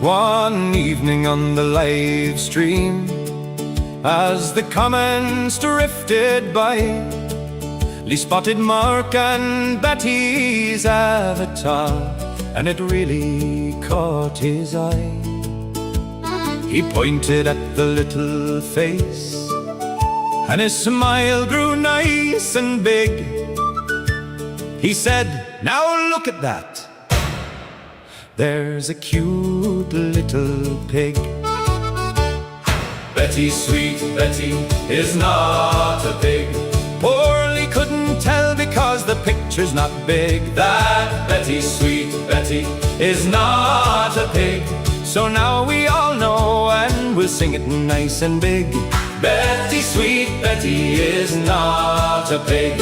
One evening on the live stream, as the comments drifted by, Lee spotted Mark and Betty's avatar, and it really caught his eye. He pointed at the little face, and his smile grew nice and big. He said, "Now look at that. There's a cute little pig." Betty, sweet Betty, is not a pig. Poor Lee couldn't tell because the picture's not big. That Betty, sweet Betty, is not a pig. So now we all know, and we'll sing it nice and big. Betty, sweet Betty, is not a pig.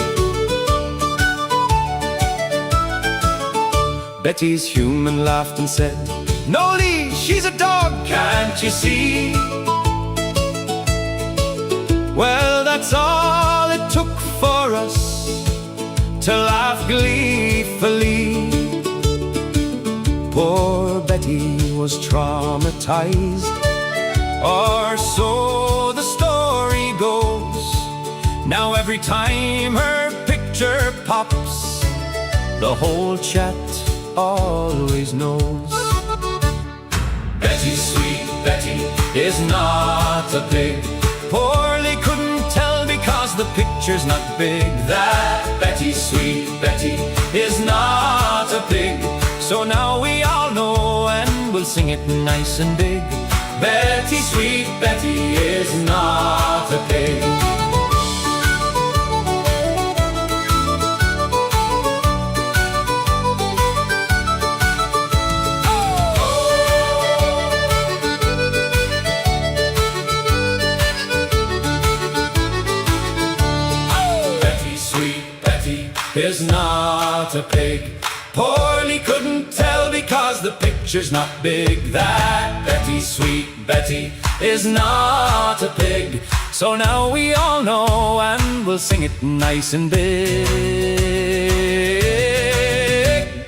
Betty's human laughed and said, "No, Lee, she's a dog, can't you see?" Well, that's all it took for us to laugh gleefully. Poor Betty was traumatized, or so the story goes. Now every time her picture pops, the whole chat always knows. Betty, sweet Betty, is not a pig. Poorly couldn't tell because the picture's not big. That Betty, sweet Betty, is not a pig. So now we all know, and we'll sing it nice and big. Betty, sweet Betty, is not a pig. Is not a pig. Poorly couldn't tell because the picture's not big. That Betty, sweet Betty, is not a pig. So now we all know, and we'll sing it nice and big.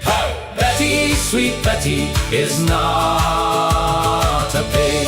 Hey! Betty, sweet Betty, is not a pig.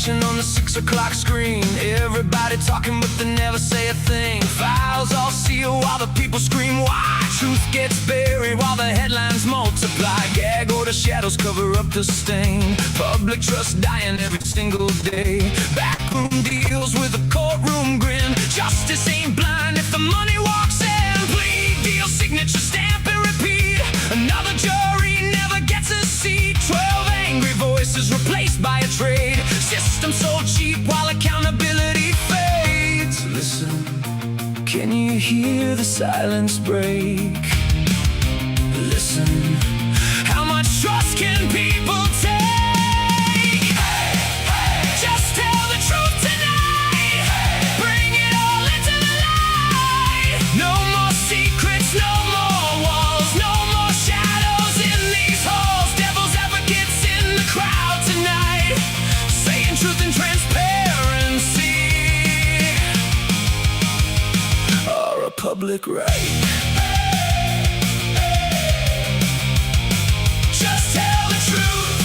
On the 6 o'clock screen, everybody talking but they never say a thing. Files all sealed while the people scream why. Truth gets buried while the headlines multiply. Gag order shadows cover up the stain. Public trust dying every single day. Backroom deals with a courtroom grin. Justice ain't blind if the money walks in. Plea deal, signature, stamp and repeat. Another jury never gets a seat. 12 angry voices replaced by a trade system so cheap while accountability fades. Listen, can you hear the silence break? Listen, how much trust can people take? Hey, hey, just tell the truth tonight. Hey, bring it all into the light. No more secrets, no more walls, no more shadows in these halls. Devil's advocates in the crowd tonight, saying truth and transparency are a public right. Just tell the truth.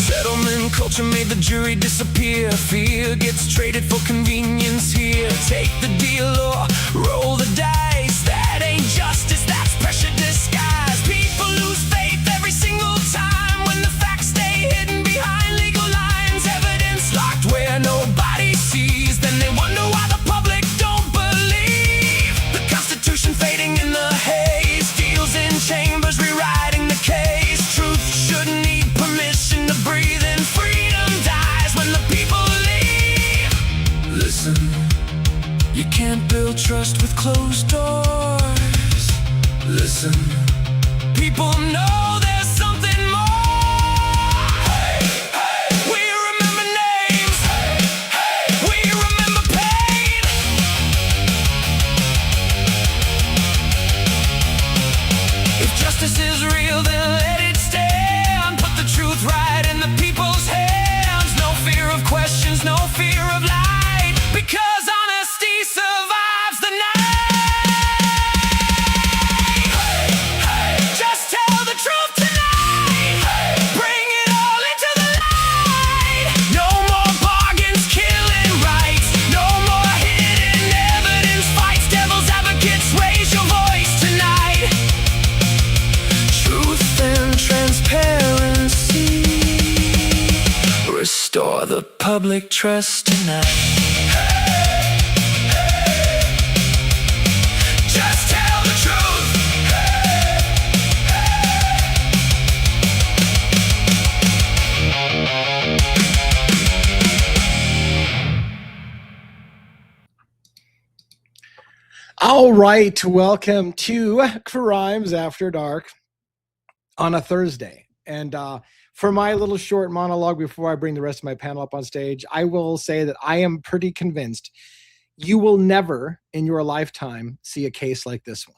Settlement culture made the jury disappear. Fear gets traded for convenience here. Take the deal or roll the dice. That ain't justice, that's pressure disguised. People lose faith every single time when the facts stay hidden behind legal lines. Evidence locked where nobody sees. Then they wonder why the public don't believe. The Constitution fading in the haze. Deals in chambers rewriting the case. Truth shouldn't need permission to breathe in. Freedom dies when the people leave. Listen, You can't build trust with closed doors. Listen, people know there's something more. Hey, hey, we remember names. Hey, hey, we remember pain. If justice is real, then let it stand. Put the truth right in the people's hands. No fear of questions, no fear of light, because honesty survives the night. Hey, hey, just tell the truth tonight. Hey, bring it all into the light. No more bargains, killing rights. No more hidden evidence fights. Devil's advocates, raise your voice tonight. Truth and transparency, restore the public trust tonight. Hey, hey, just tell the truth. Hey, All right, welcome to Crimes After Dark on a Thursday. And for my little short monologue before I bring the rest of my panel up on stage, I will say that I am pretty convinced you will never in your lifetime see a case like this one.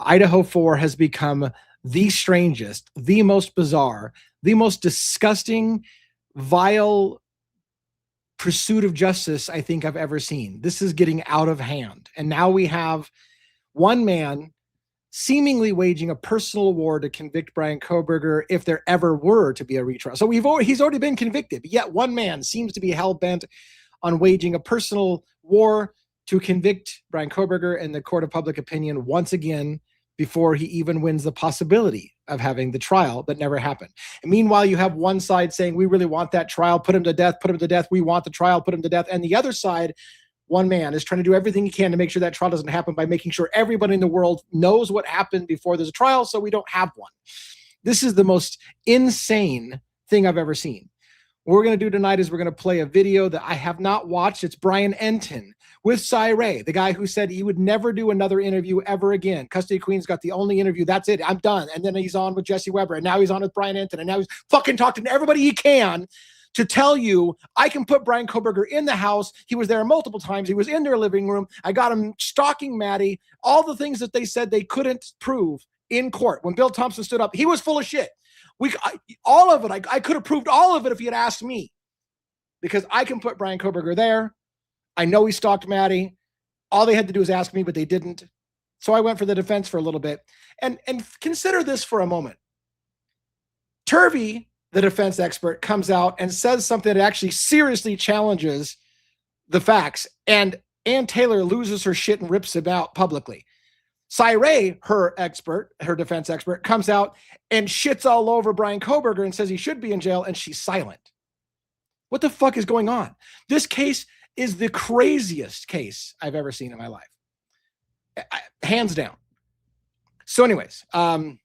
Idaho 4 has become the strangest, the most bizarre, the most disgusting, vile pursuit of justice I think I've ever seen. This is getting out of hand. And now we have one man seemingly waging a personal war to convict Brian Coberger if there ever were to be a retrial. So he's already been convicted, but yet one man seems to be hell-bent on waging a personal war to convict Brian Coberger in the court of public opinion once again before he even wins the possibility of having the trial that never happened. And meanwhile, you have one side saying, we really want that trial, put him to death, we want the trial, put him to death. And the other side, one man is trying to do everything he can to make sure that trial doesn't happen by making sure everybody in the world knows what happened before there's a trial so we don't have one. This is the most insane thing I've ever seen. What we're going to do tonight is we're going to play a video that I have not watched. It's Brian Enton with Cy Ray, the guy who said he would never do another interview ever again. Custody Queen's got the only interview. That's it. I'm done. And then he's on with Jesse Weber. And now he's on with Brian Enton. And now he's fucking talking to everybody he can to tell you, I can put Brian Coberger in the house. He was there multiple times. He was in their living room. I got him stalking Maddie. All the things that they said they couldn't prove in court. When Bill Thompson stood up, he was full of shit. All of it, I could have proved all of it if he had asked me. Because I can put Brian Coberger there. I know he stalked Maddie. All they had to do was ask me, but they didn't. So I went for the defense for a little bit. And consider this for a moment. Turvey, the defense expert, comes out and says something that actually seriously challenges the facts. And Ann Taylor loses her shit and rips him out publicly. Cy Ray, her defense expert, comes out and shits all over Brian Coberger and says he should be in jail, and she's silent. What the fuck is going on? This case is the craziest case I've ever seen in my life. Hands down. So anyways, I'm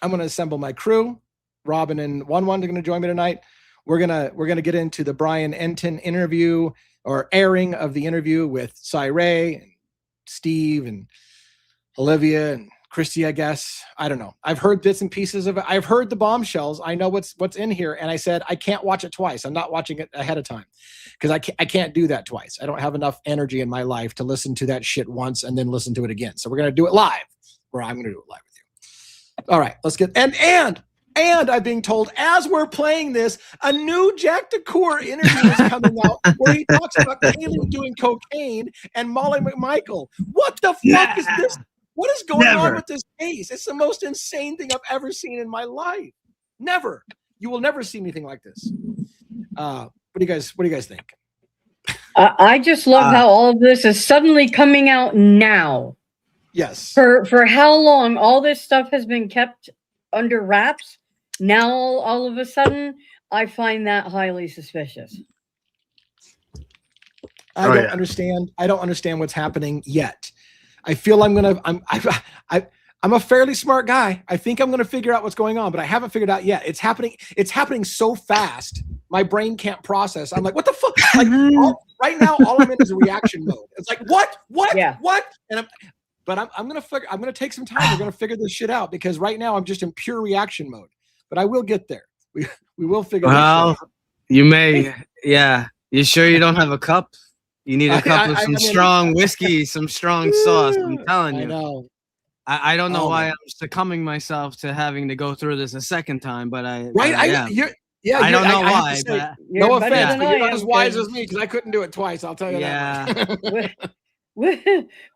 going to assemble my crew. Robin and One are going to join me tonight. We're going to get into the Brian Enton interview, or airing of the interview with Cy Ray and Steve and Olivia and Christy, I guess. I don't know. I've heard bits and pieces of it. I've heard the bombshells. I know what's in here. And I said, I can't watch it twice. I'm not watching it ahead of time because I can't do that twice. I don't have enough energy in my life to listen to that shit once and then listen to it again. So we're going to do it live, or I'm going to do it live with you. All right, let's get, and I'm being told as we're playing this, a new Jack DeCour interview is coming out where he talks about Kaylee doing cocaine and Molly McMichael. What the fuck is this? What is going on with this case? It's the most insane thing I've ever seen in my life. Never. You will never see anything like this. What do you guys think? I just love how all of this is suddenly coming out now. Yes. For how long all this stuff has been kept under wraps. Now all of a sudden, I find that highly suspicious. I don't understand. I don't understand what's happening yet. I feel I'm a fairly smart guy. I think I'm going to figure out what's going on, but I haven't figured out yet. It's happening so fast. My brain can't process. I'm like, what the fuck? Like right now, all I'm in is a reaction mode. It's like, what? Yeah. And I'm going to take some time. We're going to figure this shit out because right now I'm just in pure reaction mode, but I will get there. We will figure this shit out. You may. Yeah. You sure you don't have a cup? You need a cup of some strong whiskey, some strong sauce. I'm telling you. I know. I don't know why I'm succumbing myself to having to go through this a second time, but I I don't know why. Say, but no offense, than but I you're not am, as wise as me because I couldn't do it twice. I'll tell you that.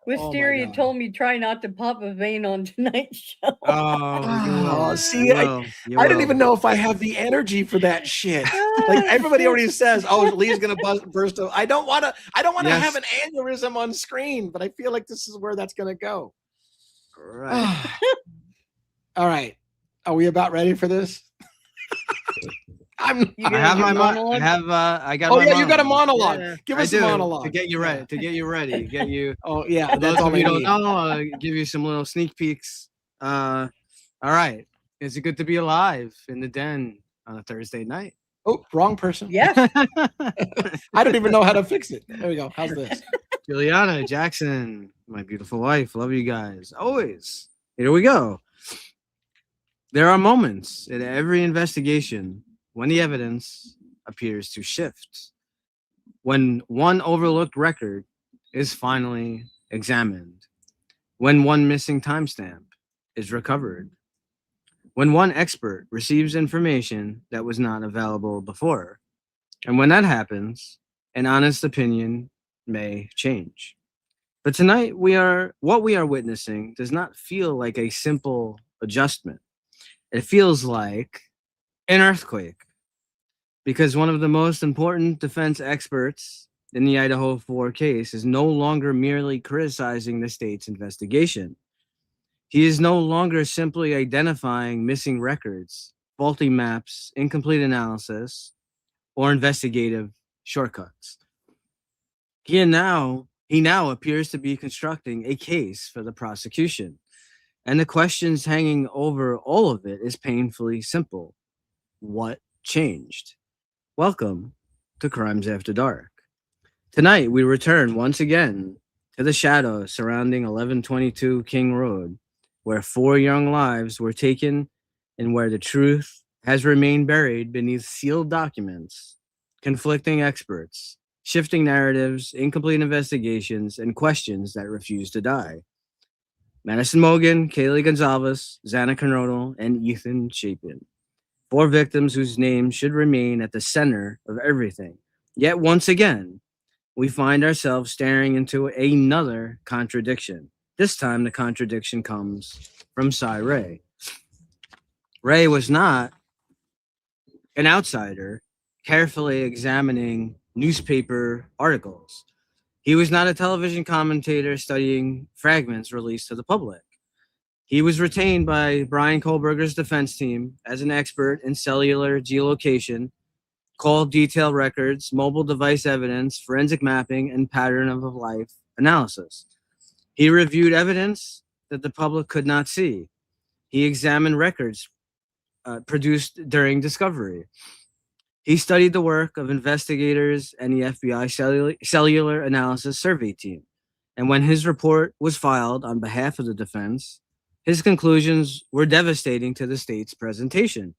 Wisteria told me try not to pop a vein on tonight's show. See, I didn't even know if I have the energy for that shit. Like everybody already says, "Oh, Lee's gonna burst." I don't want to have an aneurysm on screen, but I feel like this is where that's gonna go. Right. All right. Are we about ready for this? I have my monologue. I got. Oh my yeah, monologue. you got a monologue. Yeah. Give us a monologue to get you ready. To get you ready. Get you. Oh yeah, for that's those all of you I don't need. know. I'll give you some little sneak peeks. All right. Is it good to be alive in the den on a Thursday night? Oh, wrong person. Yes. I don't even know how to fix it. There we go. How's this? Juliana Jackson, my beautiful wife. Love you guys. Always. Here we go. There are moments in every investigation when the evidence appears to shift. When one overlooked record is finally examined. When one missing timestamp is recovered. When one expert receives information that was not available before. And when that happens, an honest opinion may change. But tonight what we are witnessing does not feel like a simple adjustment. It feels like an earthquake. Because one of the most important defense experts in the Idaho 4 case is no longer merely criticizing the state's investigation. He is no longer simply identifying missing records, faulty maps, incomplete analysis, or investigative shortcuts. He now appears to be constructing a case for the prosecution. And the questions hanging over all of it is painfully simple. What changed? Welcome to Crimes After Dark. Tonight, we return once again to the shadows surrounding 1122 King Road, where 4 young lives were taken and where the truth has remained buried beneath sealed documents, conflicting experts, shifting narratives, incomplete investigations, and questions that refuse to die. Madison Mogan, Kaylee Gonzalez, Xana Conrodal, and Ethan Chapin. 4 victims whose names should remain at the center of everything. Yet once again, we find ourselves staring into another contradiction. This time, the contradiction comes from Cy Ray. Ray was not an outsider carefully examining newspaper articles. He was not a television commentator studying fragments released to the public. He was retained by Brian Coberger's defense team as an expert in cellular geolocation, call detail records, mobile device evidence, forensic mapping, and pattern of life analysis. He reviewed evidence that the public could not see. He examined records produced during discovery. He studied the work of investigators and the FBI cellular analysis survey team. And when his report was filed on behalf of the defense, his conclusions were devastating to the state's presentation.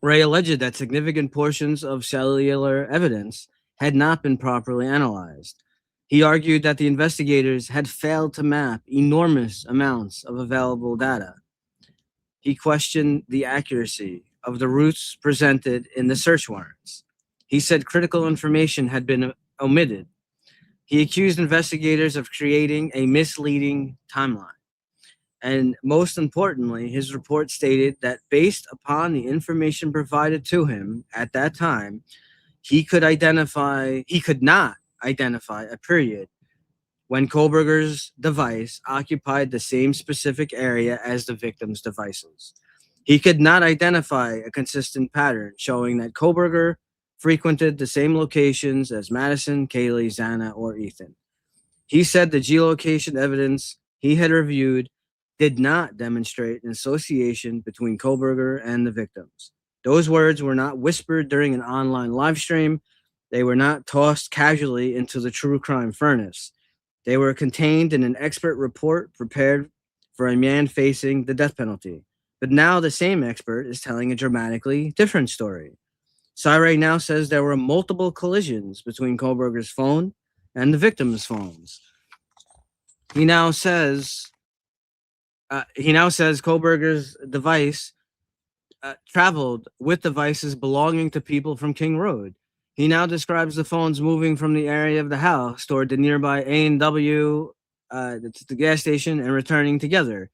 Ray alleged that significant portions of cellular evidence had not been properly analyzed. He argued that the investigators had failed to map enormous amounts of available data. He questioned the accuracy of the routes presented in the search warrants. He said critical information had been omitted. He accused investigators of creating a misleading timeline. And most importantly, his report stated that based upon the information provided to him at that time, he could not identify a period when Coberger's device occupied the same specific area as the victim's devices. He could not identify a consistent pattern showing that Coberger frequented the same locations as Madison, Kaylee, Xana, or Ethan. He said the geolocation evidence he had reviewed did not demonstrate an association between Coberger and the victims. Those words were not whispered during an online live stream. They were not tossed casually into the true crime furnace. They were contained in an expert report prepared for a man facing the death penalty. But now the same expert is telling a dramatically different story. Syre now says there were multiple collisions between Coberger's phone and the victim's phones. He now says Coberger's device traveled with devices belonging to people from King Road. He now describes the phones moving from the area of the house toward the nearby A&W, that's the gas station, and returning together.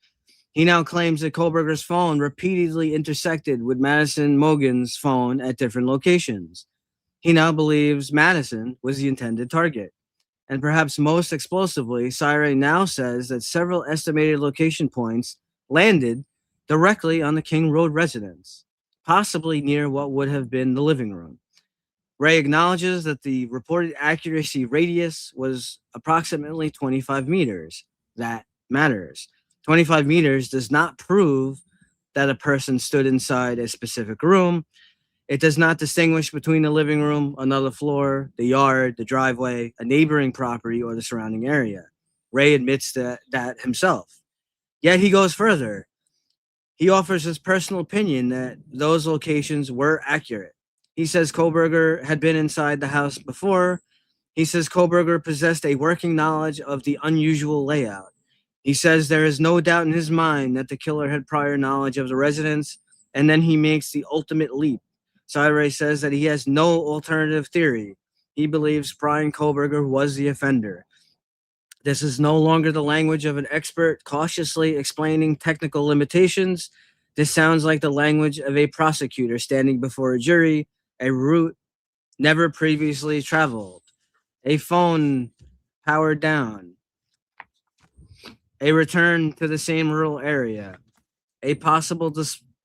He now claims that Coberger's phone repeatedly intersected with Madison Mogen's phone at different locations. He now believes Madison was the intended target. And perhaps most explosively, Syre now says that several estimated location points landed directly on the King Road residence, possibly near what would have been the living room. Ray acknowledges that the reported accuracy radius was approximately 25 meters. That matters. 25 meters does not prove that a person stood inside a specific room. It does not distinguish between the living room, another floor, the yard, the driveway, a neighboring property, or the surrounding area. Ray admits that himself. Yet he goes further. He offers his personal opinion that those locations were accurate. He says Coberger had been inside the house before. He says Coberger possessed a working knowledge of the unusual layout. He says there is no doubt in his mind that the killer had prior knowledge of the residence, and then he makes the ultimate leap. Syre says that he has no alternative theory. He believes Brian Coberger was the offender. This is no longer the language of an expert cautiously explaining technical limitations. This sounds like the language of a prosecutor standing before a jury, a route never previously traveled, a phone powered down, a return to the same rural area, a possible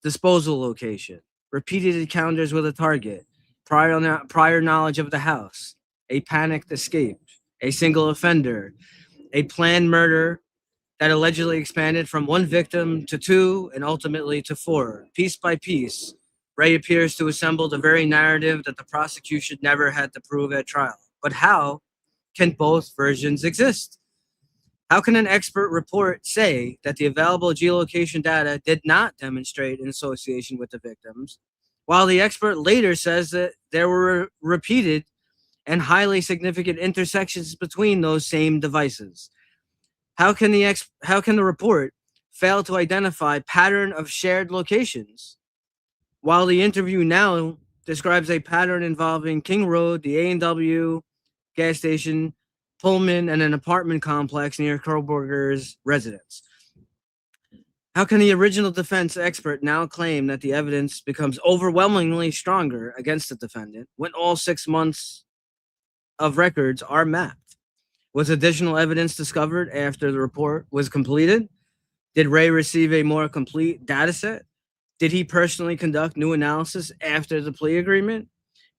disposal location, repeated encounters with a target, prior knowledge of the house, a panicked escape, a single offender, a planned murder that allegedly expanded from one victim to two and ultimately to four. Piece by piece, Ray appears to assemble the very narrative that the prosecution never had to prove at trial. But how can both versions exist? How can an expert report say that the available geolocation data did not demonstrate an association with the victims, while the expert later says that there were repeated and highly significant intersections between those same devices? How can the report fail to identify pattern of shared locations, while the interview now describes a pattern involving King Road, the A&W gas station, Pullman, and an apartment complex near Coberger's residence? How can the original defense expert now claim that the evidence becomes overwhelmingly stronger against the defendant when all 6 months of records are mapped? Was additional evidence discovered after the report was completed? Did Ray receive a more complete data set? Did he personally conduct new analysis after the plea agreement?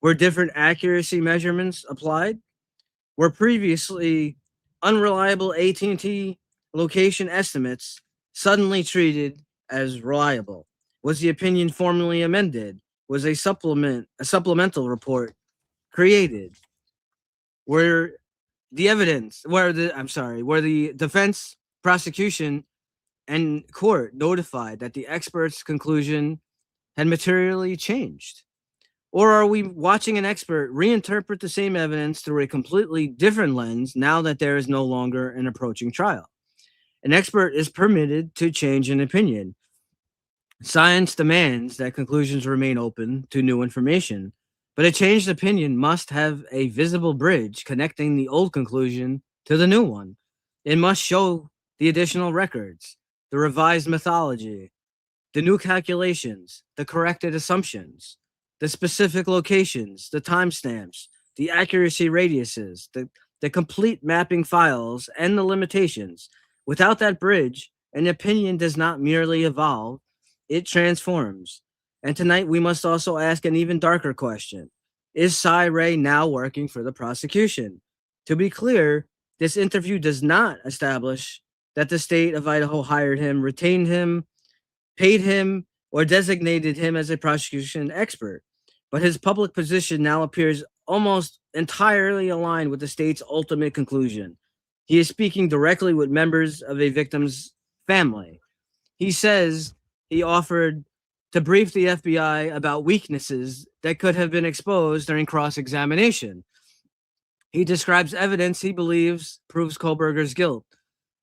Were different accuracy measurements applied? Were previously unreliable AT&T location estimates suddenly treated as reliable? Was the opinion formally amended? Was a supplemental report created? Were the defense, prosecution, and court notified that the expert's conclusion had materially changed? Or are we watching an expert reinterpret the same evidence through a completely different lens now that there is no longer an approaching trial? An expert is permitted to change an opinion. Science demands that conclusions remain open to new information, but a changed opinion must have a visible bridge connecting the old conclusion to the new one. It must show the additional records, the revised methodology, the new calculations, the corrected assumptions, the specific locations, the timestamps, the accuracy radiuses, the complete mapping files, and the limitations. Without that bridge, an opinion does not merely evolve, it transforms. And tonight we must also ask an even darker question. Is Syre now working for the prosecution? To be clear, this interview does not establish that the state of Idaho hired him, retained him, paid him, or designated him as a prosecution expert. But his public position now appears almost entirely aligned with the state's ultimate conclusion. He is speaking directly with members of a victim's family. He says he offered to brief the FBI about weaknesses that could have been exposed during cross-examination. He describes evidence he believes proves Coberger's guilt.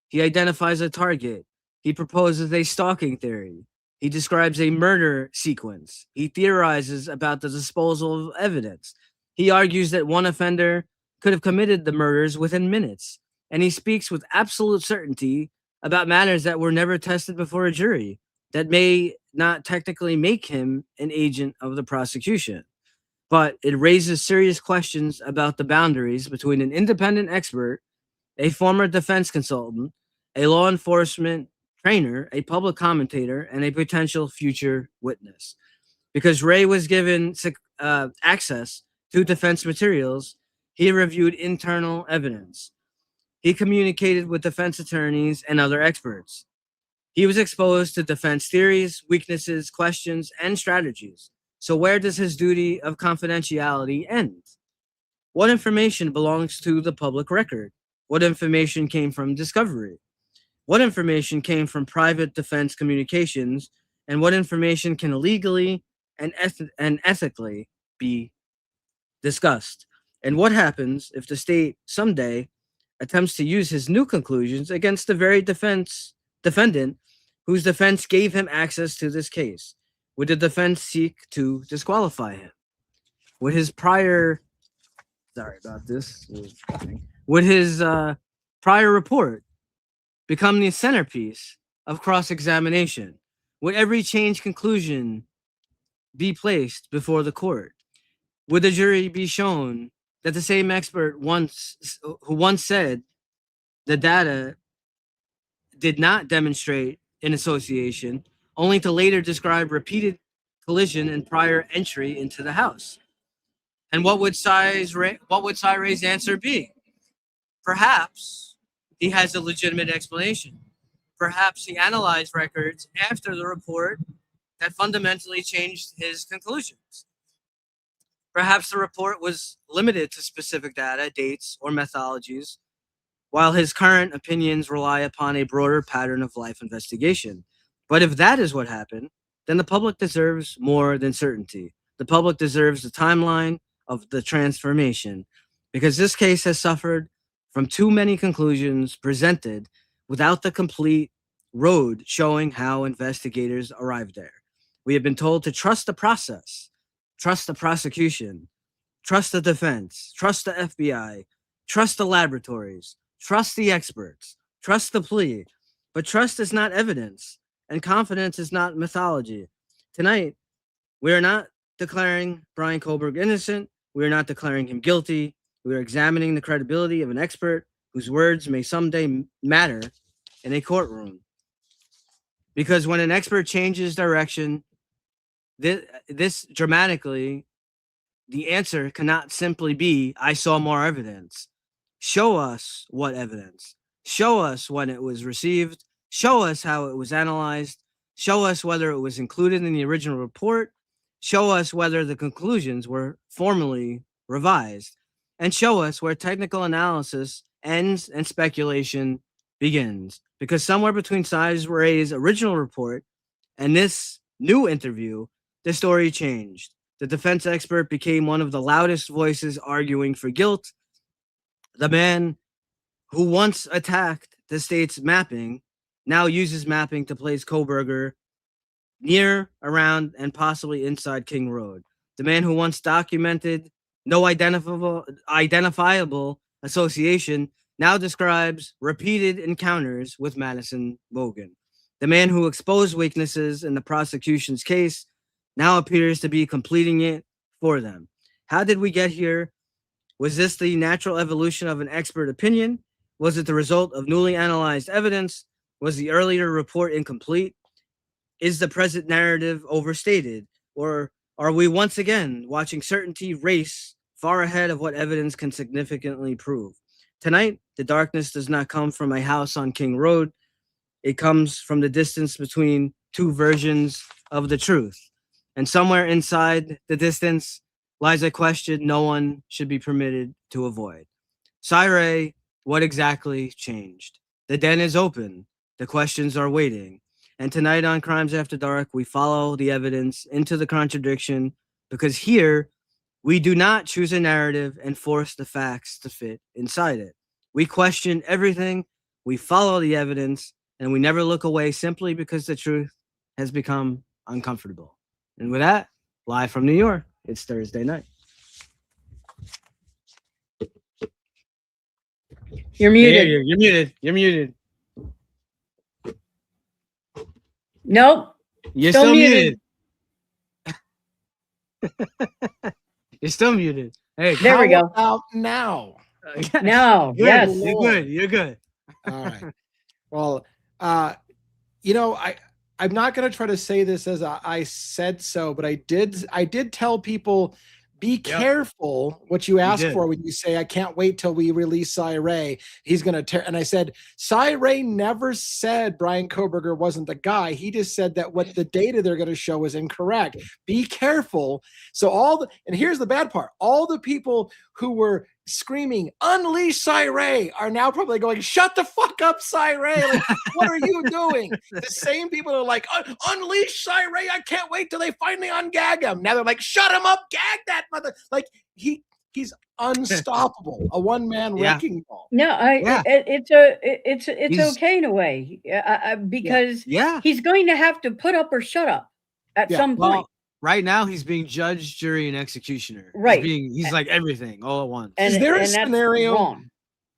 He identifies a target. He proposes a stalking theory. He describes a murder sequence. He theorizes about the disposal of evidence. He argues that one offender could have committed the murders within minutes. And he speaks with absolute certainty about matters that were never tested before a jury, that may not technically make him an agent of the prosecution. But it raises serious questions about the boundaries between an independent expert, a former defense consultant, a law enforcement trainer, a public commentator, and a potential future witness. Because Ray was given access to defense materials, he reviewed internal evidence. He communicated with defense attorneys and other experts. He was exposed to defense theories, weaknesses, questions, and strategies. So where does his duty of confidentiality end? What information belongs to the public record? What information came from discovery? What information came from private defense communications? And what information can legally and ethically be discussed? And what happens if the state someday attempts to use his new conclusions against the very defendant whose defense gave him access to this case? Would the defense seek to disqualify him? Would his prior prior report become the centerpiece of cross-examination? Would every changed conclusion be placed before the court? Would the jury be shown that the same expert who once said the data did not demonstrate an association, only to later describe repeated collision and prior entry into the house? And what would Cy Ray's answer be? Perhaps he has a legitimate explanation. Perhaps he analyzed records after the report that fundamentally changed his conclusions. Perhaps the report was limited to specific data, dates, or methodologies, while his current opinions rely upon a broader pattern of life investigation. But if that is what happened, then the public deserves more than certainty. The public deserves the timeline of the transformation, because this case has suffered from too many conclusions presented without the complete road showing how investigators arrived there. We have been told to trust the process, trust the prosecution, trust the defense, trust the FBI, trust the laboratories, trust the experts, trust the plea. But trust is not evidence, and confidence is not mythology. Tonight, we are not declaring Brian Coberger innocent. We are not declaring him guilty. We are examining the credibility of an expert whose words may someday matter in a courtroom. Because when an expert changes direction, this dramatically, the answer cannot simply be, I saw more evidence. Show us what evidence. Show us when it was received. Show us how it was analyzed. Show us whether it was included in the original report. Show us whether the conclusions were formally revised. And show us where technical analysis ends and speculation begins. Because somewhere between Cy Ray's original report and this new interview, the story changed. The defense expert became one of the loudest voices arguing for guilt. The man who once attacked the state's mapping now uses mapping to place Coberger near, around, and possibly inside King Road. The man who once documented no identifiable association now describes repeated encounters with Madison Bogan. The man who exposed weaknesses in the prosecution's case now appears to be completing it for them. How did we get here? Was this the natural evolution of an expert opinion? Was it the result of newly analyzed evidence? Was the earlier report incomplete? Is the present narrative overstated? Or are we once again watching certainty race far ahead of what evidence can significantly prove? Tonight, the darkness does not come from a house on King Road. It comes from the distance between two versions of the truth. And somewhere inside the distance lies a question no one should be permitted to avoid. Cy-Ray, what exactly changed? The den is open. The questions are waiting. And tonight on Crimes After Dark, we follow the evidence into the contradiction, because here we do not choose a narrative and force the facts to fit inside it. We question everything, we follow the evidence, and we never look away simply because the truth has become uncomfortable. And with that, live from New York, it's Thursday night. You're muted. You're muted. You're muted. Nope. You're Still still muted. muted. You're still muted. Hey, There we go. Out now. Now, Good. yes. You're good. You're good. All right. Well, I'm not going to try to say this as I said so, but I did tell people, be careful what you ask for when you say, I can't wait till we release Cy-Ray. He's going to tear. And I said, Cy-Ray never said Brian Coberger wasn't the guy. He just said that what the data they're going to show is incorrect. Be careful. So and here's the bad part. All the people who were screaming, unleash Cy-Ray, are now probably going, shut the fuck up, Cy-Ray. Like, what are you doing? The same people are like, unleash Cy-Ray. I can't wait till they finally ungag him. Now they're like, shut him up, gag that mother. Like he's unstoppable, a one-man wrecking ball. No, it's okay in a way, because he's going to have to put up or shut up at some point. Well, right now, he's being judge, jury, and executioner. Right. He's like everything all at once. Is there a scenario?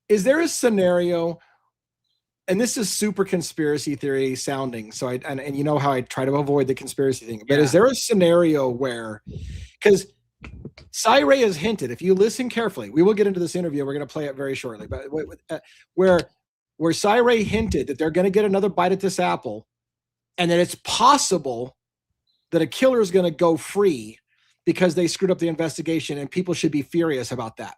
Is there a scenario? And this is super conspiracy theory sounding. So and you know how I try to avoid the conspiracy thing. But is there a scenario where, because Cy-Ray has hinted, if you listen carefully, we will get into this interview. We're going to play it very shortly. But where Cy-Ray hinted that they're going to get another bite at this apple, and that it's possible that a killer is going to go free because they screwed up the investigation, and people should be furious about that.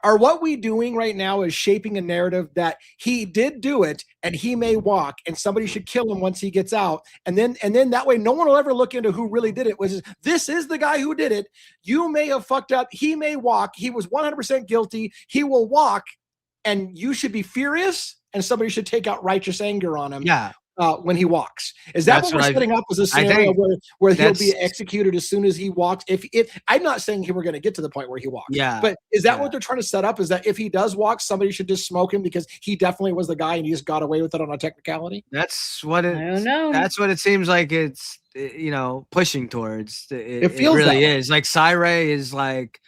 Are what we doing right now is shaping a narrative that he did do it and he may walk, and somebody should kill him once he gets out, and then that way no one will ever look into who really did it. This is the guy who did it. You may have fucked up. He may walk. He was 100% guilty. He will walk, and you should be furious, and somebody should take out righteous anger on him. Yeah. When he walks. Is that what we're setting up as a scenario where he'll be executed as soon as he walks? If I'm not saying we're going to get to the point where he walks. Yeah. But is that what they're trying to set up? Is that if he does walk, somebody should just smoke him because he definitely was the guy and he just got away with it on a technicality? That's what it. I don't know. That's what it seems like. It's pushing towards. It feels it really that way. is. Like Cy-Ray is like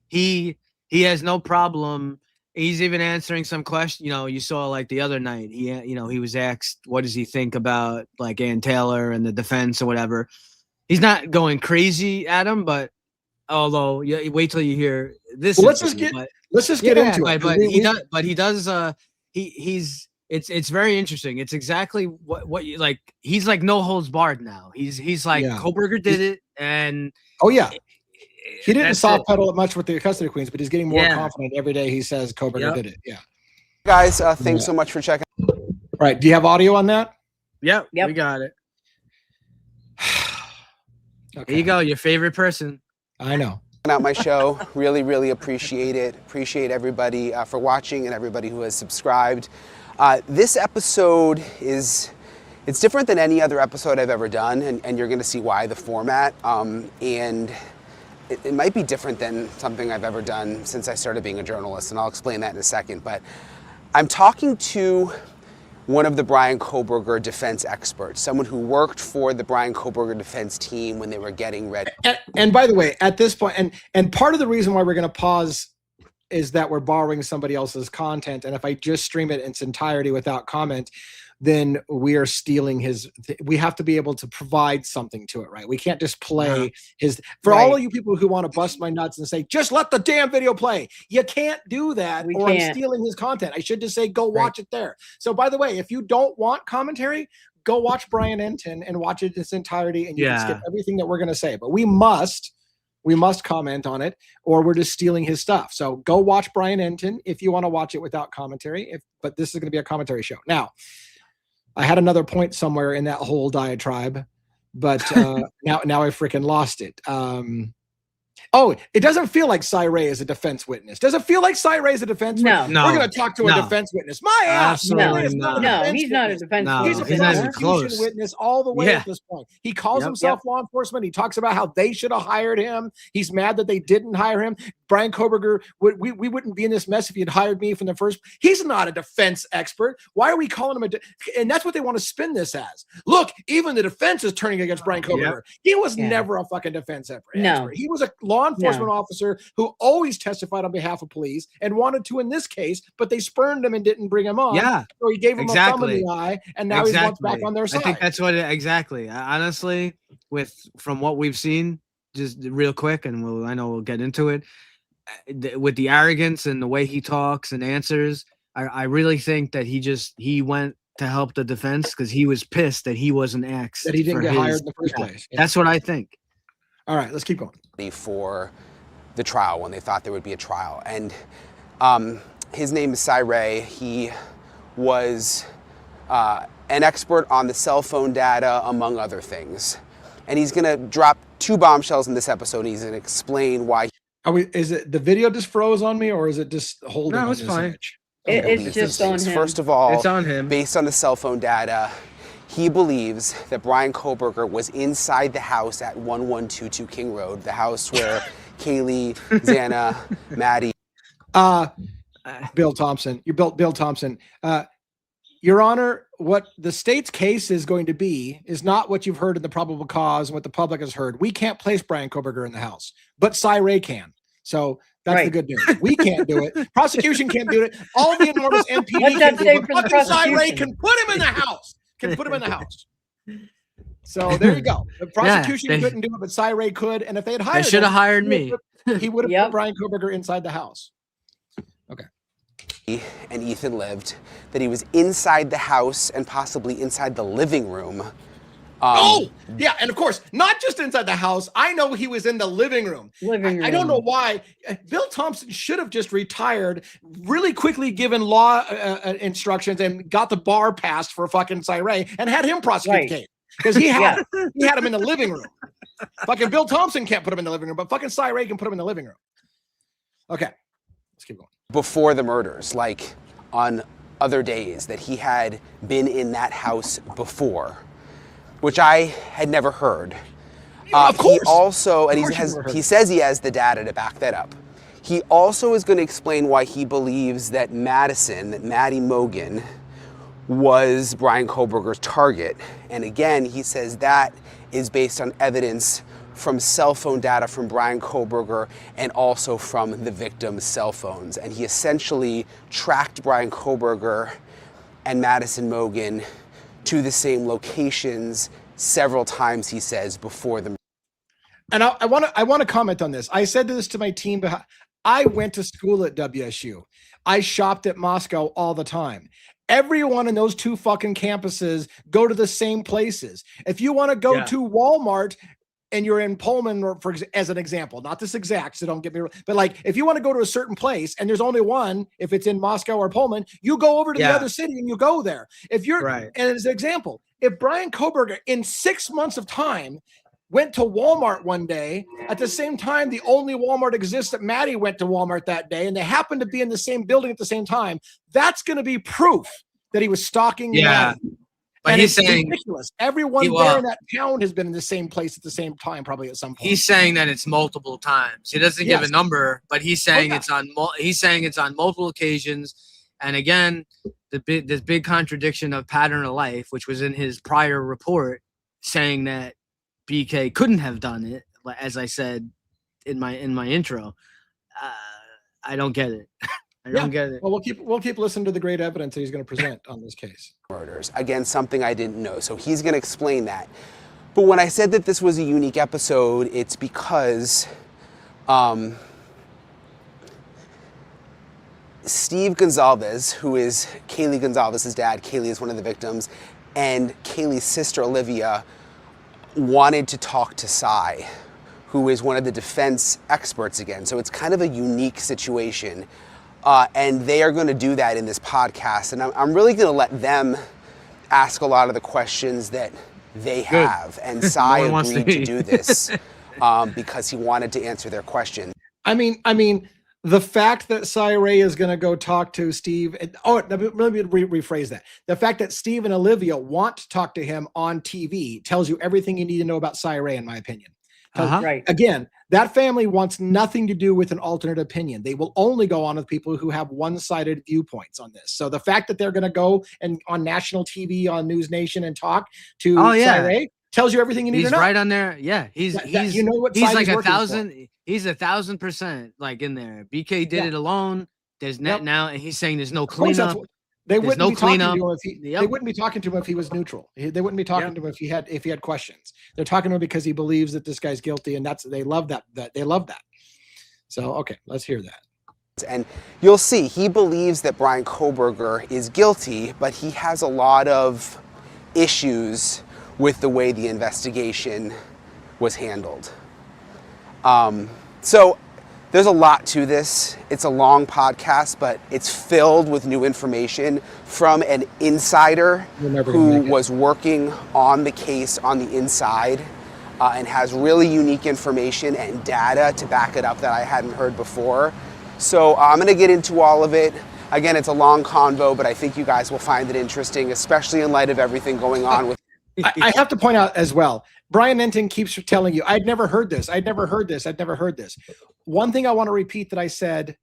he has no problem. He's even answering some question. You saw like the other night. He was asked, "What does he think about like Ann Taylor and the defense or whatever?" He's not going crazy at him, but although wait till you hear this. Well, let's just get into it. But he does. It's very interesting. It's exactly what you like. He's like no holds barred now. He's like Coberger did it, and he didn't soft pedal it much with the custody queens, but he's getting more confident every day. He says Coberger did it. Yeah. Guys, thanks so much for checking. Right. Do you have audio on that? Yep. We got it. Okay. There you go. Your favorite person. I know. Out my show. Really, really appreciate it. Appreciate everybody for watching and everybody who has subscribed. This episode it's different than any other episode I've ever done, and you're going to see why, the format. And it might be different than something I've ever done since I started being a journalist, and I'll explain that in a second. But I'm talking to one of the Brian Coberger defense experts, someone who worked for the Brian Coberger defense team when they were getting ready. And by the way, at this point, and part of the reason why we're going to pause is that we're borrowing somebody else's content. And if I just stream it in its entirety without comment, then we are stealing we have to be able to provide something to it, right? We can't just play all of you people who want to bust my nuts and say, just let the damn video play. You can't do that, I'm stealing his content. I should just say, go watch it there. So by the way, if you don't want commentary, go watch Brian Enton and watch it in its entirety, and you can skip everything that we're going to say. But we must we must comment on it, or we're just stealing his stuff. So go watch Brian Enton if you want to watch it without commentary. But this is going to be a commentary show. Now, I had another point somewhere in that whole diatribe, but now I freaking lost it. Oh, it doesn't feel like Cy Ray is a defense witness. Does it feel like Cy Ray is a defense witness? No. We're going to talk to a defense witness. My ass. Absolutely No, he's not a defense He's a witness. not even prosecution close. witness all the way Yeah. at this point. He calls Yep. himself law enforcement. He talks about how they should have hired him. He's mad that they didn't hire him. Brian Coberger, we wouldn't be in this mess if he had hired me from the first. He's not a defense expert. Why are we calling him and that's what they want to spin this as. Look, even the defense is turning against Brian Coberger. Yep. He was never a fucking defense expert. No. He was a law enforcement officer who always testified on behalf of police and wanted to in this case, but they spurned him and didn't bring him on. Yeah. So he gave him a thumb in Exactly. the eye, and now he wants back on their side. I think that's what exactly. Honestly, from what we've seen, just real quick, and I know we'll get into it. With the arrogance and the way he talks and answers, I really think that he went to help the defense because he was pissed that he wasn't asked. That he didn't for get his- hired in the first place. Yeah. That's what I think. All right, let's keep going. For the trial, when they thought there would be a trial. And his name is Cy Ray. He was an expert on the cell phone data, among other things. And he's going to drop 2 bombshells in this episode. He's going to explain why. Is it the video just froze on me, or is it just holding? No, on it's this fine. image? It's just on him. First of all, It's on him. based on the cell phone data, he believes that Brian Coberger was inside the house at 1122 King Road, the house where Kaylee, Xana, Maddie. Bill Thompson. Bill Thompson. Your Honor, what the state's case is going to be is not what you've heard in the probable cause and what the public has heard. We can't place Brian Coberger in the house, but Cy Ray can. So that's the good news. We can't do it. Prosecution can't do it. All the enormous MPD What's can that do say it. for the Fucking Cy Ray prosecution? can put him in the house. Can put him in the house. So there you go. The prosecution they- couldn't do it, but Cy Ray could. And if they had They hired should have him, hired me. he would have Yep. put Brian Coberger inside the house. Okay. and Ethan lived, that he was inside the house and possibly inside the living room. Yeah, and of course, not just inside the house. I know he was in the living room. I don't know why. Bill Thompson should have just retired, really quickly given law instructions and got the bar passed for fucking Cy Ray and had him prosecute the case. Because he had him in the living room. Fucking Bill Thompson can't put him in the living room, but fucking Cy Ray can put him in the living room. Okay, let's keep going. Before the murders, like on other days, that he had been in that house before, which I had never heard. Of course. He also, and Of course you never heard he it. says he has the data to back that up. He also is going to explain why he believes that Maddie Mogan, was Brian Coberger's target. And again, he says that is based on evidence from cell phone data from Brian Coberger and also from the victim's cell phones. And he essentially tracked Brian Coberger and Madison Mogan to the same locations several times, he says, before the. And I want to comment on this. I said this to my team. I went to school at WSU. I shopped at Moscow all the time. Everyone in those 2 fucking campuses go to the same places. If you want to go to Walmart and you're in Pullman, or as an example, not this exact, so don't get me wrong, but like if you want to go to a certain place and there's only one, if it's in Moscow or Pullman, you go over to the other city and you go there. If you're, and as an example, if Brian Coberger in 6 months of time went to Walmart one day, at the same time, the only Walmart exists that Maddie went to Walmart that day, and they happen to be in the same building at the same time, that's going to be proof that he was stalking Maddie. But And he's it's saying ridiculous. Everyone there in that town has been in the same place at the same time, probably at some point. he's saying that it's multiple times. He doesn't give a number, but he's saying it's on. He's saying it's on multiple occasions. And again, this big contradiction of pattern of life, which was in his prior report, saying that BK couldn't have done it, as I said in my intro. I don't get it. I don't get it. Well, we'll keep listening to the great evidence that he's going to present on this case. Murders. Again, something I didn't know. So he's going to explain that. But when I said that this was a unique episode, it's because Steve Gonzalez, who is Kaylee Gonzalez's dad, Kaylee is one of the victims, and Kaylee's sister, Olivia, wanted to talk to Cy, who is one of the defense experts again. So it's kind of a unique situation. And they are going to do that in this podcast. And I'm really going to let them ask a lot of the questions that they have. And Cy agreed to do this because he wanted to answer their questions. I mean, the fact that Cy Ray is going to go talk to Steve. Let me rephrase that. The fact that Steve and Olivia want to talk to him on TV tells you everything you need to know about Cy Ray, in my opinion. Right. Again, that family wants nothing to do with an alternate opinion. They will only go on with people who have one-sided viewpoints on this. So the fact that they're going to go and on national TV on News Nation and talk to Cy Ray tells you everything you need to know. He's right on there. Yeah, he's you know what he's like 1,000. He's 1,000% like in there. BK did it alone. There's net now, and he's saying there's no cleanup. They wouldn't be talking to him if they wouldn't be talking to him if he was neutral. They wouldn't be talking to him if he had questions. They're talking to him because he believes that this guy's guilty, and they love that. They love that. So okay, let's hear that. And you'll see he believes that Bryan Coberger is guilty, but he has a lot of issues with the way the investigation was handled. So there's a lot to this. It's a long podcast, but it's filled with new information from an insider who was working on the case on the inside and has really unique information and data to back it up that I hadn't heard before. So I'm going to get into all of it. Again, it's a long convo, but I think you guys will find it interesting, especially in light of everything going on with. I have to point out as well, Brian Enton keeps telling you, I'd never heard this. I'd never heard this. I'd never heard this. One thing I want to repeat that I said,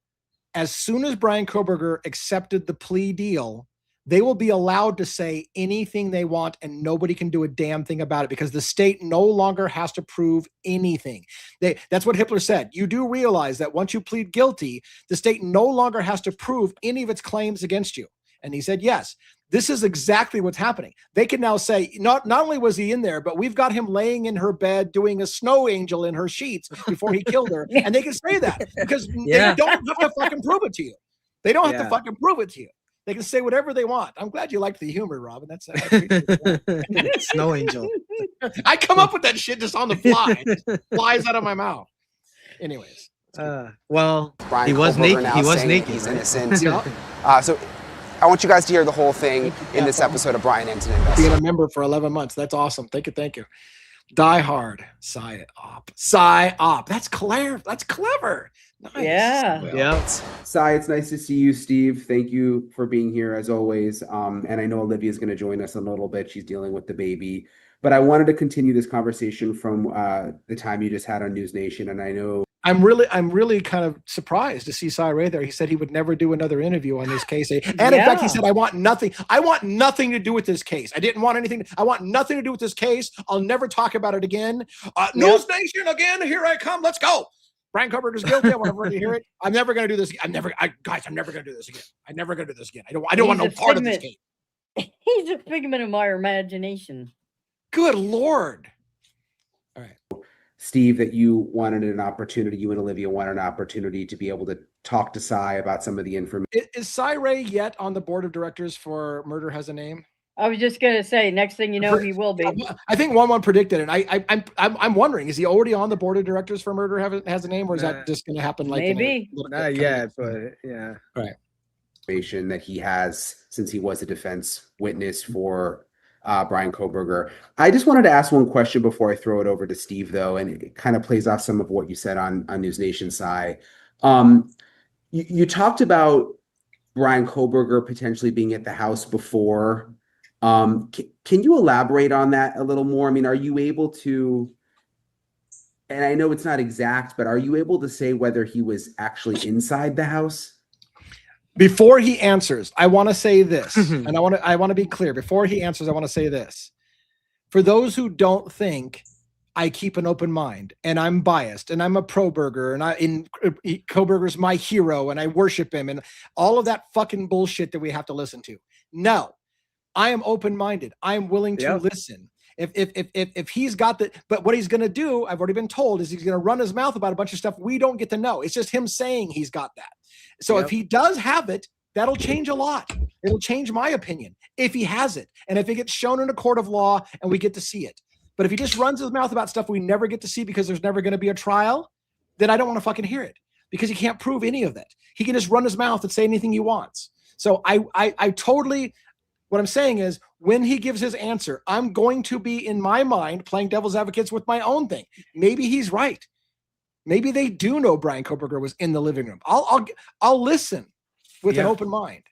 as soon as Bryan Coberger accepted the plea deal, they will be allowed to say anything they want and nobody can do a damn thing about it because the state no longer has to prove anything. That's what Hitler said. You do realize that once you plead guilty, the state no longer has to prove any of its claims against you. And he said, yes. This is exactly what's happening. They can now say, not only was he in there, but we've got him laying in her bed doing a snow angel in her sheets before he killed her. And they can say that because they don't have to fucking prove it to you. They don't have to fucking prove it to you. They can say whatever they want. I'm glad you liked the humor, Robin. That's Snow angel. I come up with that shit just on the fly. It just flies out of my mouth. Anyways. Well, Brian he was Coberger naked. He was naked. He's innocent. So I want you guys to hear the whole thing in this episode of Brian Enton Investigative. Being a member for 11 months. That's awesome. Thank you. Die Hard. Psy-op. That's clever. Nice. Yeah. Yeah. Cy, it's nice to see you, Steve. Thank you for being here as always. And I know Olivia's going to join us in a little bit. She's dealing with the baby. But I wanted to continue this conversation from the time you just had on News Nation. And I know I'm really kind of surprised to see Cy Ray there. He said he would never do another interview on this case. And in fact, he said, I want nothing to do with this case. I didn't want anything. I want nothing to do with this case. I'll never talk about it again. News Nation again. Here I come. Let's go. Bryan Coberger's guilty. I want to hear it. I'm never going to do this. I'm never going to do this again. I'm never going to do this again. I don't want no part of this case. He's a figment of my imagination. Good Lord. All right. Steve, that you and Olivia wanted an opportunity to be able to talk to Cy about some of the information. Is Cy Ray yet on the board of directors for Murder Has a Name? I was just gonna say, next thing you know, he will be. I think one predicted it. I'm wondering, is he already on the board of directors for Murder Has a Name, or is that just going to happen? Like Maybe. Not yet, but yeah. Right. Information that he has since he was a defense witness for Bryan Coberger. I just wanted to ask one question before I throw it over to Steve, though, and it kind of plays off some of what you said on News Nation, Cy. You talked about Bryan Coberger potentially being at the house before. Can you elaborate on that a little more? I mean, are you able to, and I know it's not exact, but are you able to say whether he was actually inside the house? Before he answers, I want to say this, and I want to be clear. Before he answers, I want to say this. For those who don't think I keep an open mind and I'm biased and I'm a pro-burger and Coberger's my hero and I worship him and all of that fucking bullshit that we have to listen to. No, I am open-minded. I am willing to listen. If he's got but what he's going to do, I've already been told, is he's going to run his mouth about a bunch of stuff we don't get to know. It's just him saying he's got that. So if he does have it, that'll change a lot. It'll change my opinion if he has it. And if it gets shown in a court of law and we get to see it. But if he just runs his mouth about stuff we never get to see because there's never going to be a trial, then I don't want to fucking hear it, because he can't prove any of that. He can just run his mouth and say anything he wants. So I totally, what I'm saying is, when he gives his answer, I'm going to be, in my mind, playing devil's advocates with my own thing. Maybe he's right. Maybe they do know Brian Coberger was in the living room. I'll listen with an open mind.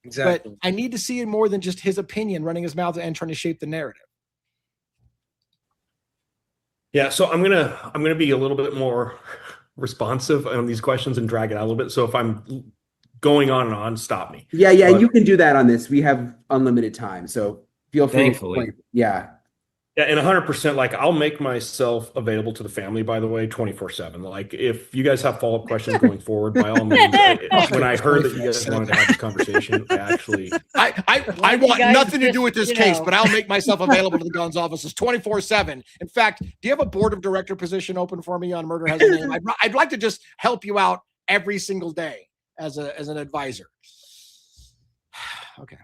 Exactly. But I need to see it more than just his opinion running his mouth and trying to shape the narrative. Yeah, so I'm gonna be a little bit more responsive on these questions and drag it out a little bit. So if I'm going on and on, stop me. Yeah, and you can do that on this. We have unlimited time, so feel free. Thankfully. Yeah. Yeah, and 100%, like, I'll make myself available to the family, by the way, 24/7. Like, if you guys have follow-up questions going forward, by all means. When I heard that you guys wanted to have this conversation, I want nothing to do with this case, but I'll make myself available to the Guns offices 24/7. In fact, do you have a board of director position open for me on Murder Has a Name? I'd like to just help you out every single day as an advisor. Okay.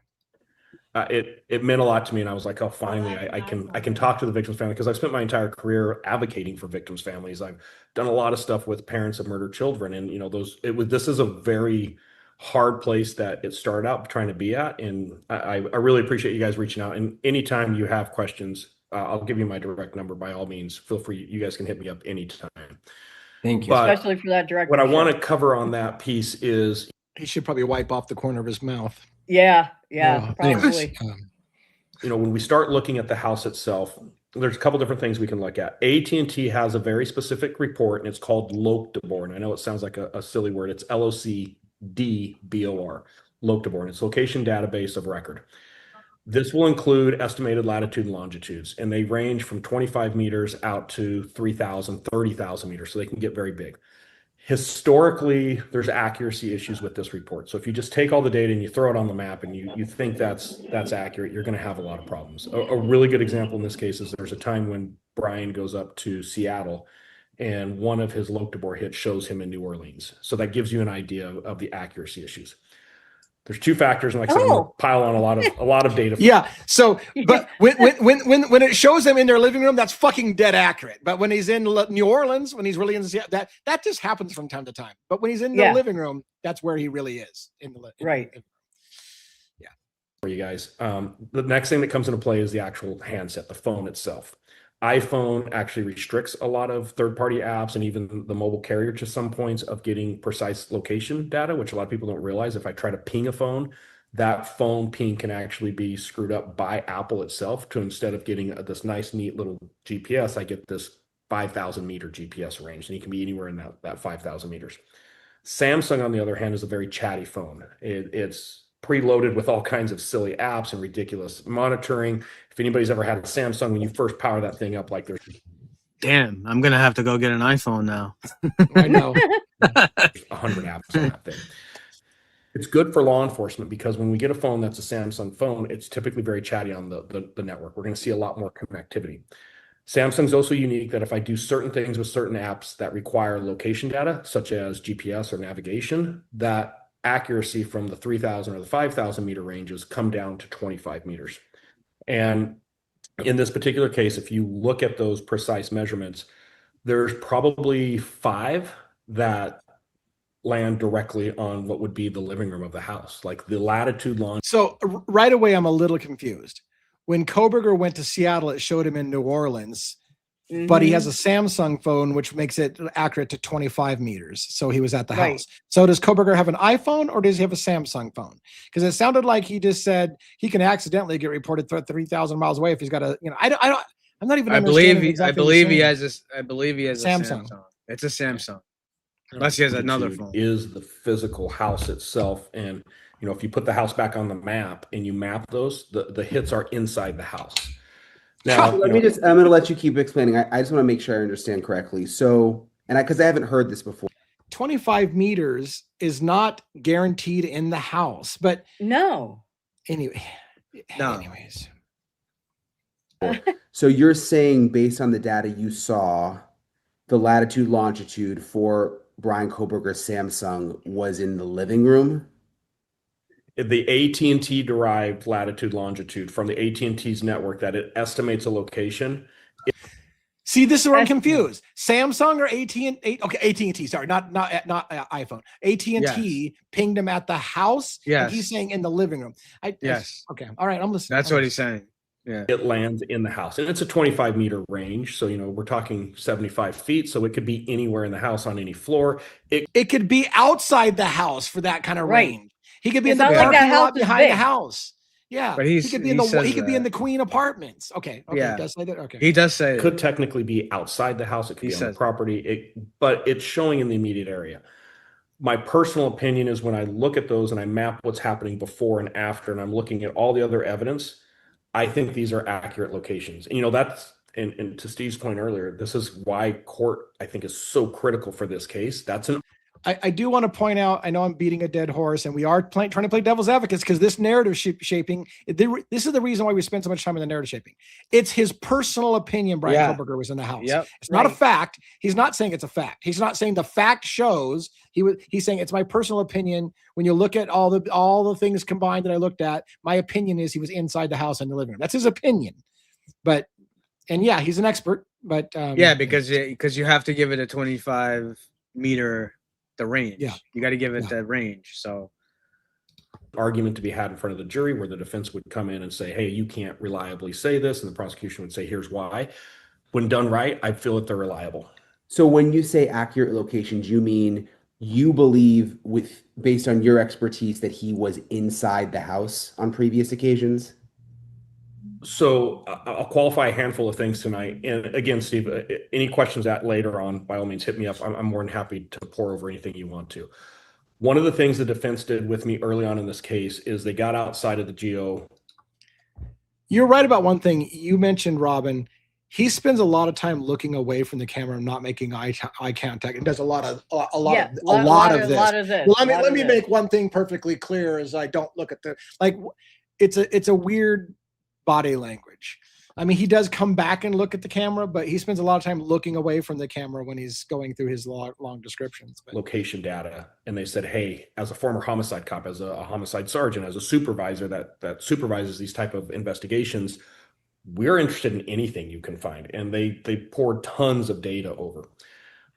It meant a lot to me, and I was like, oh, finally, I can talk to the victim's family, because I've spent my entire career advocating for victims' families. I've done a lot of stuff with parents of murdered children, and this is a very hard place that it started out trying to be at, and I really appreciate you guys reaching out. And anytime you have questions, I'll give you my direct number. By all means, feel free. You guys can hit me up anytime. Thank you. But Especially for that direct. what I want to cover on that piece is, he should probably wipe off the corner of his mouth. Yeah, Anyways, probably. when we start looking at the house itself, there's a couple different things we can look at. AT&T has a very specific report, and it's called Loctebor. And I know it sounds like a silly word. It's LOCDBOR, Loctebor, and it's location database of record. This will include estimated latitude and longitudes, and they range from 25 meters out to 3,000, 30,000 meters, so they can get very big. Historically, there's accuracy issues with this report. So if you just take all the data and you throw it on the map and you think that's accurate, you're going to have a lot of problems. A really good example in this case is there's a time when Brian goes up to Seattle, and one of his Loctebor hits shows him in New Orleans. So that gives you an idea of the accuracy issues. There's two factors, and like I said, I'm gonna pile on a lot of data. Yeah. So, but when it shows them in their living room, that's fucking dead accurate. But when he's in New Orleans, when he's really in Seattle, that just happens from time to time. But when he's in the living room, that's where he really is Right. Yeah. For you guys, the next thing that comes into play is the actual handset, the phone itself. iPhone actually restricts a lot of third-party apps and even the mobile carrier to some points of getting precise location data, which a lot of people don't realize. If I try to ping a phone, that phone ping can actually be screwed up by Apple itself, to instead of getting this nice, neat little GPS, I get this 5,000 meter GPS range, and you can be anywhere in that 5,000 meters. Samsung, on the other hand, is a very chatty phone. It's preloaded with all kinds of silly apps and ridiculous monitoring. If anybody's ever had a Samsung, when you first power that thing up, like, there's Damn, I'm gonna have to go get an iPhone now. I know. 100 apps on that thing. It's good for law enforcement, because when we get a phone that's a Samsung phone, it's typically very chatty on the network. We're going to see a lot more connectivity. Samsung's also unique that if I do certain things with certain apps that require location data, such as GPS or navigation, that accuracy from the 3,000 or the 5,000 meter ranges come down to 25 meters. And in this particular case, if you look at those precise measurements, there's probably 5 that land directly on what would be the living room of the house, like the latitude, long. So right away, I'm a little confused. When Coberger went to Seattle, it showed him in New Orleans, but he has a Samsung phone, which makes it accurate to 25 meters. So he was at the house. So does Coberger have an iPhone, or does he have a Samsung phone? Because it sounded like he just said he can accidentally get reported 3,000 miles away if he's got a, I'm not even. I believe he has a Samsung. Samsung. It's a Samsung. Unless he has another phone. Is the physical house itself. And, if you put the house back on the map and you map those, the hits are inside the house. Now, I'm going to let you keep explaining. I just want to make sure I understand correctly. So, because I haven't heard this before. 25 meters is not guaranteed in the house, but anyways. So you're saying, based on the data you saw, the latitude, longitude for Brian Coberger's Samsung was in the living room? The AT&T derived latitude, longitude from the AT&T's network that it estimates a location See, this is where I'm That's- confused. Samsung or AT&T? Okay, AT&T. Sorry, not iPhone. AT&T pinged him at the house. And he's Yes. saying in the living room. Yes. Okay. All right. I'm listening. That's what he's saying. Yeah. It lands in the house, and it's a 25-meter range. So, we're talking 75 feet. So it could be anywhere in the house on any floor. It could be outside the house for that kind of Right. range. He could be It's in the not like parking that house lot is behind the big. house. Yeah. But he could be in he could be in the Queen Apartments. Okay. Yeah. Does say that? Okay. He does say It could technically be outside the house. It could He be on the says- property, but it's showing in the immediate area. My personal opinion is when I look at those and I map what's happening before and after, and I'm looking at all the other evidence, I think these are accurate locations. And that's, and to Steve's point earlier, this is why court, I think, is so critical for this case. That's an I do want to point out, I know I'm beating a dead horse, and we are trying to play devil's advocates because this narrative shaping, this is the reason why we spend so much time in the narrative shaping. It's his personal opinion Brian Coberger was in the house. Yep. It's not a fact. He's not saying it's a fact. He's not saying the fact shows. He's saying it's my personal opinion. When you look at all the things combined that I looked at, my opinion is he was inside the house in the living room. That's his opinion. And yeah, he's an expert. But because you have to give it a 25-meter. The range. Yeah. You got to give it the range. So argument to be had in front of the jury where the defense would come in and say, hey, you can't reliably say this. And the prosecution would say, here's why. When done right, I feel that they're reliable. So when you say accurate locations, you mean you believe based on your expertise that he was inside the house on previous occasions? So I'll qualify a handful of things tonight. And again, Steve, any questions that later on, by all means, hit me up. I'm more than happy to pour over anything you want to. One of the things the defense did with me early on in this case is they got outside of the GO. You're right about one thing. You mentioned, Robin, he spends a lot of time looking away from the camera and not making eye contact, and does a lot of this. Well, let me make one thing perfectly clear: is I don't look at it's a weird body language. I mean, he does come back and look at the camera, but he spends a lot of time looking away from the camera when he's going through his long descriptions. Location data, and they said, hey, as a former homicide cop, as a homicide sergeant, as a supervisor that supervises these type of investigations, we're interested in anything you can find. And they poured tons of data over.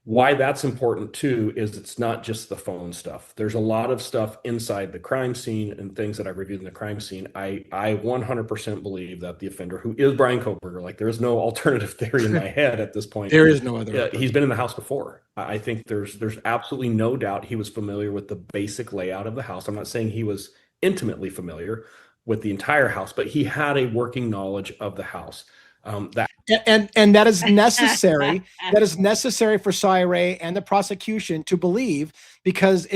Why that's important too is it's not just the phone stuff. There's a lot of stuff inside the crime scene and things that I reviewed in the crime scene. I 100% believe that the offender, who is Brian Coberger, there is no alternative theory in my head at this point. There is no other. He's been in the house before. I think there's absolutely no doubt he was familiar with the basic layout of the house. I'm not saying he was intimately familiar with the entire house, but he had a working knowledge of the house. And that is necessary. That is necessary for Cyree and the prosecution to believe, because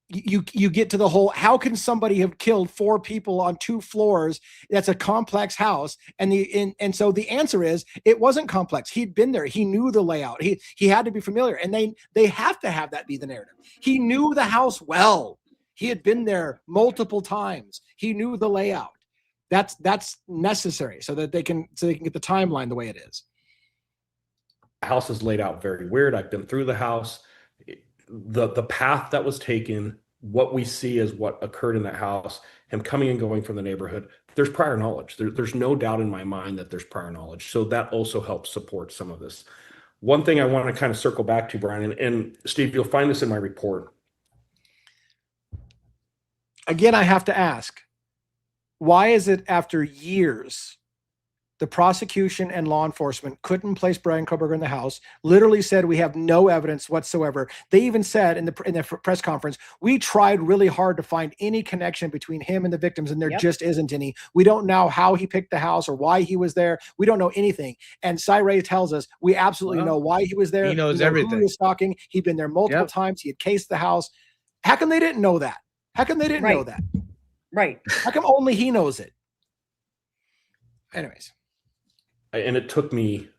you get to the whole, how can somebody have killed 4 people on 2 floors? That's a complex house. And so the answer is it wasn't complex. He'd been there. He knew the layout. He had to be familiar. And they have to have that be the narrative. He knew the house well. He had been there multiple times. He knew the layout. That's necessary so they can get the timeline the way it is. The house is laid out very weird. I've been through the house. The path that was taken, what we see is what occurred in that house, him coming and going from the neighborhood. There's prior knowledge. There's no doubt in my mind that there's prior knowledge. So that also helps support some of this. One thing I want to kind of circle back to, Brian, and Steve, you'll find this in my report. Again, I have to ask, why is it after years, the prosecution and law enforcement couldn't place Brian Coberger in the house, literally said, we have no evidence whatsoever. They even said in the press conference, we tried really hard to find any connection between him and the victims, and there just isn't any. We don't know how he picked the house or why he was there. We don't know anything. And Cyree tells us, we absolutely know why he was there. He knows everything. Who he was stalking. He'd been there multiple times. He had cased the house. How come they didn't know that? How come they didn't know that? Right. How come only he knows it? Anyways. And it took me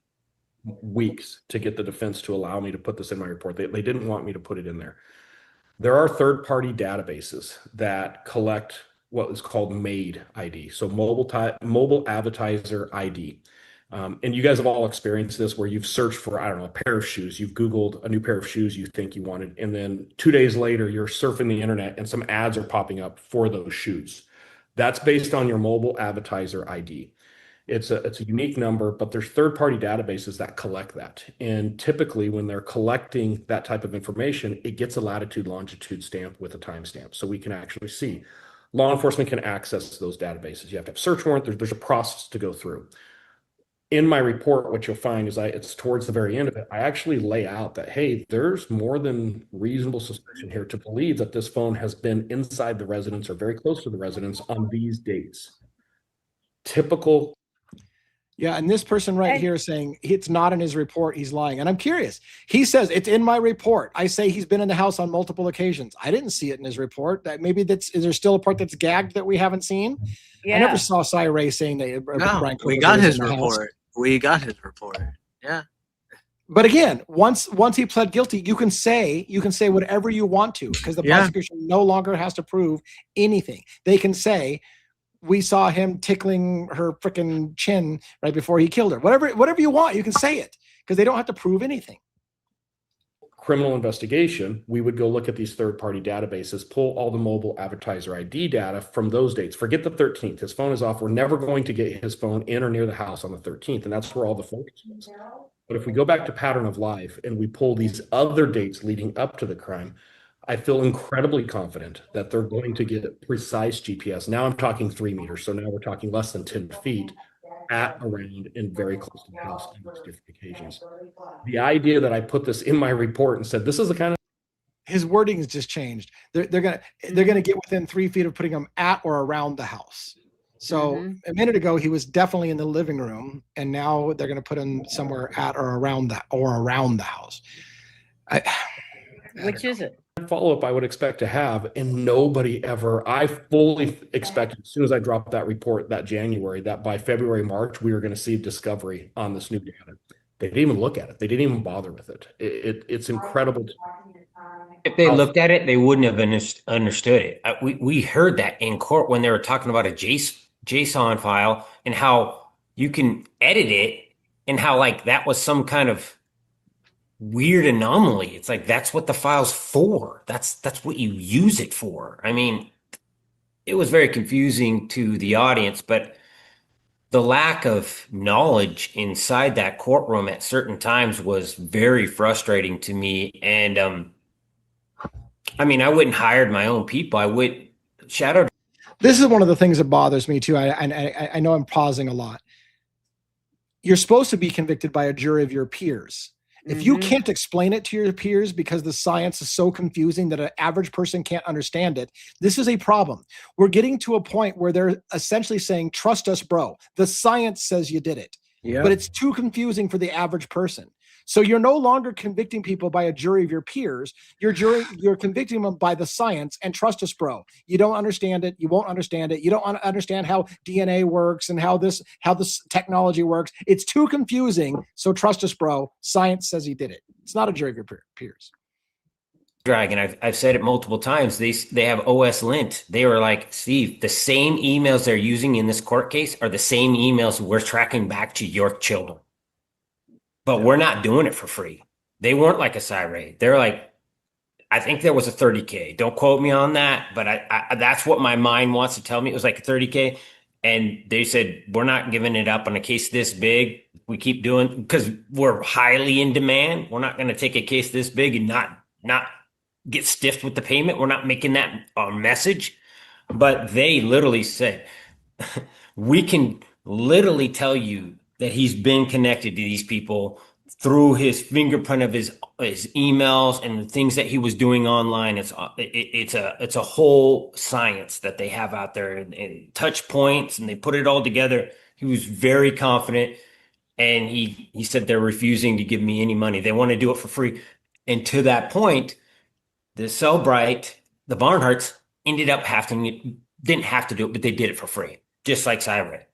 weeks to get the defense to allow me to put this in my report. They didn't want me to put it in there. There are third-party databases that collect what is called MAID ID, so mobile advertiser ID. And you guys have all experienced this where you've searched for, I don't know, a pair of shoes. You've Googled a new pair of shoes you think you wanted. And then 2 days later, you're surfing the internet and some ads are popping up for those shoes. That's based on your mobile advertiser ID. It's a unique number, but there's third-party databases that collect that. And typically when they're collecting that type of information, it gets a latitude longitude stamp with a timestamp. So we can actually see. Law enforcement can access those databases. You have to have a search warrant. There's a process to go through. In my report, what you'll find is it's towards the very end of it. I actually lay out that, hey, there's more than reasonable suspicion here to believe that this phone has been inside the residence or very close to the residence on these dates. Typical. Yeah, and this person right here is saying it's not in his report, he's lying. And I'm curious. He says it's in my report. I say he's been in the house on multiple occasions. I didn't see it in his report. That maybe is there still a part that's gagged that we haven't seen? Yeah. I never saw Cy Ray saying that. No, we got his report. We got his report. Yeah. But again, once he pled guilty, you can say whatever you want to, because the prosecution no longer has to prove anything. They can say, we saw him tickling her freaking chin right before he killed her. Whatever you want, you can say it, because they don't have to prove anything. Criminal investigation, we would go look at these third-party databases, pull all the mobile advertiser ID data from those dates. Forget the 13th. His phone is off. We're never going to get his phone in or near the house on the 13th, and that's where all the focus was. But if we go back to pattern of life and we pull these other dates leading up to the crime, I feel incredibly confident that they're going to get precise GPS. Now I'm talking 3 meters. So now we're talking less than 10 feet at, around, and very close to the house on these different occasions. The idea that I put this in my report and said, this is the kind of. His wording has just changed. They're gonna get within 3 feet of putting them at or around the house. So a minute ago, he was definitely in the living room, and now they're going to put him somewhere at or around the house. Which is it? Follow-up I would expect to have, and nobody ever. I fully expected as soon as I dropped that report that January, that by February, March, we were going to see discovery on this new data. They didn't even look at it. They didn't even bother with it. It's incredible. If they looked at it, they wouldn't have understood it. We heard that in court when they were talking about a JSON file and how you can edit it, and how like that was some kind of weird anomaly. It's like, that's what the file's for. That's what you use it for. I mean, it was very confusing to the audience, but the lack of knowledge inside that courtroom at certain times was very frustrating to me. And I mean, I wouldn't hired my own people. I would shadow. This is one of the things that bothers me too. I know I'm pausing a lot. You're supposed to be convicted by a jury of your peers. If you can't explain it to your peers because the science is so confusing that an average person can't understand it, this is a problem. We're getting to a point where they're essentially saying, trust us, bro. The science says you did it. Yeah. But it's too confusing for the average person. So you're no longer convicting people by a jury of your peers. You're convicting them by the science, and trust us, bro. You don't understand it. You won't understand it. You don't understand how DNA works and how this technology works. It's too confusing. So trust us, bro. Science says he did it. It's not a jury of your peers. Dragon, I've said it multiple times. They have OS lint. They were like, Steve, the same emails they're using in this court case are the same emails we're tracking back to your children. But we're not doing it for free. They weren't like a Cy-Ray. They're like, I think there was a 30K. Don't quote me on that, but I that's what my mind wants to tell me. It was like a 30K. And they said, we're not giving it up on a case this big. We keep doing, because we're highly in demand. We're not going to take a case this big and not get stiffed with the payment. We're not making that a message. But they literally said, we can literally tell you that he's been connected to these people through his fingerprint of his emails and the things that he was doing online. It's a whole science that they have out there, and touch points, and they put it all together. He was very confident, and he said they're refusing to give me any money. They want to do it for free. And to that point, the Cellbrite, the Barnharts ended up didn't have to do it, but they did it for free, just like Cy-Ray.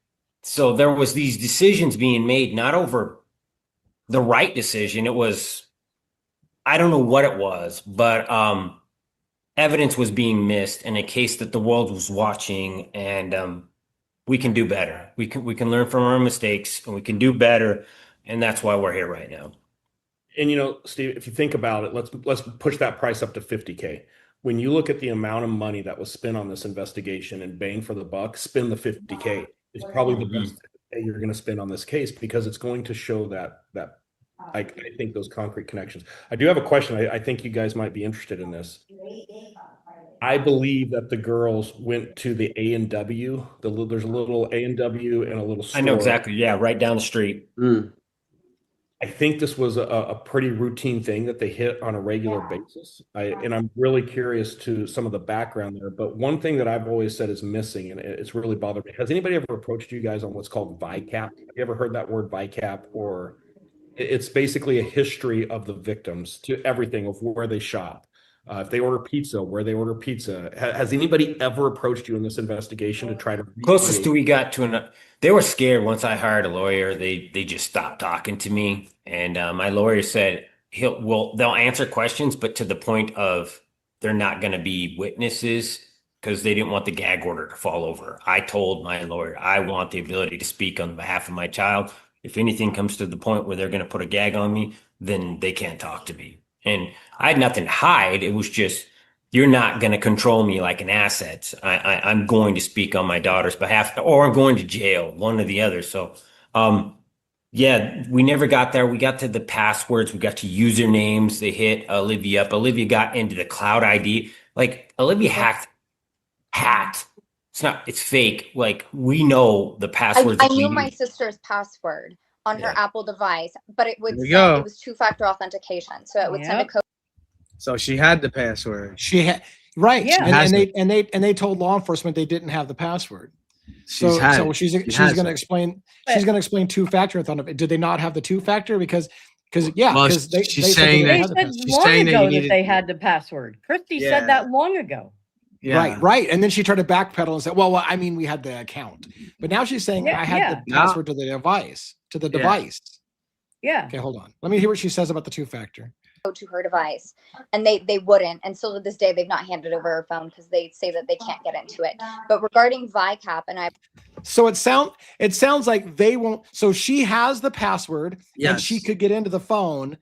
So there was these decisions being made, not over the right decision. It was, I don't know what it was, but evidence was being missed in a case that the world was watching, and we can do better. We can learn from our mistakes, and we can do better, and that's why we're here right now. And you know, Steve, if you think about it, let's push that price up to 50K. When you look at the amount of money that was spent on this investigation and bang for the buck, spend the 50K. It's probably the best you're going to spend on this case, because it's going to show that I think those concrete connections. I do have a question. I think you guys might be interested in this. I believe that the girls went to the A&W. There's a little A&W and a little store. I know exactly. Yeah, right down the street. I think this was a pretty routine thing that they hit on a regular basis. And I'm really curious to some of the background there. But one thing that I've always said is missing, and it's really bothered me. Has anybody ever approached you guys on what's called VICAP? Have you ever heard that word VICAP? Or it's basically a history of the victims to everything of where they shop. If they order pizza, where they order pizza. Has anybody ever approached you in this investigation to try to Closest we got to they were scared once I hired a lawyer. They just stopped talking to me. And my lawyer said they'll answer questions, but to the point of they're not going to be witnesses because they didn't want the gag order to fall over. I told my lawyer, I want the ability to speak on behalf of my child. If anything comes to the point where they're going to put a gag on me, then they can't talk to me. And I had nothing to hide. It was just, you're not going to control me like an asset. I'm going to speak on my daughter's behalf, or I'm going to jail, one or the other. So, yeah, we never got there. We got to the passwords. We got to usernames. They hit Olivia up. Olivia got into the cloud ID. Like, Olivia hacked. It's fake. Like, we know the passwords. I knew my sister's password on her Apple device, but it would send, it was two-factor authentication, so it would send a code. So she had the password. She had right, Yeah. and they told law enforcement they didn't have the password. So she's going to explain. She's going to explain two-factor. Did they not have the two-factor? Because she's saying that they had the password. Christy said that long ago. Yeah. Right. And then she tried to backpedal and said, well, I mean, we had the account. But now she's saying I had the password to the device. Yeah. Okay, hold on. Let me hear what she says about the two-factor. To her device, and they wouldn't, and still to this day they've not handed over her phone because they say that they can't get into it. But regarding VICAP, so it sounds like they won't. So she has the password, and she could get into the phone.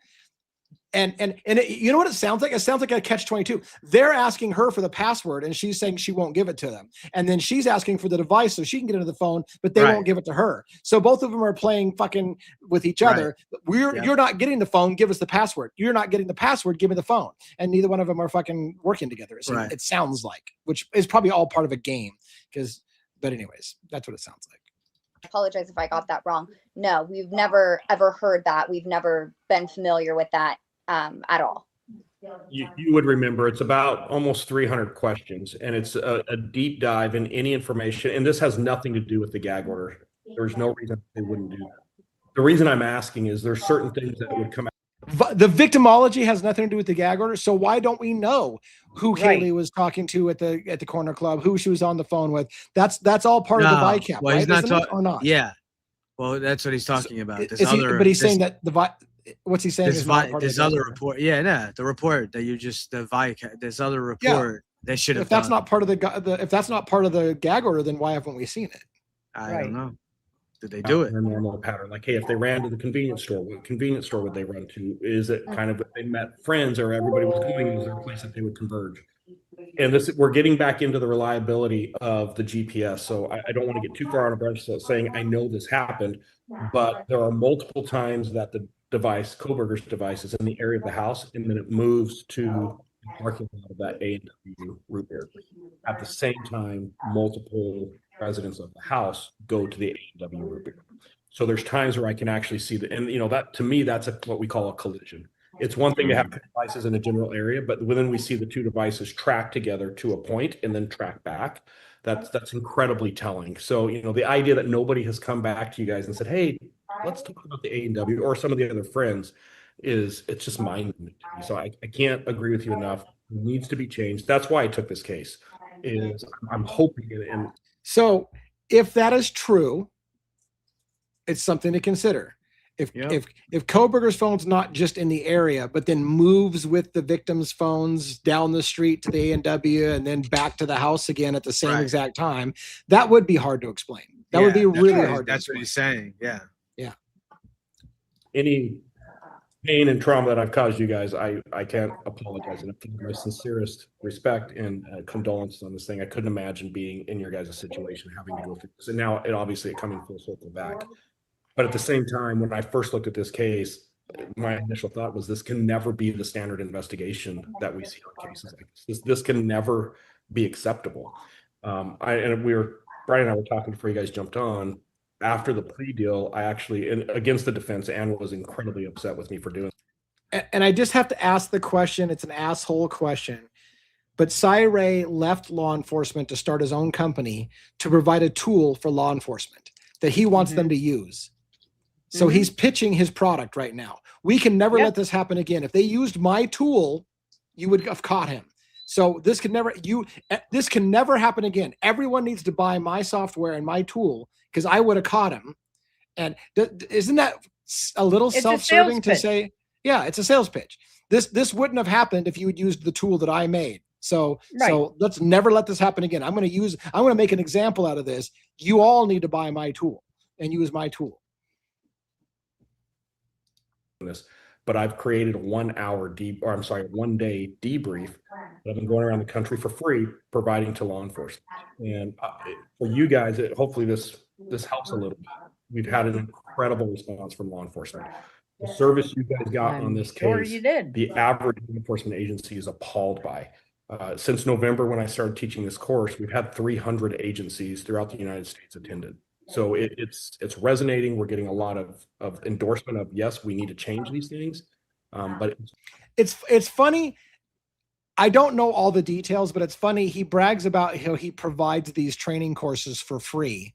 And you know what it sounds like? It sounds like a catch-22. They're asking her for the password, and she's saying she won't give it to them. And then she's asking for the device so she can get into the phone, but they won't give it to her. So both of them are playing fucking with each other. You're not getting the phone. Give us the password. You're not getting the password. Give me the phone. And neither one of them are fucking working together. It sounds like, which is probably all part of a game. But anyways, that's what it sounds like. I apologize if I got that wrong. No, we've never ever heard that. We've never been familiar with that. At all. You would remember it's about almost 300 questions, and it's a deep dive in any information. And this has nothing to do with the gag order. There's no reason they wouldn't do that. The reason I'm asking is there's certain things that would come out. The victimology has nothing to do with the gag order. So why don't we know who Kaylee was talking to at the corner club, who she was on the phone with? That's all part of the VICAP, well, right? He's not talking or not. Yeah. Well, that's what he's talking about. But he's saying that what's he saying? This other report. The report that the VICAP. This other report they should have. If that's not part of if that's not part of the gag order, then why haven't we seen it? I don't know. Did they do it? Their normal pattern. Like, hey, if they ran to the convenience store, what convenience store would they run to? Is it kind of they met friends or everybody was going? Is there a place that they would converge? And we're getting back into the reliability of the GPS. So I don't want to get too far on a branch saying I know this happened, but there are multiple times that the device, Coberger's device, is in the area of the house, and then it moves to the parking lot of that A&W root beer. At the same time, multiple residents of the house go to the A&W root beer. So there's times where I can actually see and that to me, that's what we call a collision. It's one thing to have devices in a general area, but when we see the two devices track together to a point and then track back, that's incredibly telling. So, the idea that nobody has come back to you guys and said, hey, let's talk about the A&W or some of the other friends it's just mind-blowing to me. So I can't agree with you enough. It needs to be changed. That's why I took this case. I'm hoping So if that is true, it's something to consider. If Coberger's phone's not just in the area, but then moves with the victim's phones down the street to the A&W and then back to the house again at the same exact time, that would be hard to explain. That would be really hard. That's what he's saying. Yeah. Any pain and trauma that I've caused you guys, I can't apologize. And my sincerest respect and condolences on this thing. I couldn't imagine being in your guys' situation, having to go through this. And now it obviously coming full circle back. But at the same time, when I first looked at this case, my initial thought was this can never be the standard investigation that we see on cases like this. This can never be acceptable. Brian and I were talking before you guys jumped on. After the plea deal, I actually, and against the defense, Ann was incredibly upset with me for doing it. And I just have to ask the question. It's an asshole question. But Cy Ray left law enforcement to start his own company to provide a tool for law enforcement that he wants them to use. So he's pitching his product right now. We can never let this happen again. If they used my tool, you would have caught him. So this can never happen again. Everyone needs to buy my software and my tool because I would have caught him. And isn't that a little self-serving to say, yeah, it's a sales pitch. This wouldn't have happened if you had used the tool that I made. So let's never let this happen again. I'm going to make an example out of this. You all need to buy my tool and use my tool. This, but I've created a 1 day debrief that I've been going around the country for free, providing to law enforcement. And for you guys, hopefully this helps a little bit. We've had an incredible response from law enforcement. The service you guys got on this case, the average law enforcement agency is appalled by. Since November, when I started teaching this course, we've had 300 agencies throughout the United States attended. So it's resonating. We're getting a lot of endorsement of, yes, we need to change these things. But it's funny. I don't know all the details, but it's funny. He brags about how he provides these training courses for free,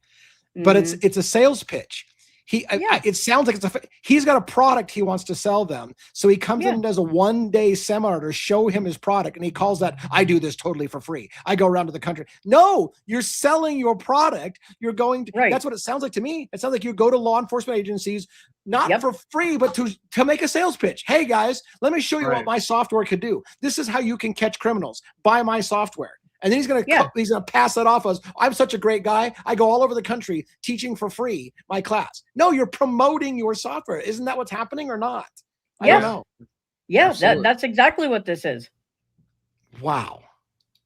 but it's a sales pitch. It sounds like he's got a product he wants to sell them. So he comes in and does a 1-day seminar to show him his product. And he calls that, I do this totally for free. I go around to the country. No, you're selling your product. You're going to, that's what it sounds like to me. It sounds like you go to law enforcement agencies, not for free, but to make a sales pitch. Hey guys, let me show you what my software could do. This is how you can catch criminals. Buy my software. And then he's going to pass that off as, I'm such a great guy. I go all over the country teaching for free my class. No, you're promoting your software. Isn't that what's happening or not? I don't know. Yeah, that's exactly what this is. Wow.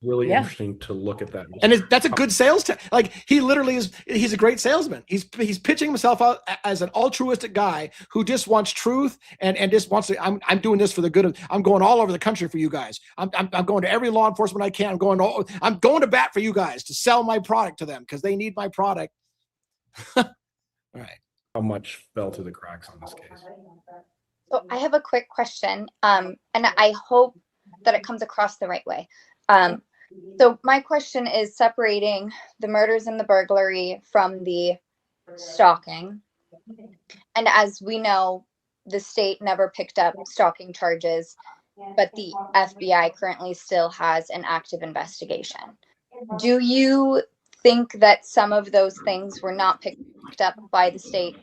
Really interesting to look at that. And that's a good sales like he literally he's a great salesman. He's pitching himself out as an altruistic guy who just wants truth and just wants to, I'm doing this for the good of, I'm going all over the country for you guys. I'm going to every law enforcement I can. I'm going to bat for you guys to sell my product to them because they need my product. All right. How much fell through the cracks on this case? So I have a quick question, and I hope that it comes across the right way. So my question is separating the murders and the burglary from the stalking. And as we know, the state never picked up stalking charges, but the FBI currently still has an active investigation. Do you think that some of those things were not picked up by the state?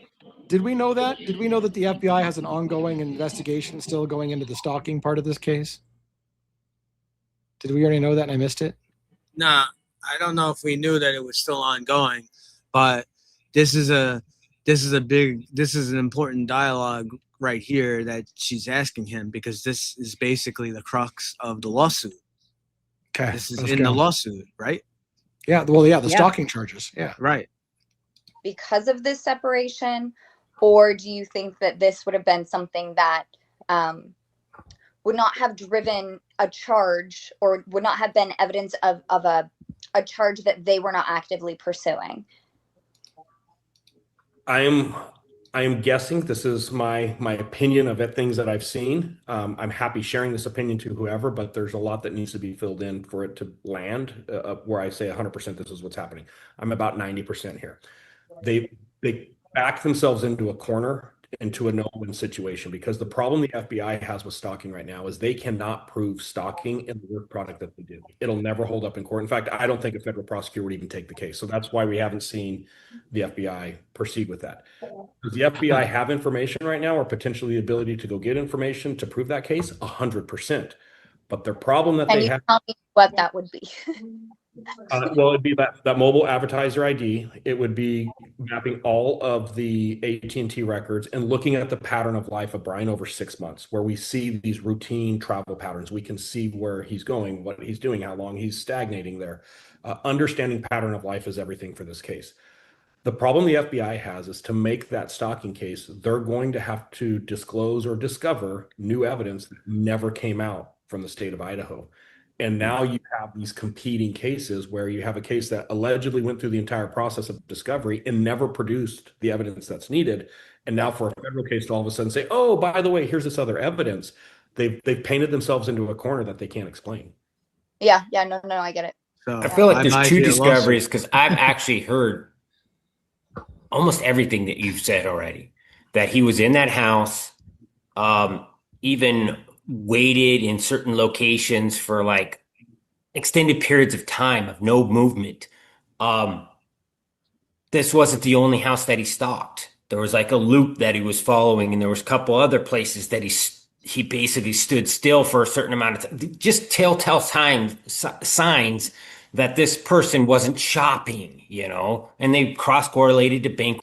Did we know that? Did we know that the FBI has an ongoing investigation still going into the stalking part of this case? Did we already know that and I missed it? Nah, I don't know if we knew that it was still ongoing, but this is an important dialogue right here that she's asking him because this is basically the crux of the lawsuit. Okay. This is in the lawsuit, right? Yeah. Well, yeah, the stalking charges. Yeah. Right. Because of this separation, or do you think that this would have been something that would not have driven a charge or would not have been evidence of a charge that they were not actively pursuing? I am guessing. This is my opinion of it, things that I've seen. I'm happy sharing this opinion to whoever, but there's a lot that needs to be filled in for it to land where I say 100% this is what's happening. I'm about 90% here. They back themselves into a corner, into a no-win situation, because the problem the FBI has with stalking right now is they cannot prove stalking in the work product that they do. It'll never hold up in court. In fact, I don't think a federal prosecutor would even take the case. So that's why we haven't seen the FBI proceed with that. Does the FBI have information right now, or potentially the ability to go get information to prove that case? 100%. But their problem that they have. Tell me what that would be. Well, it'd be that mobile advertiser ID. It would be mapping all of the AT&T records and looking at the pattern of life of Brian over 6 months, where we see these routine travel patterns. We can see where he's going, what he's doing, how long he's stagnating there. Understanding pattern of life is everything for this case. The problem the FBI has is to make that stalking case, they're going to have to disclose or discover new evidence that never came out from the state of Idaho. And now you have these competing cases where you have a case that allegedly went through the entire process of discovery and never produced the evidence that's needed. And now for a federal case to all of a sudden say, oh, by the way, here's this other evidence, they've painted themselves into a corner that they can't explain. Yeah, no, I get it. So I feel like there's might two be a lawsuit. discoveries because I've actually heard almost everything that you've said already. That he was in that house, even waited in certain locations for like extended periods of time of no movement. This wasn't the only house that he stalked. There was like a loop that he was following, and there was a couple other places that he basically stood still for a certain amount of time. Just telltale signs that this person wasn't shopping, and they cross-correlated to bank.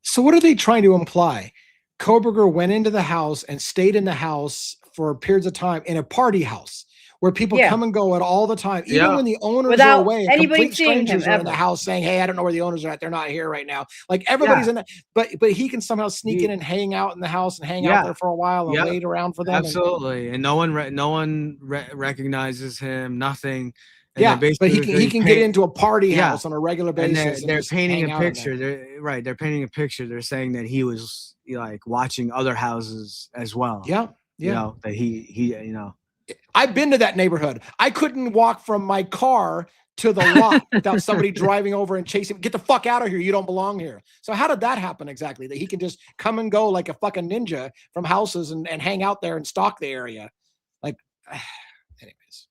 So what are they trying to imply? Coberger went into the house and stayed in the house for periods of time in a party house where people come and go at all the time, even when the owners Without are away. anybody Complete seeing him strangers are in the ever. house saying, "Hey, I don't know where the owners are at. They're not here right now." Like everybody's in that, but he can somehow sneak in and hang out in the house and hang out there for a while and wait around for them. Absolutely, and no one recognizes him. Nothing. And but he can get into a party house on a regular basis. And they're painting a picture. They're painting a picture. They're saying that he was like watching other houses as well. Yeah. That he I've been to that neighborhood. I couldn't walk from my car to the lot without somebody driving over and chasing. Get the fuck out of here. You don't belong here. So how did that happen exactly? That he can just come and go like a fucking ninja from houses and hang out there and stalk the area. Like, anyways.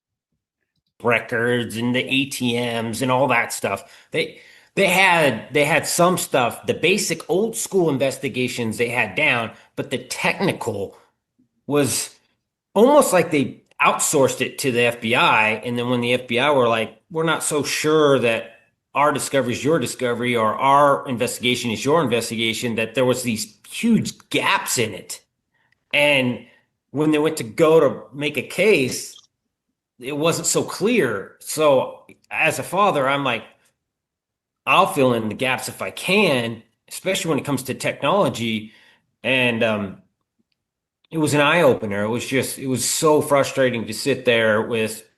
Records and the ATMs and all that stuff. They had some stuff, the basic old school investigations they had down, but the technical was almost like they outsourced it to the FBI. And then when the FBI were like, we're not so sure that our discovery is your discovery or our investigation is your investigation, that there was these huge gaps in it. And when they went to go to make a case, it wasn't so clear. So as a father, I'm like, I'll fill in the gaps if I can, especially when it comes to technology. And it was an eye opener. It was so frustrating to sit there with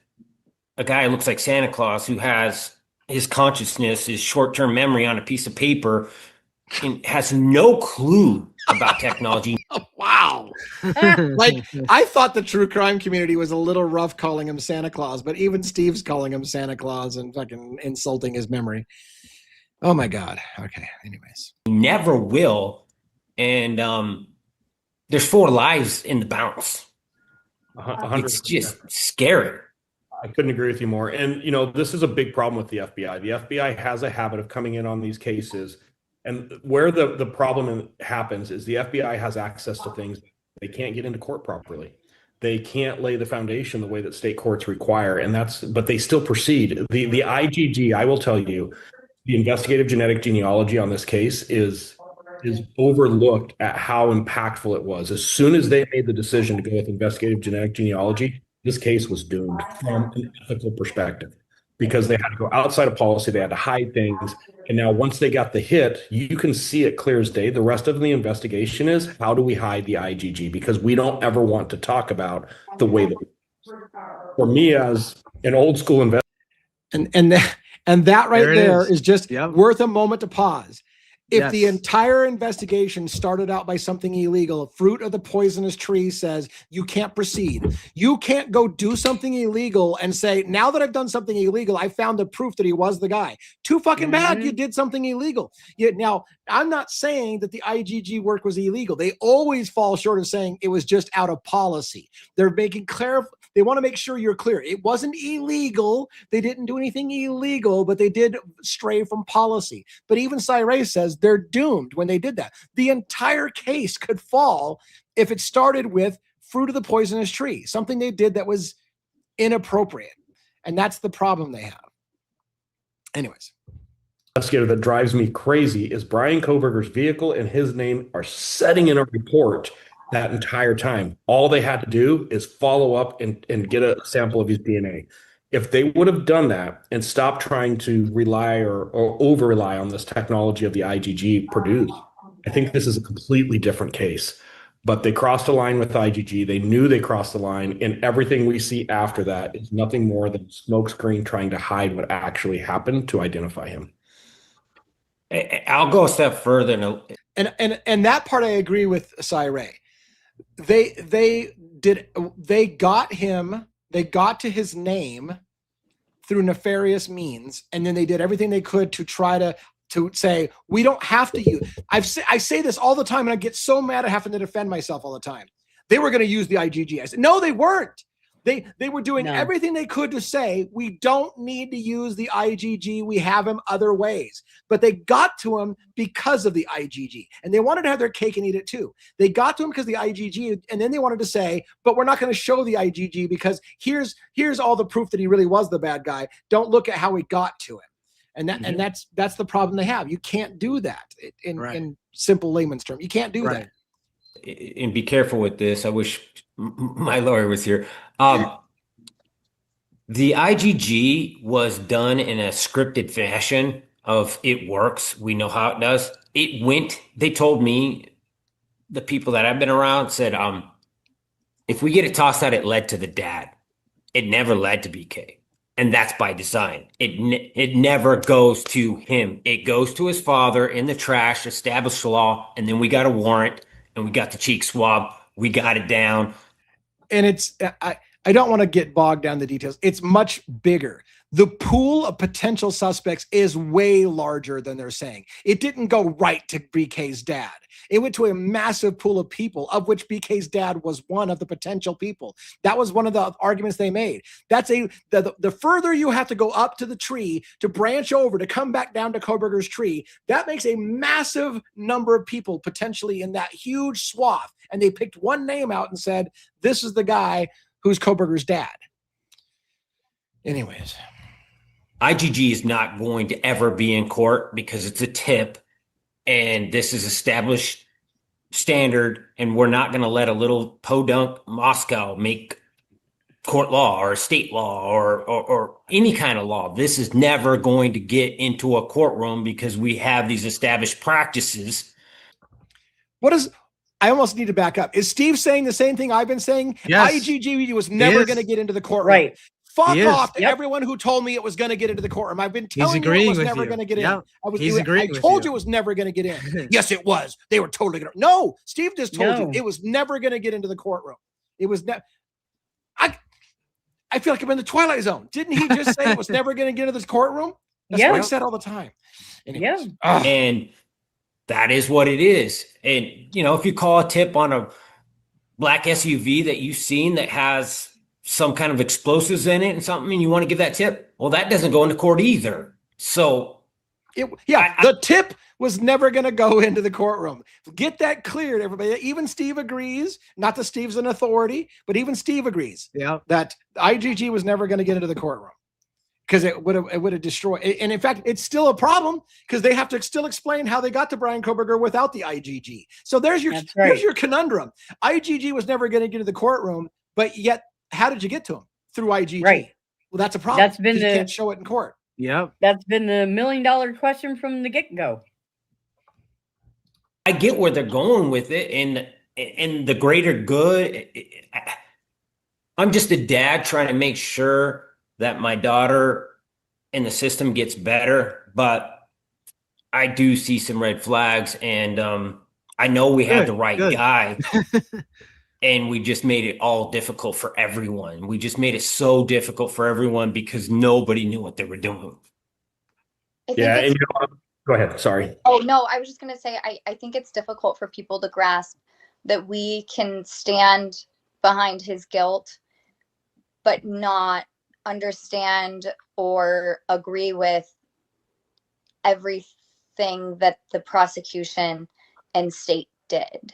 a guy who looks like Santa Claus, who has his consciousness, his short-term memory on a piece of paper, and has no clue about technology. Wow. Like, I thought the true crime community was a little rough calling him Santa Claus, but even Steve's calling him Santa Claus and fucking insulting his memory. Oh my God. Okay. Anyways. Never will. And there's 4 lives in the bounce. 100%. It's just scary. I couldn't agree with you more. And, this is a big problem with the FBI. The FBI has a habit of coming in on these cases. And where the problem happens is the FBI has access to things they can't get into court properly. They can't lay the foundation the way that state courts require. But they still proceed. The IGG, I will tell you, the investigative genetic genealogy on this case is overlooked at how impactful it was. As soon as they made the decision to go with investigative genetic genealogy, this case was doomed from an ethical perspective because they had to go outside of policy. They had to hide things. And now once they got the hit, you can see it clear as day. The rest of the investigation is, how do we hide the IGG? Because we don't ever want to talk about the way that for me as an old school investor. And that right there is just worth a moment to pause. If the entire investigation started out by something illegal, fruit of the poisonous tree says you can't proceed. You can't go do something illegal and say, now that I've done something illegal, I found the proof that he was the guy. Too fucking bad you did something illegal. Now, I'm not saying that the IGG work was illegal. They always fall short of saying it was just out of policy. They're making clear. They want to make sure you're clear. It wasn't illegal. They didn't do anything illegal, but they did stray from policy. But even Cyrus says they're doomed when they did that. The entire case could fall if it started with fruit of the poisonous tree, something they did that was inappropriate. And that's the problem they have. Anyways. Investigator that drives me crazy is Brian Coberger's vehicle and his name are setting in a report that entire time. All they had to do is follow up and get a sample of his DNA. If they would have done that and stopped trying to rely or over rely on this technology of the IgG produced, I think this is a completely different case. But they crossed a line with IgG. They knew they crossed the line, and everything we see after that is nothing more than smokescreen trying to hide what actually happened to identify him. I'll go a step further. And that part I agree with Cy-Ray. They got to his name through nefarious means, and then they did everything they could to try to say, we don't have to use. I say this all the time, and I get so mad at having to defend myself all the time. They were going to use the IgG. I said, no, they weren't. They were doing everything they could to say, we don't need to use the IgG. We have him other ways. But they got to him because of the IgG. And they wanted to have their cake and eat it too. They got to him because of the IgG, and then they wanted to say, but we're not going to show the IgG because here's all the proof that he really was the bad guy. Don't look at how we got to him. And that's the problem they have. You can't do that in simple layman's terms. You can't do that. And be careful with this. I wish my lawyer was here. The IgG was done in a scripted fashion of it works. We know how it does. They told me, the people that I've been around said, if we get it tossed out, it led to the dad. It never led to BK. And that's by design. It never goes to him. It goes to his father in the trash, established the law, and then we got a warrant and we got the cheek swab. We got it down. And I don't want to get bogged down in the details. It's much bigger. The pool of potential suspects is way larger than they're saying. It didn't go right to BK's dad. It went to a massive pool of people, of which BK's dad was one of the potential people. That was one of the arguments they made. That's the further you have to go up to the tree to branch over to come back down to Coberger's tree, that makes a massive number of people potentially in that huge swath. And they picked one name out and said, this is the guy who's Coberger's dad. Anyways. IgG is not going to ever be in court because it's a tip, and this is established standard, and we're not going to let a little podunk Moscow make court law or state law or any kind of law. This is never going to get into a courtroom because we have these established practices. I almost need to back up. Is Steve saying the same thing I've been saying? Yes. IgG was never going to get into the courtroom. Right. Fuck off to everyone who told me it was going to get into the courtroom. I've been telling you it was never going to get in. I told you it was never going to get in. Yes, it was. They were totally going to. No, Steve just told you it was never going to get into the courtroom. It was never. I feel like I'm in the Twilight Zone. Didn't he just say it was never going to get into this courtroom? That's what I said all the time. Anyways. Yeah. And that is what it is. And, if you call a tip on a black SUV that you've seen that has some kind of explosives in it and something, and you want to give that tip, well, that doesn't go into court either. So the tip was never going to go into the courtroom. Get that cleared, everybody. Even Steve agrees, not that Steve's an authority, but even Steve agrees that IgG was never going to get into the courtroom because it would have destroyed. And in fact, it's still a problem because they have to still explain how they got to Brian Coberger without the IgG. So there's your conundrum. IgG was never going to get into the courtroom, but yet how did you get to him? Through IgG. Right. Well, that's a problem. That's been you can't show it in court. Yep. That's been the $1 million question from the get-go. I get where they're going with it and the greater good. I'm just a dad trying to make sure that my daughter in the system gets better, but I do see some red flags, and I know we have the right guy. And we just made it all difficult for everyone. We just made it so difficult for everyone because nobody knew what they were doing. And go ahead. Sorry. Oh, no, I was just going to say, I think it's difficult for people to grasp that we can stand behind his guilt, but not understand or agree with everything that the prosecution and state did.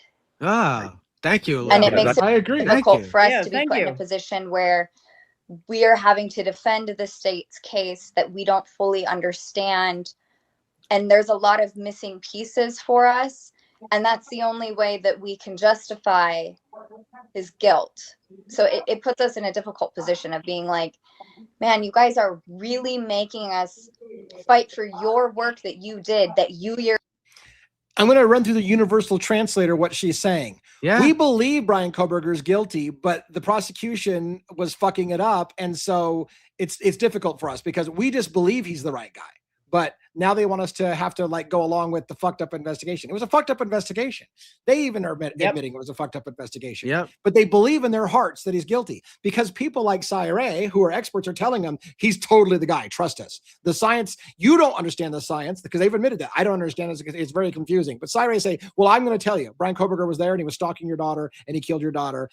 Thank you. And it makes it I agree. difficult for us to be put in a you. position where we are having to defend the state's case that we don't fully understand. And there's a lot of missing pieces for us. And that's the only way that we can justify his guilt. So it puts us in a difficult position of being like, man, you guys are really making us fight for your work that you did, that you're. I'm going to run through the universal translator what she's saying. Yeah. We believe Brian Coberger is guilty, but the prosecution was fucking it up. And so it's difficult for us because we just believe he's the right guy. But now they want us to have to like go along with the fucked up investigation. It was a fucked up investigation. They even are admitting it was a fucked up investigation. Yep. But they believe in their hearts that he's guilty because people like Cyree, who are experts, are telling them he's totally the guy. Trust us. The science, you don't understand the science because they've admitted that. I don't understand it. It's very confusing. But Cyree say, well, I'm going to tell you, Brian Coberger was there and he was stalking your daughter and he killed your daughter.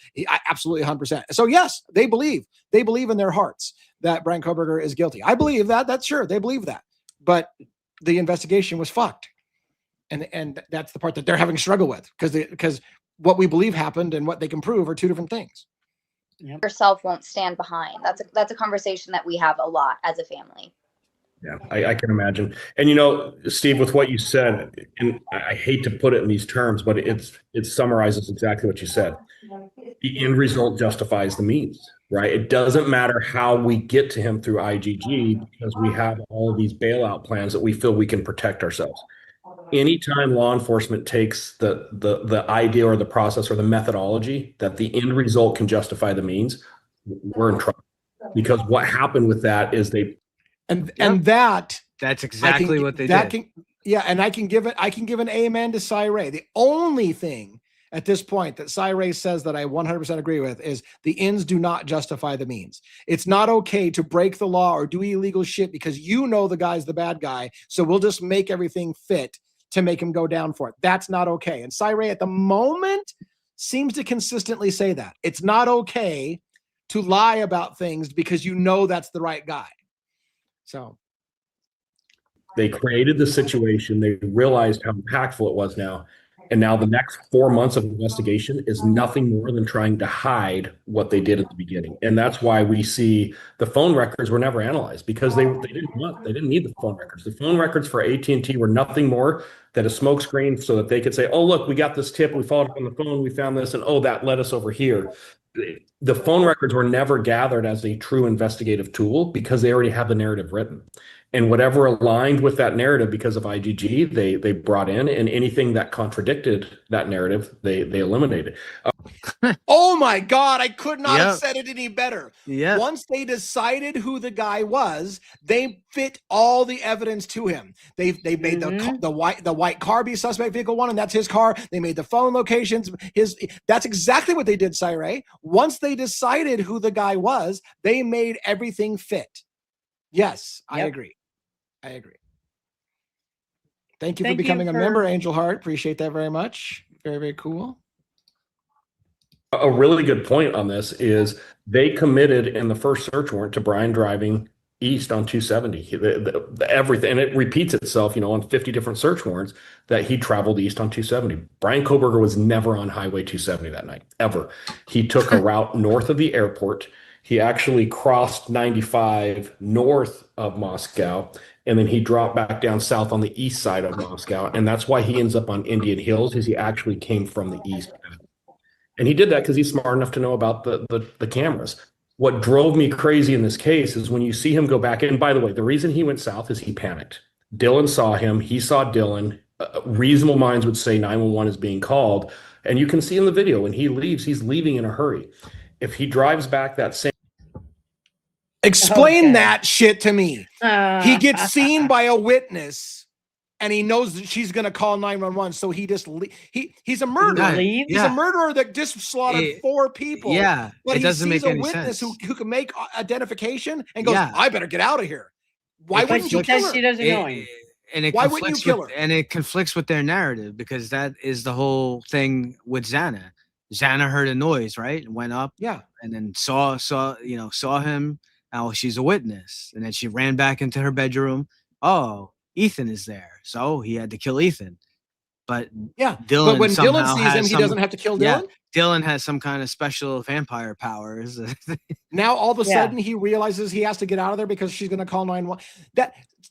Absolutely 100%. So yes, they believe in their hearts that Brian Coberger is guilty. I believe that. That's sure. They believe that. But the investigation was fucked. And that's the part that they're having struggle with because what we believe happened and what they can prove are two different things. Yourself won't stand behind. That's a conversation that we have a lot as a family. Yeah, I can imagine. And, you know, Steve, with what you said, and I hate to put it in these terms, but it summarizes exactly what you said. The end result justifies the means, right? It doesn't matter how we get to him through IGG because we have all of these bailout plans that we feel we can protect ourselves. Anytime law enforcement takes the idea or the process or the methodology that the end result can justify the means, we're in trouble. Because what happened with that is that's exactly what they did. And I can give an amen to Cyree. The only thing at this point that Cyree says that I 100% agree with is the ends do not justify the means. It's not okay to break the law or do illegal shit because you know the guy's the bad guy, so we'll just make everything fit to make him go down for it. That's not okay. And Cyree at the moment seems to consistently say that. It's not okay to lie about things because you know that's the right guy. So they created the situation. They realized how impactful it was now. And now the next 4 months of investigation is nothing more than trying to hide what they did at the beginning. And that's why we see the phone records were never analyzed because they didn't need the phone records. The phone records for AT&T were nothing more than a smokescreen so that they could say, oh, look, we got this tip. We followed up on the phone. We found this. And oh, that led us over here. The phone records were never gathered as a true investigative tool because they already have the narrative written. And whatever aligned with that narrative because of IGG, they brought in, and anything that contradicted that narrative, they eliminated. Oh my God, I could not have said it any better. Yeah. Once they decided who the guy was, they fit all the evidence to him. They made the white car be suspect vehicle 1, and that's his car. They made the phone locations that's exactly what they did, Cyree. Once they decided who the guy was, they made everything fit. Yes, I agree. Thank you for becoming a member, Angel Heart. Appreciate that very much. Very, very cool. A really good point on this is they committed in the first search warrant to Brian driving east on 270. Everything, and it repeats itself, on 50 different search warrants that he traveled east on 270. Brian Coberger was never on Highway 270 that night, ever. He took a route north of the airport. He actually crossed 95 north of Moscow, and then he dropped back down south on the east side of Moscow. And that's why he ends up on Indian Hills, is he actually came from the east. And he did that because he's smart enough to know about the cameras. What drove me crazy in this case is when you see him go back. And by the way, the reason he went south is he panicked. Dylan saw him. He saw Dylan. Reasonable minds would say 911 is being called. And you can see in the video when he leaves, he's leaving in a hurry. If he drives back that same. Explain that shit to me. He gets seen by a witness and he knows that she's going to call 911. So he just, he's a murderer. He's a murderer that just slaughtered 4 people. Yeah. But it doesn't make any sense. Who can make identification and goes, I better get out of here. Why wouldn't you kill her? She doesn't know him. And why wouldn't you kill her? And it conflicts with their narrative because that is the whole thing with Xana. Xana heard a noise, right? And went up. Yeah. And then saw him. Now she's a witness. And then she ran back into her bedroom. Oh, Ethan is there. So he had to kill Ethan. but Yeah, Dylan but when Dylan somehow sees him, has he some- doesn't have to kill yeah, Dylan. Dylan has some kind of special vampire powers. Now all of a Yeah. sudden he realizes he has to get out of there because she's going to call 911.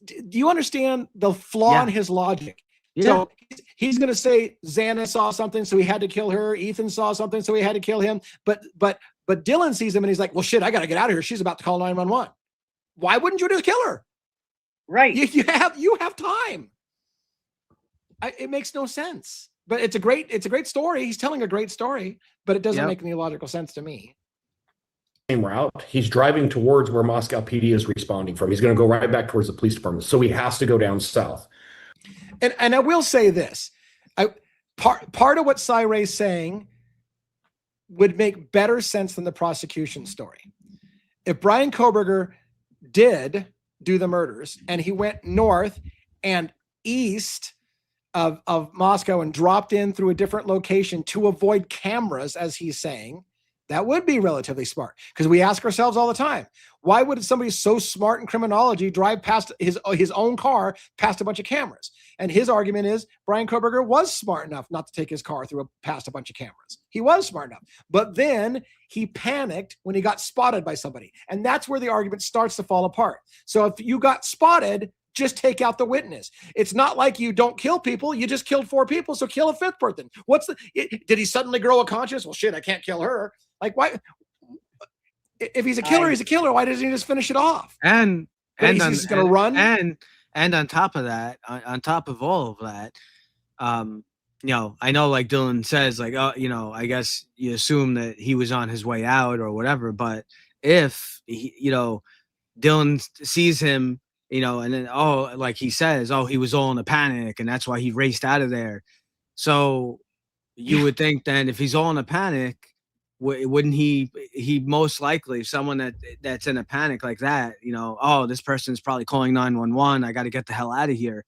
Do you understand the flaw Yeah. in his logic? Yeah. So he's going to say Xana saw something, so he had to kill her. Ethan saw something, so he had to kill him. But Dylan sees him and he's like, well, shit, I got to get out of here. She's about to call 911. Why wouldn't you just kill her? Right. You have time. It makes no sense. But it's a great story. He's telling a great story, but it doesn't Yep. make any logical sense to me. Same route. He's driving towards where Moscow PD is responding from. He's going to go right back towards the police department. So he has to go down south. And I will say this. Part of what Cyray's saying would make better sense than the prosecution story. If Brian Coberger did do the murders and he went north and east of Moscow and dropped in through a different location to avoid cameras, as he's saying, that would be relatively smart. Because we ask ourselves all the time, why would somebody so smart in criminology drive past his own car past a bunch of cameras? And his argument is Brian Coberger was smart enough not to take his car past a bunch of cameras. He was smart enough. But then he panicked when he got spotted by somebody. And that's where the argument starts to fall apart. So if you got spotted, just take out the witness. It's not like you don't kill people. You just killed 4 people, so kill a 5th person. Did he suddenly grow a conscience? Well, shit, I can't kill her. Like, why? If he's a killer, he's a killer. Why doesn't he just finish it off? And He's just going to run? And on top of that, on top of all of that, I know like Dylan says, like, oh, I guess you assume that he was on his way out or whatever. But if Dylan sees him, and then, like he says, he was all in a panic and that's why he raced out of there. So you would think then if he's all in a panic, wouldn't he most likely, someone that's in a panic like that, this person's probably calling 911. I got to get the hell out of here.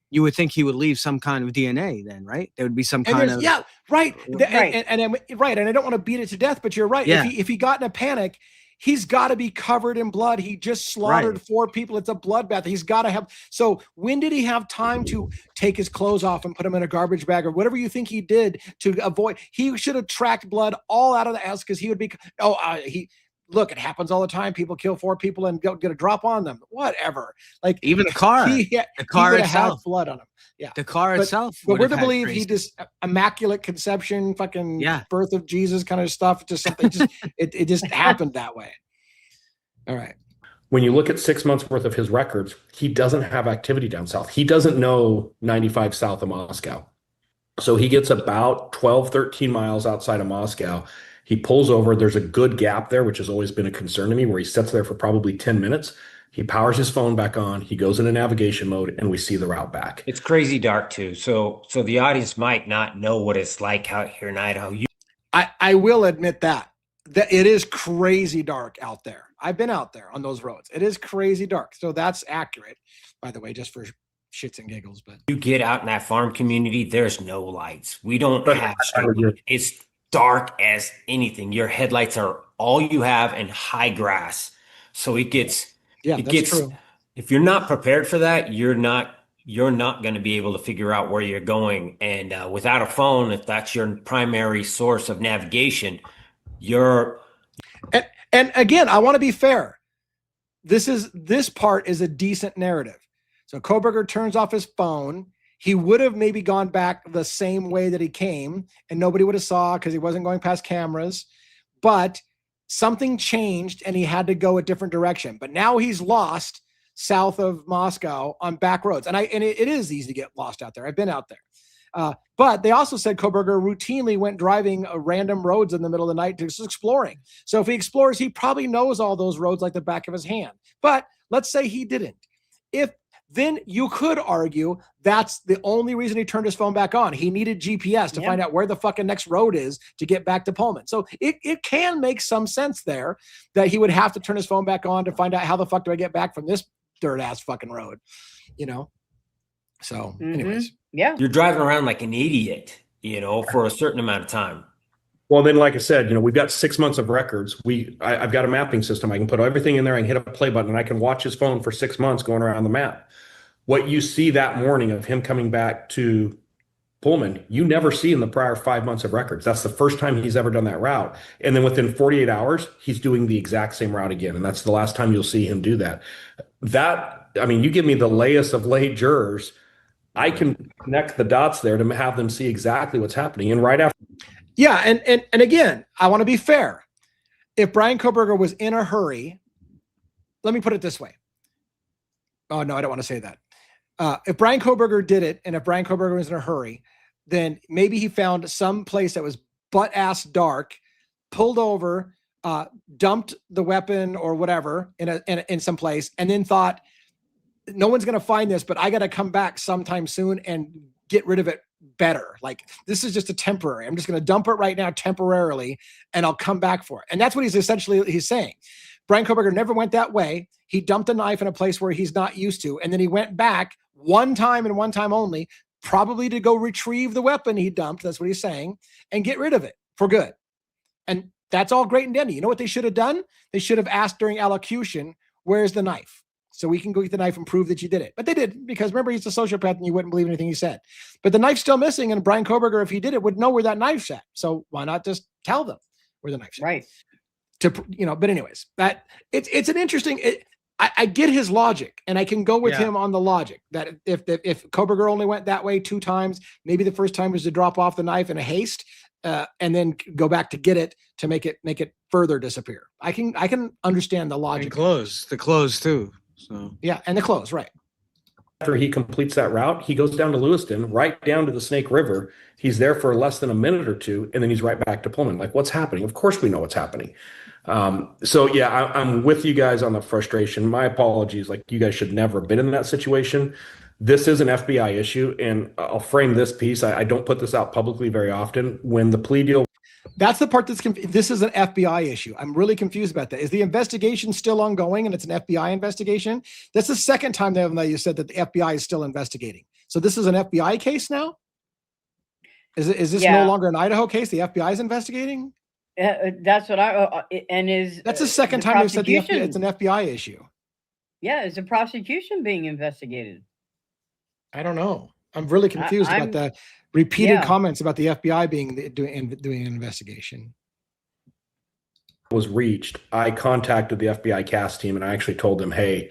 You would think he would leave some kind of DNA then, right? There would be some kind of. Yeah, right. Right. And I don't want to beat it to death, but you're right. Yeah. If he got in a panic, he's got to be covered in blood. He just slaughtered 4 people. It's a bloodbath. He's got to have. So when did he have time to take his clothes off and put them in a garbage bag or whatever you think he did to avoid? He should have tracked blood all out of the ass because he would be. Look, it happens all the time. People kill 4 people and get a drop on them. Whatever. Like even the car, the car itself, had blood on him. Yeah, the car itself. But we're to believe he just immaculate conception, fucking birth of Jesus kind of stuff. Just something. It just happened that way. All right. When you look at 6 months worth of his records, he doesn't have activity down south. He doesn't know 95 south of Moscow. So he gets about 12, 13 miles outside of Moscow. He pulls over. There's a good gap there, which has always been a concern to me, where he sits there for probably 10 minutes. He powers his phone back on. He goes into navigation mode, and we see the route back. It's crazy dark too. So the audience might not know what it's like out here in Idaho. I will admit that it is crazy dark out there. I've been out there on those roads. It is crazy dark. So that's accurate, by the way, just for shits and giggles. But you get out in that farm community, there's no lights. We don't have street. It's dark as anything. Your headlights are all you have and high grass. So it gets true. If you're not prepared for that, you're not going to be able to figure out where you're going. And without a phone, if that's your primary source of navigation, And again, I want to be fair. This part is a decent narrative. So Coberger turns off his phone. He would have maybe gone back the same way that he came and nobody would have saw because he wasn't going past cameras, but something changed and he had to go a different direction. But now he's lost south of Moscow on back roads. And it is easy to get lost out there. I've been out there. But they also said Coberger routinely went driving random roads in the middle of the night, just exploring. So if he explores, he probably knows all those roads like the back of his hand. But let's say he didn't. Then you could argue that's the only reason he turned his phone back on. He needed GPS to find out where the fucking next road is to get back to Pullman. So it can make some sense there that he would have to turn his phone back on to find out how the fuck do I get back from this dirt ass fucking road, So anyways. Yeah. You're driving around like an idiot, for a certain amount of time. Well, then, like I said, we've got 6 months of records. I've got a mapping system. I can put everything in there. I can hit a play button, and I can watch his phone for 6 months going around the map. What you see that morning of him coming back to Pullman, you never see in the prior 5 months of records. That's the first time he's ever done that route. And then within 48 hours, he's doing the exact same route again. And that's the last time you'll see him do that. I mean, you give me the layest of lay jurors, I can connect the dots there to have them see exactly what's happening. And right after. Yeah. And again, I want to be fair. If Brian Coberger was in a hurry, let me put it this way. Oh, no, I don't want to say that. If Brian Coberger did it, and if Brian Coberger was in a hurry, then maybe he found some place that was butt-ass dark, pulled over, dumped the weapon or whatever in some place, and then thought, no one's going to find this, but I got to come back sometime soon and get rid of it better. Like, this is just a temporary. I'm just going to dump it right now temporarily, and I'll come back for it. And that's what he's saying. Brian Coberger never went that way. He dumped a knife in a place where he's not used to, and then he went back one time and one time only, probably to go retrieve the weapon he dumped. That's what he's saying, and get rid of it for good. And that's all great and dandy. You know what they should have done? They should have asked during allocution, where's the knife? So we can go get the knife and prove that you did it. But they didn't, because remember, he's a sociopath and you wouldn't believe anything he said. But the knife's still missing, and Brian Coberger, if he did it, would know where that knife's at. So why not just tell them where the knife's at? Right. But anyways, it's an interesting, I get his logic, and I can go with him on the logic that if Coberger only went that way 2 times, maybe the first time was to drop off the knife in a haste, and then go back to get it to make it further disappear. I can understand the logic. And the clothes too. So yeah, and the clothes, right. After he completes that route, he goes down to Lewiston, right down to the Snake River. He's there for less than a minute or two, and then he's right back to Pullman. Like, what's happening? Of course we know what's happening. So yeah, I'm with you guys on the frustration. My apologies. Like, you guys should never have been in that situation. This is an FBI issue, and I'll frame this piece. I don't put this out publicly very often. When the plea deal. That's the part this is an FBI issue. I'm really confused about that. Is the investigation still ongoing, and it's an FBI investigation? That's the second time that you said that the FBI is still investigating. So this is an FBI case now? Is this no longer an Idaho case? The FBI is investigating? That's what that's the second time they said it's an FBI issue. Yeah, is the prosecution being investigated? I don't know. I'm really confused about the repeated comments about the FBI doing an investigation. Was reached. I contacted the FBI CAS team, and I actually told them, hey,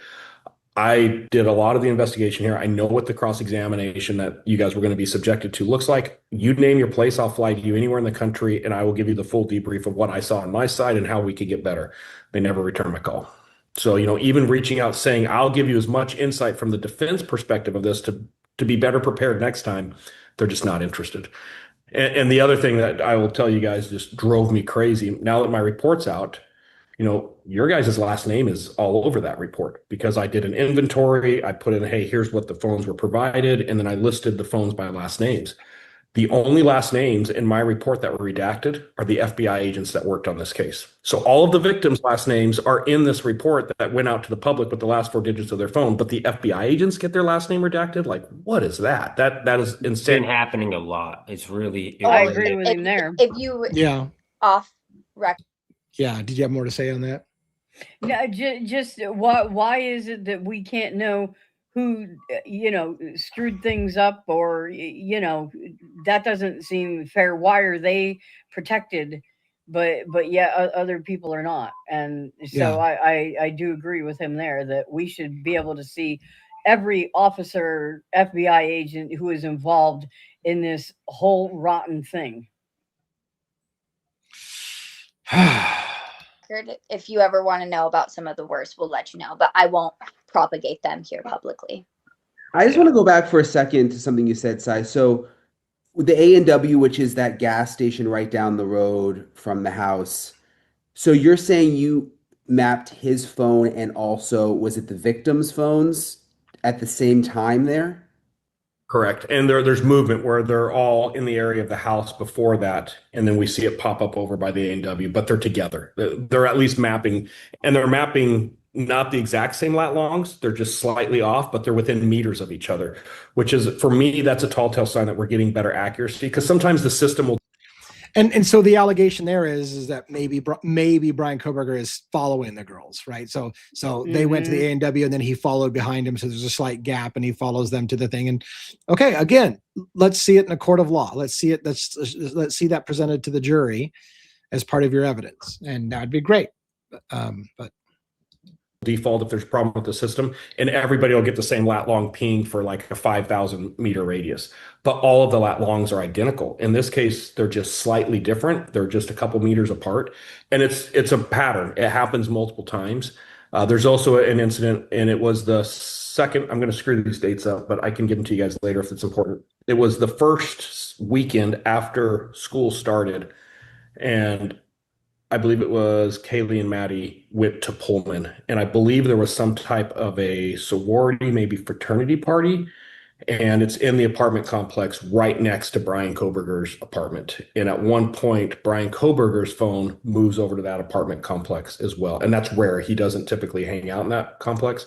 I did a lot of the investigation here. I know what the cross-examination that you guys were going to be subjected to looks like. You name your place, I'll fly to you anywhere in the country, and I will give you the full debrief of what I saw on my side and how we could get better. They never returned my call. So, even reaching out saying, I'll give you as much insight from the defense perspective of this to be better prepared next time, they're just not interested. And the other thing that I will tell you guys just drove me crazy. Now that my report's out, your guys' last name is all over that report, because I did an inventory. I put in, hey, here's what the phones were provided. And then I listed the phones by last names. The only last names in my report that were redacted are the FBI agents that worked on this case. So all of the victims' last names are in this report that went out to the public with the last 4 digits of their phone, but the FBI agents get their last name redacted? Like, what is that? That is insane. It's been happening a lot. It's really. I agree with him there. If you off record. Yeah. Did you have more to say on that? No, just why is it that we can't know who screwed things up, or that doesn't seem fair? Why are they protected, but other people are not? And so I do agree with him there that we should be able to see every officer, FBI agent who is involved in this whole rotten thing. If you ever want to know about some of the worst, we'll let you know, but I won't propagate them here publicly. I just want to go back for a second to something you said, Sai. So with the A&W, which is that gas station right down the road from the house, so you're saying you mapped his phone and also, was it the victim's phones at the same time there? Correct. And there's movement where they're all in the area of the house before that, and then we see it pop up over by the A&W, but they're together. They're at least mapping, and they're mapping not the exact same lat longs. They're just slightly off, but they're within meters of each other, which is, for me, that's a tall tale sign that we're getting better accuracy, because sometimes the system will. And so the allegation there is that maybe Brian Coberger is following the girls, right? So they went to the A&W and then he followed behind him. So there's a slight gap and he follows them to the thing. And okay, again, let's see it in a court of law. Let's see it. Let's see that presented to the jury as part of your evidence, and that'd be great. But default if there's a problem with the system, and everybody will get the same lat long ping for like a 5,000 meter radius, but all of the lat longs are identical. In this case, they're just slightly different. They're just a couple meters apart, and it's a pattern. It happens multiple times. There's also an incident, and it was the second, I'm going to screw these dates up, but I can give them to you guys later if it's important. It was the first weekend after school started, and I believe it was Kaylee and Maddie went to Pullman, and I believe there was some type of a sorority, maybe fraternity party, and it's in the apartment complex right next to Brian Coberger's apartment. And at one point, Brian Coberger's phone moves over to that apartment complex as well, and that's rare. He doesn't typically hang out in that complex,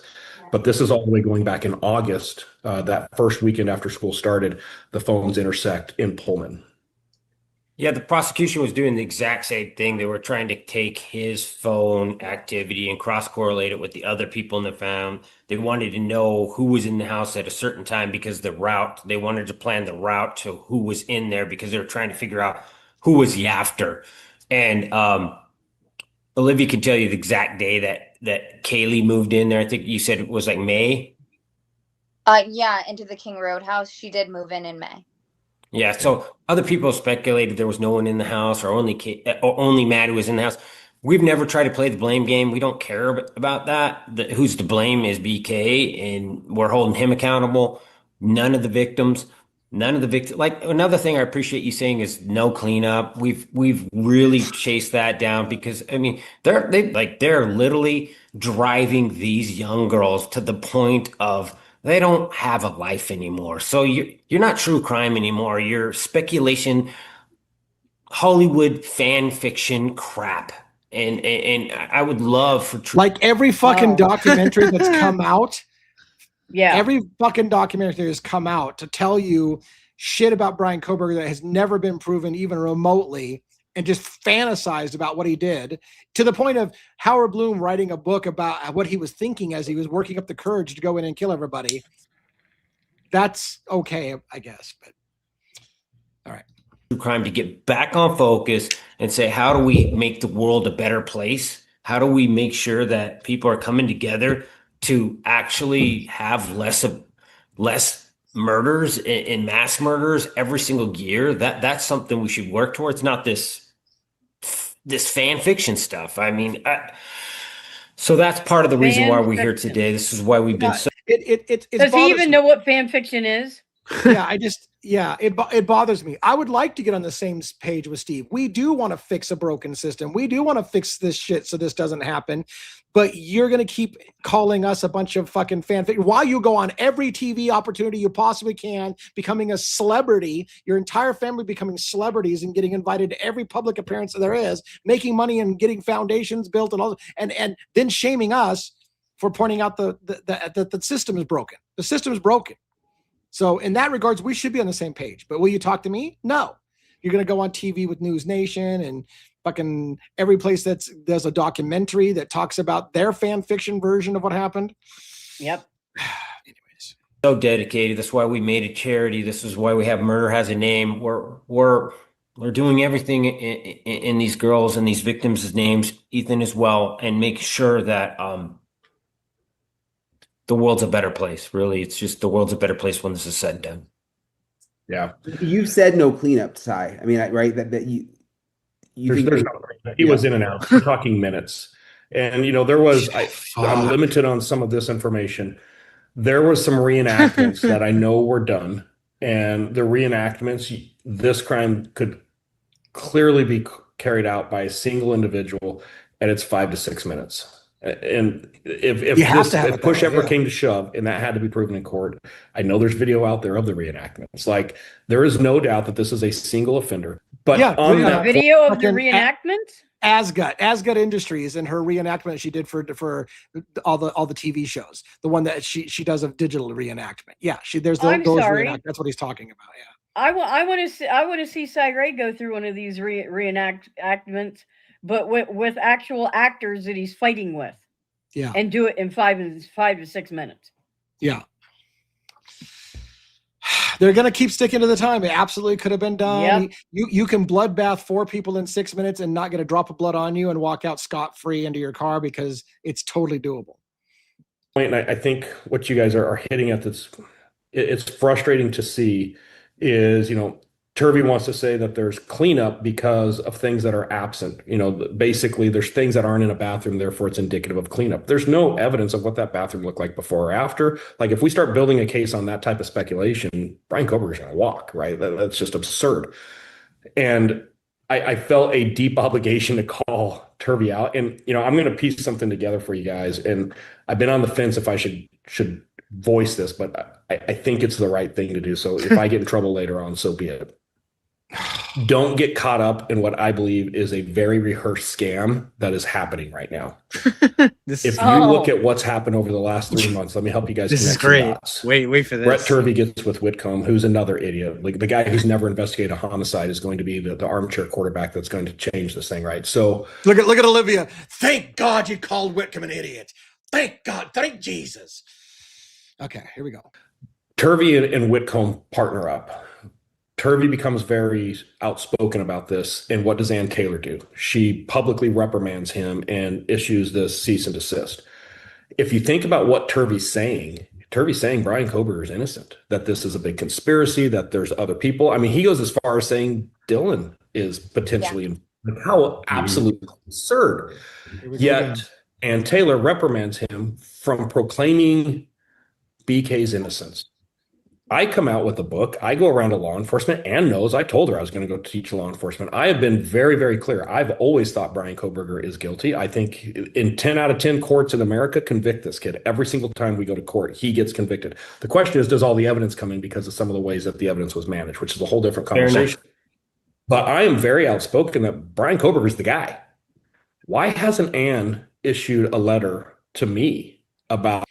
but this is all the way going back in August, that first weekend after school started, the phones intersect in Pullman. Yeah, the prosecution was doing the exact same thing. They were trying to take his phone activity and cross-correlate it with the other people in the phone. They wanted to know who was in the house at a certain time because they wanted to plan the route to who was in there because they were trying to figure out who was the after. And Olivia can tell you the exact day that Kaylee moved in there. I think you said it was like May. Yeah, into the King Road house. She did move in May. Yeah, so other people speculated there was no one in the house or only Matt who was in the house. We've never tried to play the blame game. We don't care about that. Who's to blame is BK, and we're holding him accountable. None of the victims. Like, another thing I appreciate you saying is no cleanup. We've really chased that down because, I mean, they're literally driving these young girls to the point of they don't have a life anymore. So you're not true crime anymore. You're speculation, Hollywood fan fiction crap. And I would love for like every fucking documentary that's come out. Yeah. Every fucking documentary has come out to tell you shit about Brian Coberger that has never been proven even remotely, and just fantasized about what he did to the point of Howard Bloom writing a book about what he was thinking as he was working up the courage to go in and kill everybody. That's okay, I guess. But all right. Crime to get back on focus and say, how do we make the world a better place? How do we make sure that people are coming together to actually have less murders and mass murders every single year? That's something we should work towards, not this fan fiction stuff. I mean, so that's part of the reason why we're here today. This is why we've been so. Does he even know what fan fiction is? It bothers me. I would like to get on the same page with Steve. We do want to fix a broken system. We do want to fix this shit so this doesn't happen. But you're going to keep calling us a bunch of fucking fanfic while you go on every TV opportunity you possibly can, becoming a celebrity, your entire family becoming celebrities and getting invited to every public appearance there is, making money and getting foundations built and all, and then shaming us for pointing out the system is broken. The system is broken. So in that regards, we should be on the same page. But will you talk to me? No. You're going to go on TV with News Nation and fucking every place there's a documentary that talks about their fan fiction version of what happened. Yep. Anyways. So dedicated. That's why we made a charity. This is why we have Murder Has a Name. We're doing everything in these girls and these victims' names, Ethan as well, and make sure that the world's a better place. Really, it's just the world's a better place when this is said and done. Yeah. You've said no cleanup, Ty. I mean, right? That you there's no cleanup. He was in and out. We're talking minutes. And, there was, I'm limited on some of this information. There was some reenactments that I know were done. And the reenactments, this crime could clearly be carried out by a single individual, and it's 5 to 6 minutes. And if push ever came to shove and that had to be proven in court, I know there's video out there of the reenactments. Like, there is no doubt that this is a single offender. But on that video of the reenactment, Asgut Industries and her reenactment she did for all the TV shows, the one that she does of digital reenactment. Yeah, there's those reenactments. That's what he's talking about. Yeah. I want to see Cyree go through one of these reenactments, but with actual actors that he's fighting with. Yeah. And do it in 5 to 6 minutes. Yeah. They're going to keep sticking to the time. It absolutely could have been done. Yep. You can bloodbath 4 people in 6 minutes and not get a drop of blood on you and walk out scot-free into your car because it's totally doable. And I think what you guys are hitting at that's it's frustrating to see is, Turvey wants to say that there's cleanup because of things that are absent. Basically there's things that aren't in a bathroom, therefore it's indicative of cleanup. There's no evidence of what that bathroom looked like before or after. Like if we start building a case on that type of speculation, Brian Coberger's going to walk, right? That's just absurd. And I felt a deep obligation to call Turvey out. And, I'm going to piece something together for you guys. And I've been on the fence if I should voice this, but I think it's the right thing to do. So if I get in trouble later on, so be it. Don't get caught up in what I believe is a very rehearsed scam that is happening right now. If you look at what's happened over the last 3 months, let me help you guys. This is great. Wait for this. Brett Turvey gets with Whitcomb, who's another idiot. Like the guy who's never investigated a homicide is going to be the armchair quarterback that's going to change this thing, right? So look at Olivia. Thank God you called Whitcomb an idiot. Thank God. Thank Jesus. Okay, here we go. Turvey and Whitcomb partner up. Turvey becomes very outspoken about this. And what does Ann Taylor do? She publicly reprimands him and issues this cease and desist. If you think about what Turvey's saying Brian Coberger is innocent, that this is a big conspiracy, that there's other people. I mean, he goes as far as saying Dylan is potentially how absolutely absurd. Yet Ann Taylor reprimands him from proclaiming BK's innocence. I come out with a book. I go around to law enforcement. Ann knows I told her I was going to go teach law enforcement. I have been very, very clear. I've always thought Brian Coberger is guilty. I think in 10 out of 10 courts in America convict this kid. Every single time we go to court, he gets convicted. The question is, does all the evidence come in because of some of the ways that the evidence was managed, which is a whole different conversation. But I am very outspoken that Brian Coberger is the guy. Why hasn't Ann issued a letter to me about?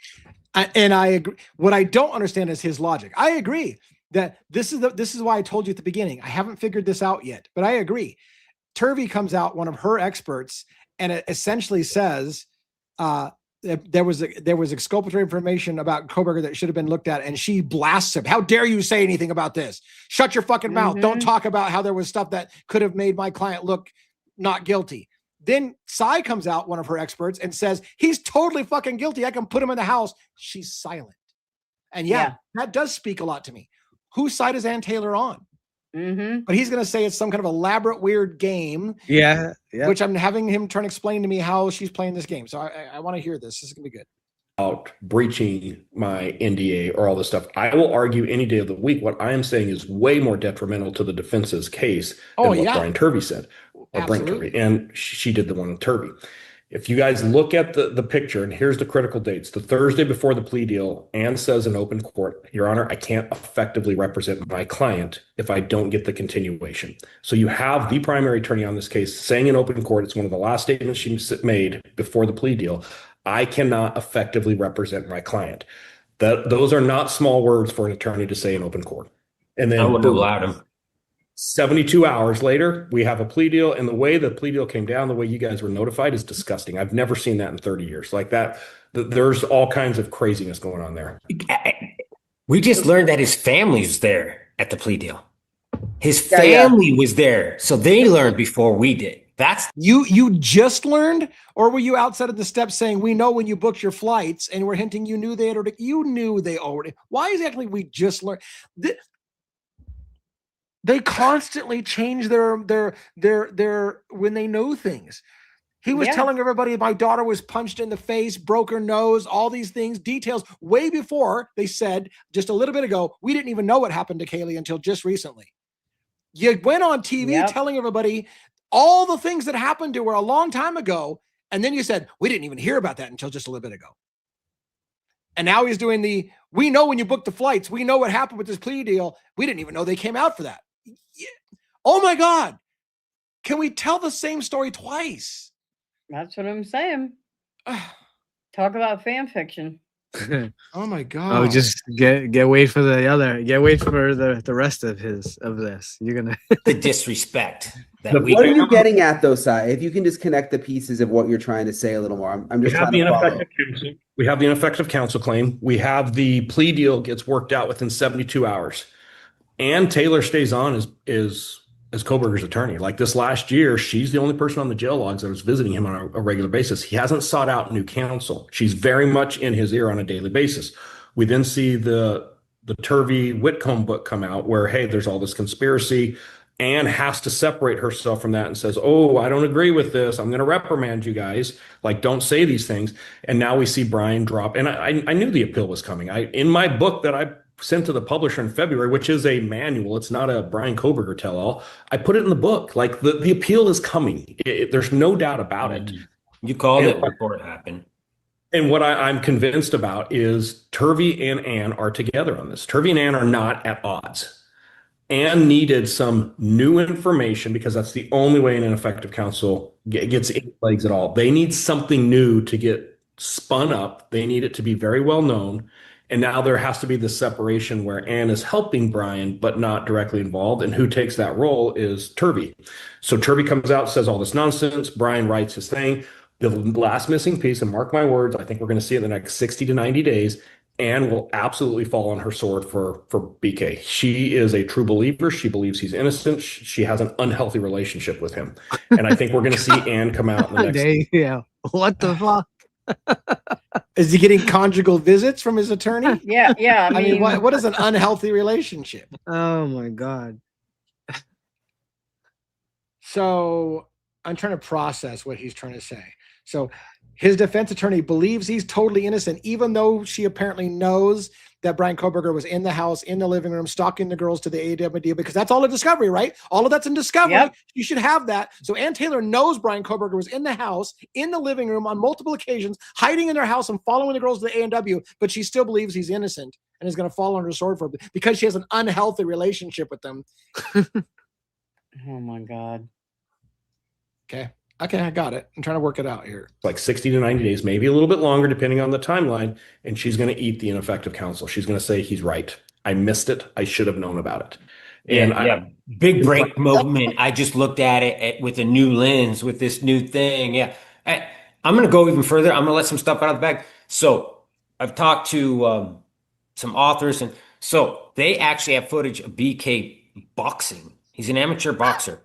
And I agree. What I don't understand is his logic. I agree that this is why I told you at the beginning. I haven't figured this out yet, but I agree. Turvey comes out, one of her experts, and it essentially says there was exculpatory information about Coberger that should have been looked at, and she blasts him. How dare you say anything about this? Shut your fucking mouth. Don't talk about how there was stuff that could have made my client look not guilty. Then Cy comes out, one of her experts, and says, he's totally fucking guilty. I can put him in the house. She's silent. And that does speak a lot to me. Whose side is Ann Taylor on? But he's going to say it's some kind of elaborate, weird game. Yeah. Which I'm having him explain to me how she's playing this game. So I want to hear this. This is going to be good. About breaching my NDA or all this stuff. I will argue any day of the week. What I am saying is way more detrimental to the defense's case than what Brian Turvey said. Or Brent Turvey. And she did the one with Turvey. If you guys look at the picture, and here's the critical dates. The Thursday before the plea deal, Ann says in open court, Your Honor, I can't effectively represent my client if I don't get the continuation. So you have the primary attorney on this case saying in open court, it's one of the last statements she made before the plea deal, I cannot effectively represent my client. Those are not small words for an attorney to say in open court. And then I wouldn't have allowed him. 72 hours later, we have a plea deal, and the way the plea deal came down, the way you guys were notified is disgusting. I've never seen that in 30 years. Like that, there's all kinds of craziness going on there. We just learned that his family was there at the plea deal. His family was there, so they learned before we did. That's you just learned, or were you outside of the steps saying we know when you booked your flights, and we're hinting you knew they already. Why exactly we just learned? They constantly change their when they know things. He was telling everybody my daughter was punched in the face, broke her nose, all these things, details way before they said just a little bit ago, we didn't even know what happened to Kaylee until just recently. You went on TV telling everybody all the things that happened to her a long time ago. And then you said, we didn't even hear about that until just a little bit ago. And now he's doing we know when you booked the flights, we know what happened with this plea deal. We didn't even know they came out for that. Oh my God. Can we tell the same story twice? That's what I'm saying. Talk about fan fiction. Oh my god. Oh, just get wait for the rest of this. You're gonna The disrespect that The we What are you getting at, though, Si? If you can just connect the pieces of what you're trying to say a little more, I'm We just have trying the to follow. ineffective counsel. We have the ineffective counsel claim. We have the plea deal gets worked out within 72 hours. And Taylor stays on as Coberger's attorney. Like this last year, she's the only person on the jail logs that was visiting him on a regular basis. He hasn't sought out new counsel. She's very much in his ear on a daily basis. We then see the Turvey Whitcomb book come out where, hey, there's all this conspiracy. Anne has to separate herself from that and says, oh, I don't agree with this. I'm going to reprimand you guys. Like, don't say these things. And now we see Brian drop. And I knew the appeal was coming. In my book that I sent to the publisher in February, which is a manual, it's not a Brian Coberger tell-all, I put it in the book. Like, the appeal is coming. There's no doubt about it. You called it before it happened. And what I'm convinced about is Turvey and Anne are together on this. Turvey and Anne are not at odds. Anne needed some new information because that's the only way an ineffective counsel gets any legs at all. They need something new to get spun up. They need it to be very well known. And now there has to be this separation where Anne is helping Brian, but not directly involved. And who takes that role is Turvey. So Turvey comes out, says all this nonsense. Brian writes his thing. The last missing piece, and mark my words, I think we're going to see it in the next 60 to 90 days. Anne will absolutely fall on her sword for BK. She is a true believer. She believes he's innocent. She has an unhealthy relationship with him. And I think we're going to see Anne come out in the next. Yeah. What the fuck? Is he getting conjugal visits from his attorney? Yeah, yeah. I mean, what is an unhealthy relationship? Oh my god. So I'm trying to process what he's trying to say. So his defense attorney believes he's totally innocent, even though she apparently knows that Brian Coberger was in the house, in the living room, stalking the girls to the AW deal, because that's all in discovery, right? All of that's in discovery. Yep. You should have that. So Ann Taylor knows Brian Coberger was in the house, in the living room on multiple occasions, hiding in their house and following the girls to the A&W, but she still believes he's innocent and is going to fall under sword for it because she has an unhealthy relationship with them. Oh my God. Okay, I got it. I'm trying to work it out here. Like 60 to 90 days, maybe a little bit longer, depending on the timeline. And she's going to eat the ineffective counsel. She's going to say, he's right. I missed it. I should have known about it. And big break moment. I just looked at it with a new lens, with this new thing. Yeah. I'm going to go even further. I'm going to let some stuff out of the bag. So I've talked to some authors, and so they actually have footage of BK boxing. He's an amateur boxer.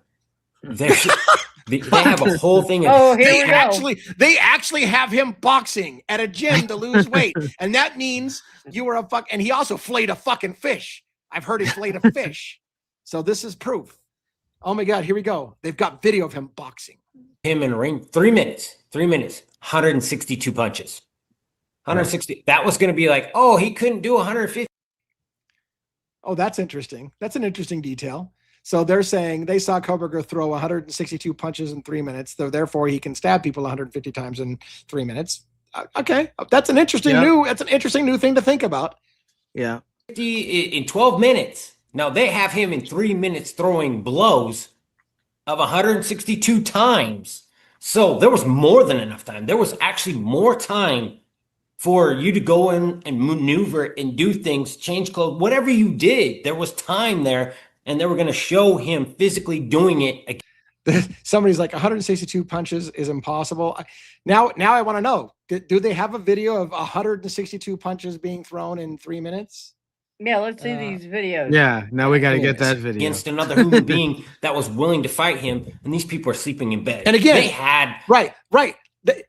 They have a whole thing. Oh, here we go. They actually have him boxing at a gym to lose weight, and that means you were a fuck. And he also flayed a fucking fish. I've heard he flayed a fish, so this is proof. Oh my God, here we go. They've got video of him boxing. Him in a ring, 3 minutes, 162 punches, 160. That was going to be like, oh, he couldn't do 150. Oh, that's interesting. That's an interesting detail. So they're saying they saw Coberger throw 162 punches in 3 minutes, so therefore he can stab people 150 times in 3 minutes. Okay, that's an interesting new thing to think about. Yeah. In 12 minutes. Now they have him in 3 minutes throwing blows of 162 times. So there was more than enough time. There was actually more time for you to go in and maneuver and do things, change clothes, whatever you did. There was time there. And they were going to show him physically doing it again. Somebody's like 162 punches is impossible. Now I want to know, do they have a video of 162 punches being thrown in 3 minutes? Yeah, let's see these videos. Yeah, now we got to get that video. Against another human being that was willing to fight him, and these people are sleeping in bed. And again, they had... Right.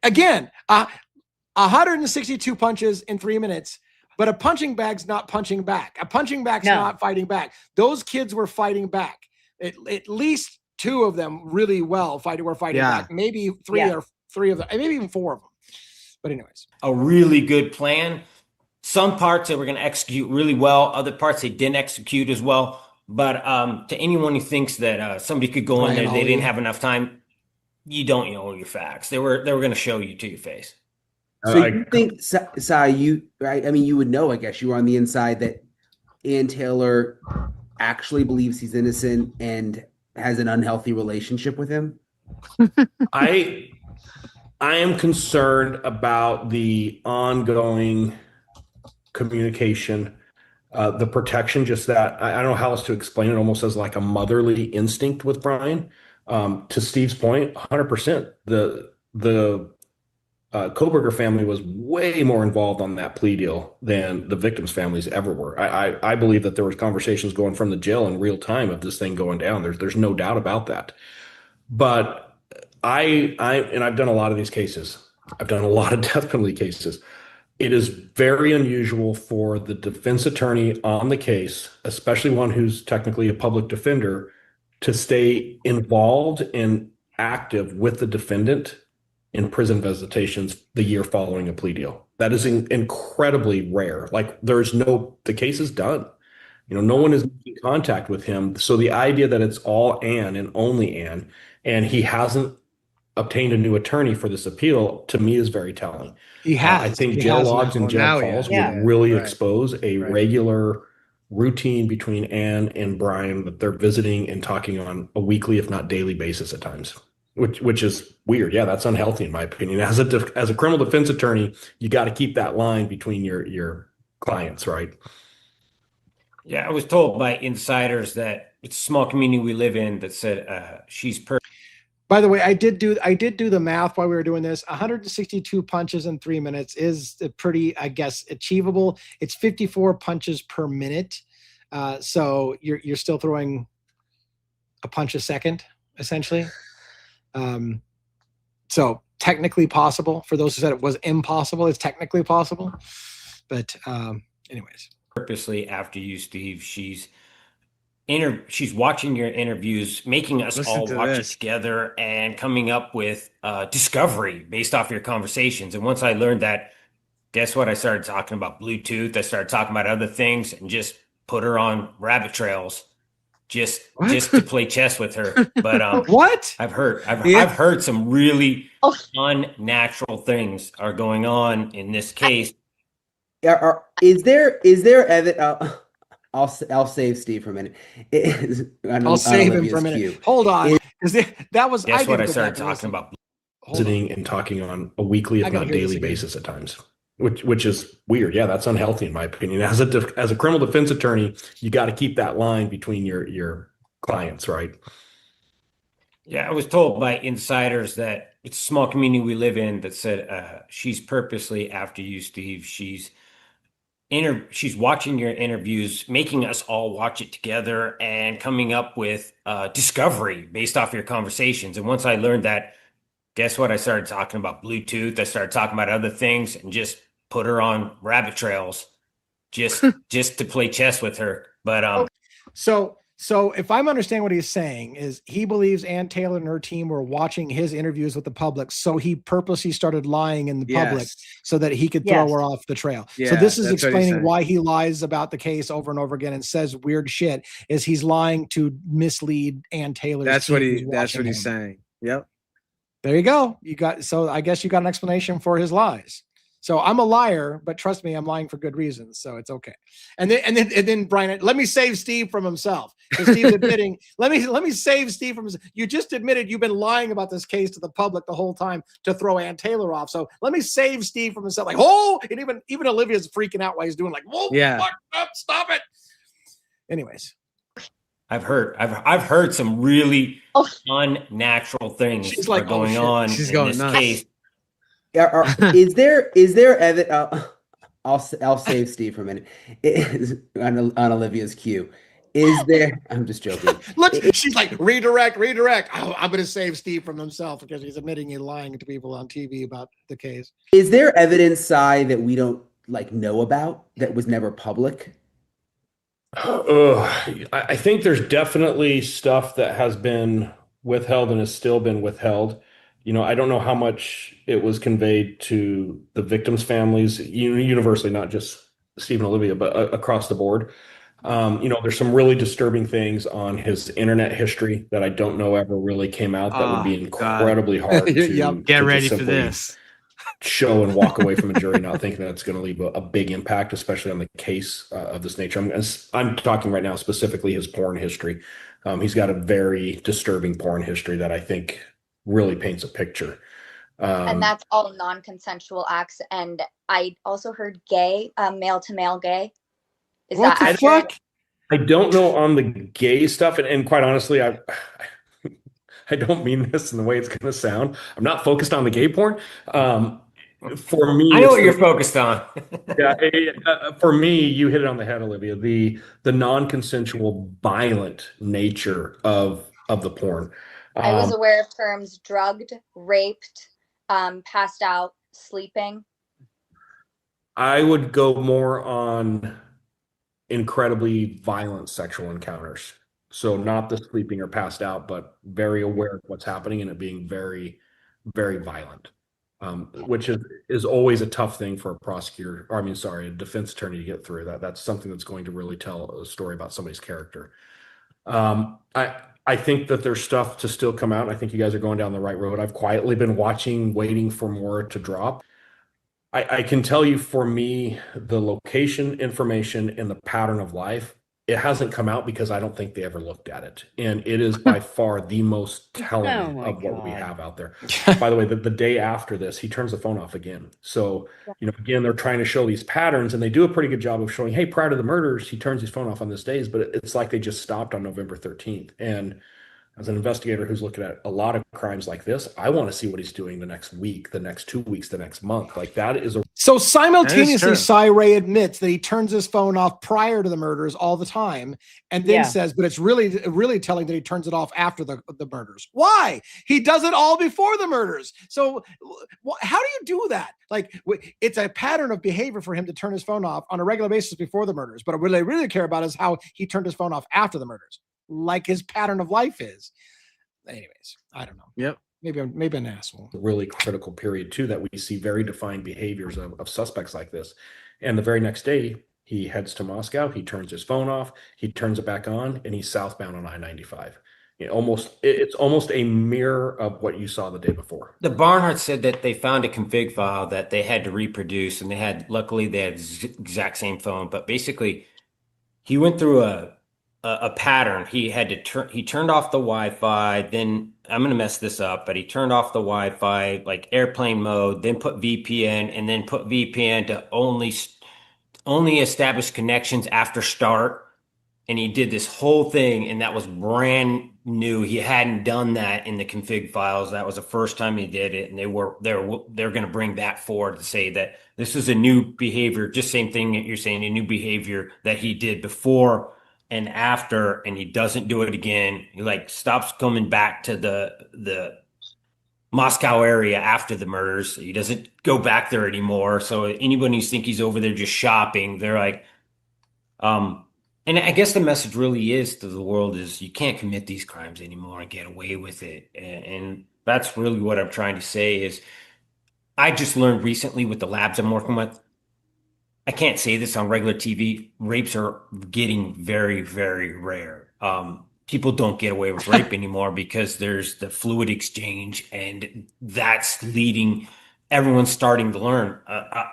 Again, 162 punches in 3 minutes. But a punching bag's not punching back. A punching bag's not fighting back. Those kids were fighting back. At least two of them really well were fighting back. Maybe three of them, maybe even four of them. But anyways. A really good plan. Some parts they were going to execute really well. Other parts they didn't execute as well. But to anyone who thinks that somebody could go in there, they didn't have enough time, you don't know your facts. They were going to show you to your face. So you think, Sai, right? I mean, you would know, I guess you were on the inside, that Ann Taylor actually believes he's innocent and has an unhealthy relationship with him? I am concerned about the ongoing communication, the protection, just that I don't know how else to explain it, almost as like a motherly instinct with Brian. To Steve's point, 100%. The Coberger family was way more involved on that plea deal than the victims' families ever were. I believe that there was conversations going from the jail in real time of this thing going down. There's no doubt about that. But I've done a lot of these cases. I've done a lot of death penalty cases. It is very unusual for the defense attorney on the case, especially one who's technically a public defender, to stay involved and active with the defendant in prison visitations the year following a plea deal. That is incredibly rare. Like the case is done. No one is in contact with him. So the idea that it's all Ann and only Ann, and he hasn't obtained a new attorney for this appeal, to me is very telling. He has. I think He jail has logs now. and jail Now, calls yeah. would really Right. expose a regular routine between Ann and Brian, that they're visiting and talking on a weekly, if not daily basis at times, which is weird. Yeah, that's unhealthy in my opinion. As a criminal defense attorney, you got to keep that line between your clients, right? Yeah, I was told by insiders that it's a small community we live in that said she's perfect. By the way, I did do the math while we were doing this. 162 punches in 3 minutes is pretty, I guess, achievable. It's 54 punches per minute. So you're still throwing a punch a second, essentially. So technically possible. For those who said it was impossible, it's technically possible. But anyways. Purposely after you, Steve. She's watching your interviews, making us Listen all to watch this. it together and coming up with discovery based off your conversations. And once I learned that, guess what? I started talking about Bluetooth. I started talking about other things and just put her on rabbit trails just to play chess with her. But What? I've Yeah. heard some really Oh. unnatural things are going on in this case. Is there evidence? I'll save Steve for a minute. I'll save him for a minute. Hold on. Because that was Guess what? I didn't go started back and talking listen. about. Hold on. Visiting and talking on a weekly, I if gotta not hear this daily again. basis at times, which is weird. Yeah, that's unhealthy in my opinion. As a criminal defense attorney, you got to keep that line between your clients, right? Yeah, I was told by insiders that it's a small community we live in that said she's purposely after you, Steve. She's watching your interviews, making us all watch it together and coming up with discovery based off your conversations. And once I learned that, guess what? I started talking about Bluetooth. I started talking about other things and just put her on rabbit trails just to play chess with her. But So if I'm understanding what he's saying is he believes Ann Taylor and her team were watching his interviews with the public. So he purposely started lying in the public Yes. so that he could throw Yes. her off the trail. So Yeah, this is that's what he's explaining saying. why he lies about the case over and over again and says weird shit is he's lying to mislead Ann Taylor's That's team what who's he's watching him. saying. Yep. There you go. So I guess you got an explanation for his lies. So I'm a liar, but trust me, I'm lying for good reasons. So it's okay. And then Brian, let me save Steve from himself. Because Steve's admitting, let me save Steve from himself. You just admitted you've been lying about this case to the public the whole time to throw Ann Taylor off. So let me save Steve from himself. Like, oh, and even Olivia's freaking out while he's doing like, whoa, Yeah. fuck up, stop it. Anyways, I've heard some really Oh. unnatural things She's like, are going oh, shit. on She's in going this nuts. case. Is there evidence? I'll save Steve for a minute. On Olivia's cue. Is there? I'm just joking. look, she's like, redirect. Oh, I'm going to save Steve from himself because he's admitting he's lying to people on TV about the case. Is there evidence, Cy, that we don't know about that was never public? I think there's definitely stuff that has been withheld and has still been withheld. I don't know how much it was conveyed to the victims' families, universally, not just Steve and Olivia, but across the board. There's some really disturbing things on his internet history that I don't know ever really came out that would be Oh, God. incredibly hard to Yep. Get to ready just for simply this. show and walk away from a jury not thinking that it's going to leave a big impact, especially on the case of this nature. I'm talking right now specifically his porn history. He's got a very disturbing porn history that I think really paints a picture. And that's all non-consensual acts. And I also heard gay, male to male gay. Is What that the accurate? fuck? I don't know on the gay stuff, and quite honestly, I don't mean this in the way it's going to sound. I'm not focused on the gay porn. For me, I know it's what you're focused on. yeah. For me, you hit it on the head, Olivia. The non-consensual, violent nature of the porn. I was aware of terms drugged, raped, passed out, sleeping. I would go more on incredibly violent sexual encounters. So not the sleeping or passed out, but very aware of what's happening and it being very, very violent, which is always a tough thing for a prosecutor, or I mean, sorry, a defense attorney to get through. That's something that's going to really tell a story about somebody's character. I think that there's stuff to still come out. I think you guys are going down the right road. I've quietly been watching, waiting for more to drop. I can tell you for me, the location information and the pattern of life, it hasn't come out because I don't think they ever looked at it. And it is by far the most telling my of what we God. have out there. By the way, the day after this, he turns the phone off again. So, again, they're trying to show these patterns and they do a pretty good job of showing, hey, prior to the murders, he turns his phone off on this days, but it's like they just stopped on November 13th. And as an investigator who's looking at a lot of crimes like this, I want to see what he's doing the next week, the next 2 weeks, the next month. Like that is a So simultaneously, true. Cy Ray admits that he turns his phone off prior to the murders all the time, and then Yeah. says, but it's really, really telling that he turns it off after the murders. Why? He does it all before the murders. So how do you do that? Like, it's a pattern of behavior for him to turn his phone off on a regular basis before the murders. But what they really care about is how he turned his phone off after the murders, like his pattern of life is. Anyways, I don't know. Yep. Maybe an asshole. really critical period too that we see very defined behaviors of suspects like this. And the very next day, he heads to Moscow, he turns his phone off, he turns it back on, and he's southbound on I-95. It's almost a mirror of what you saw the day before. The Barnhart said that they found a config file that they had to reproduce, and luckily they had exact same phone. But basically, he went through a pattern. He turned off the Wi-Fi. Then I'm gonna mess this up, but he turned off the Wi-Fi, like airplane mode, then put VPN, and then put VPN to only establish connections after start. And he did this whole thing, and that was brand new. He hadn't done that in the config files. That was the first time he did it, and they're going to bring that forward to say that this is a new behavior, just same thing that you're saying, a new behavior that he did before and after, and he doesn't do it again. He like stops coming back to the Moscow area after the murders. He doesn't go back there anymore. So anybody who thinks he's over there just shopping, they're like, and I guess the message really is to the world is you can't commit these crimes anymore and get away with it. And that's really what I'm trying to say is I just learned recently with the labs I'm working with, I can't say this on regular TV, rapes are getting very, very rare. People don't get away with rape anymore because there's the fluid exchange, and that's leading everyone's starting to learn.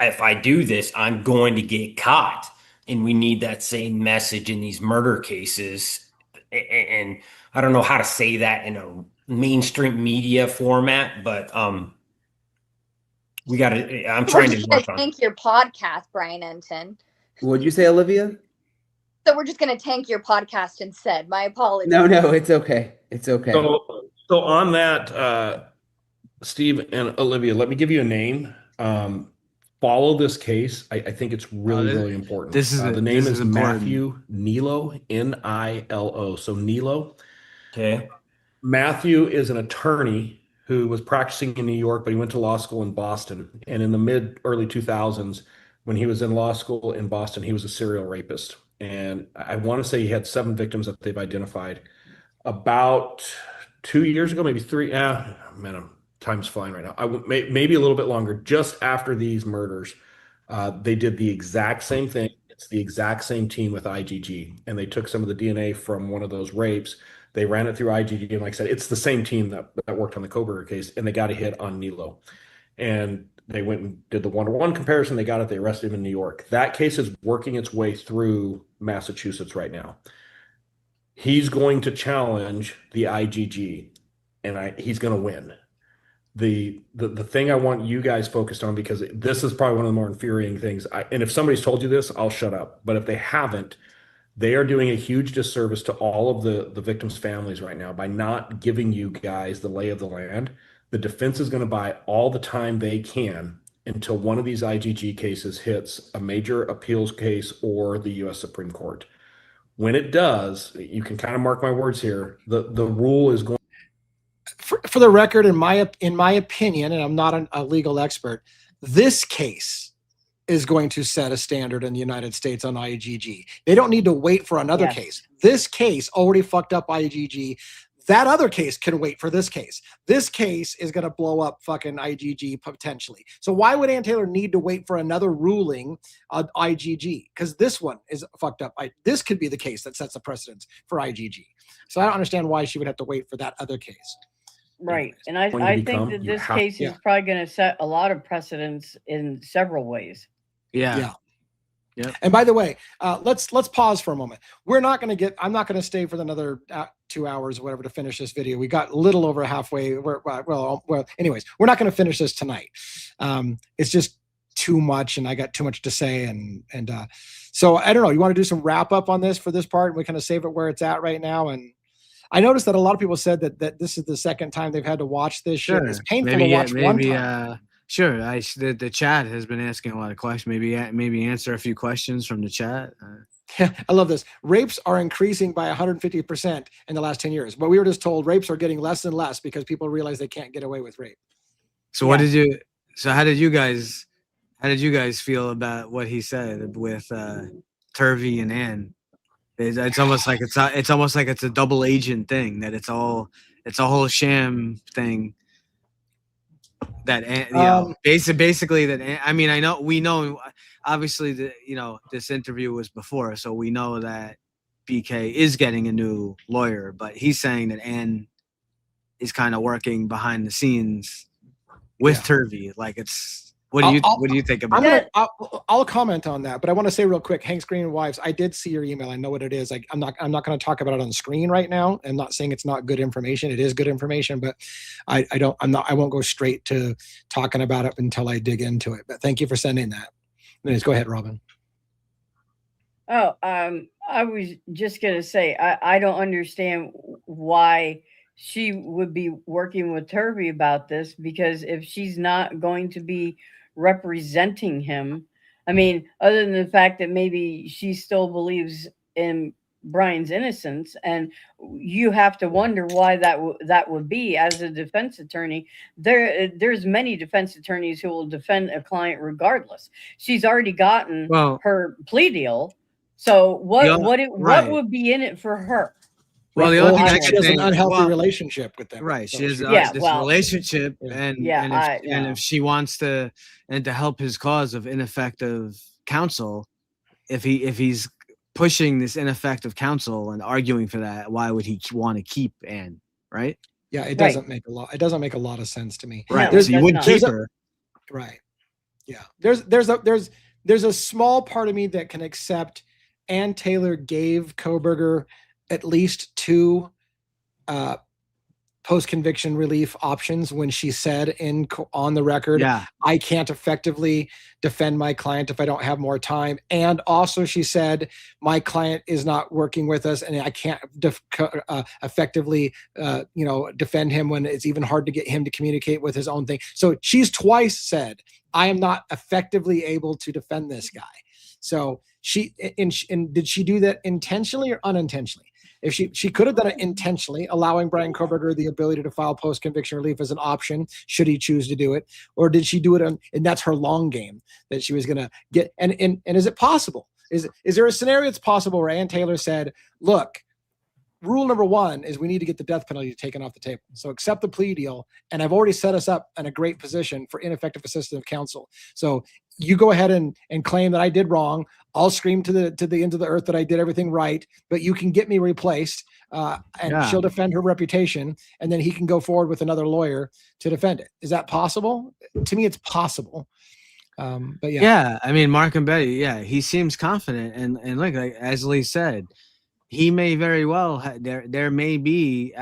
If I do this, I'm going to get caught. And we need that same message in these murder cases. And I don't know how to say that in a mainstream media format, but I'm trying to work on it. Tank your podcast, Brian Enton. What'd you say, Olivia? So we're just going to tank your podcast instead. My apologies. No, it's okay. It's okay. So on that, Steve and Olivia, let me give you a name. Follow this case. I think it's really important. The name is Matthew Nilo, Nilo. So Nilo. Okay. Matthew is an attorney who was practicing in New York, but he went to law school in Boston. And in the early 2000s, when he was in law school in Boston, he was a serial rapist. And I want to say he had 7 victims that they've identified. About 2 years ago, maybe 3. Man, time's flying right now. Maybe a little bit longer. Just after these murders, they did the exact same thing. It's the exact same team with IgG, and they took some of the DNA from one of those rapes. They ran it through IgG, and like I said, it's the same team that worked on the Coberger case, and they got a hit on Nilo. And they went and did the 1-to-1 comparison. They got it. They arrested him in New York. That case is working its way through Massachusetts right now. He's going to challenge the IgG, and he's going to win. The thing I want you guys focused on, because this is probably one of the more infuriating things. And if somebody's told you this, I'll shut up. But if they haven't, they are doing a huge disservice to all of the victims' families right now by not giving you guys the lay of the land. The defense is going to buy all the time they can until one of these IGG cases hits a major appeals case or the U.S. Supreme Court. When it does, you can kind of mark my words here, the rule is going. For the record, in my opinion, and I'm not a legal expert, this case is going to set a standard in the United States on IGG. They don't need to wait for another case. This case already fucked up IGG. That other case can wait for this case. This case is going to blow up fucking IGG potentially. So why would Ann Taylor need to wait for another ruling on IGG? Because this one is fucked up. This could be the case that sets the precedence for IGG. So I don't understand why she would have to wait for that other case. Right. And I think that this case is probably going to set a lot of precedents in several ways. Yeah. And by the way, let's pause for a moment. I'm not going to stay for another 2 hours or whatever to finish this video. We got a little over halfway. Well, anyways, we're not going to finish this tonight. It's just too much, and I got too much to say. And so I don't know. You want to do some wrap up on this for this part? And we kind of save it where it's at right now. And I noticed that a lot of people said that this is the second time they've had to watch this shit. It's painful to watch one time. Sure. The chat has been asking a lot of questions. Maybe answer a few questions from the chat. Yeah, I love this. Rapes are increasing by 150% in the last 10 years. But we were just told rapes are getting less and less because people realize they can't get away with rape. So how did you guys feel about what he said with Turvey and Ann? It's almost like it's a double agent thing, that it's a whole sham thing. That basically that, I mean, we know obviously that, this interview was before, so we know that BK is getting a new lawyer, but he's saying that Ann is kind of working behind the scenes with Turvey. Like, it's what do you think about it? I'll comment on that, but I want to say real quick, Hank Screen Wives, I did see your email. I know what it is. I'm not going to talk about it on the screen right now. I'm not saying it's not good information. It is good information, but I won't go straight to talking about it until I dig into it. But thank you for sending that. Anyways, go ahead, Robin. Oh, I was just going to say, I don't understand why she would be working with Turvey about this, because if she's not going to be representing him, I mean, other than the fact that maybe she still believes in Brian's innocence, and you have to wonder why that would be. As a defense attorney, there's many defense attorneys who will defend a client regardless. She's already gotten her plea deal, so what would be in it for her? Well, the only thing she has an unhealthy relationship with them, right? So she has this relationship, and if she wants to help his cause of ineffective counsel, if he's pushing this ineffective counsel and arguing for that, why would he want to keep Ann? Right? Yeah, it doesn't make a lot. It doesn't make a lot of sense to me. Right? So you wouldn't keep her. Right. Yeah. There's a small part of me that can accept Ann Taylor gave Coberger at least two post-conviction relief options when she said on the record, I can't effectively defend my client if I don't have more time. And also she said, my client is not working with us and I can't effectively defend him when it's even hard to get him to communicate with his own thing. So she's twice said, I am not effectively able to defend this guy. So did she do that intentionally or unintentionally? If she could have done it intentionally, allowing Brian Coberger the ability to file post-conviction relief as an option, should he choose to do it, or did she do it and that's her long game that she was going to get? And is it possible? Is there a scenario that's possible where Ann Taylor said, look, rule number one is we need to get the death penalty taken off the table. So accept the plea deal. And I've already set us up in a great position for ineffective assistance of counsel. So you go ahead and claim that I did wrong. I'll scream to the end of the earth that I did everything right, but you can get me replaced she'll defend her reputation. And then he can go forward with another lawyer to defend it. Is that possible? To me, it's possible. But yeah, I mean, Mark and Betty, he seems confident. And like as Lee said, he may very well there may be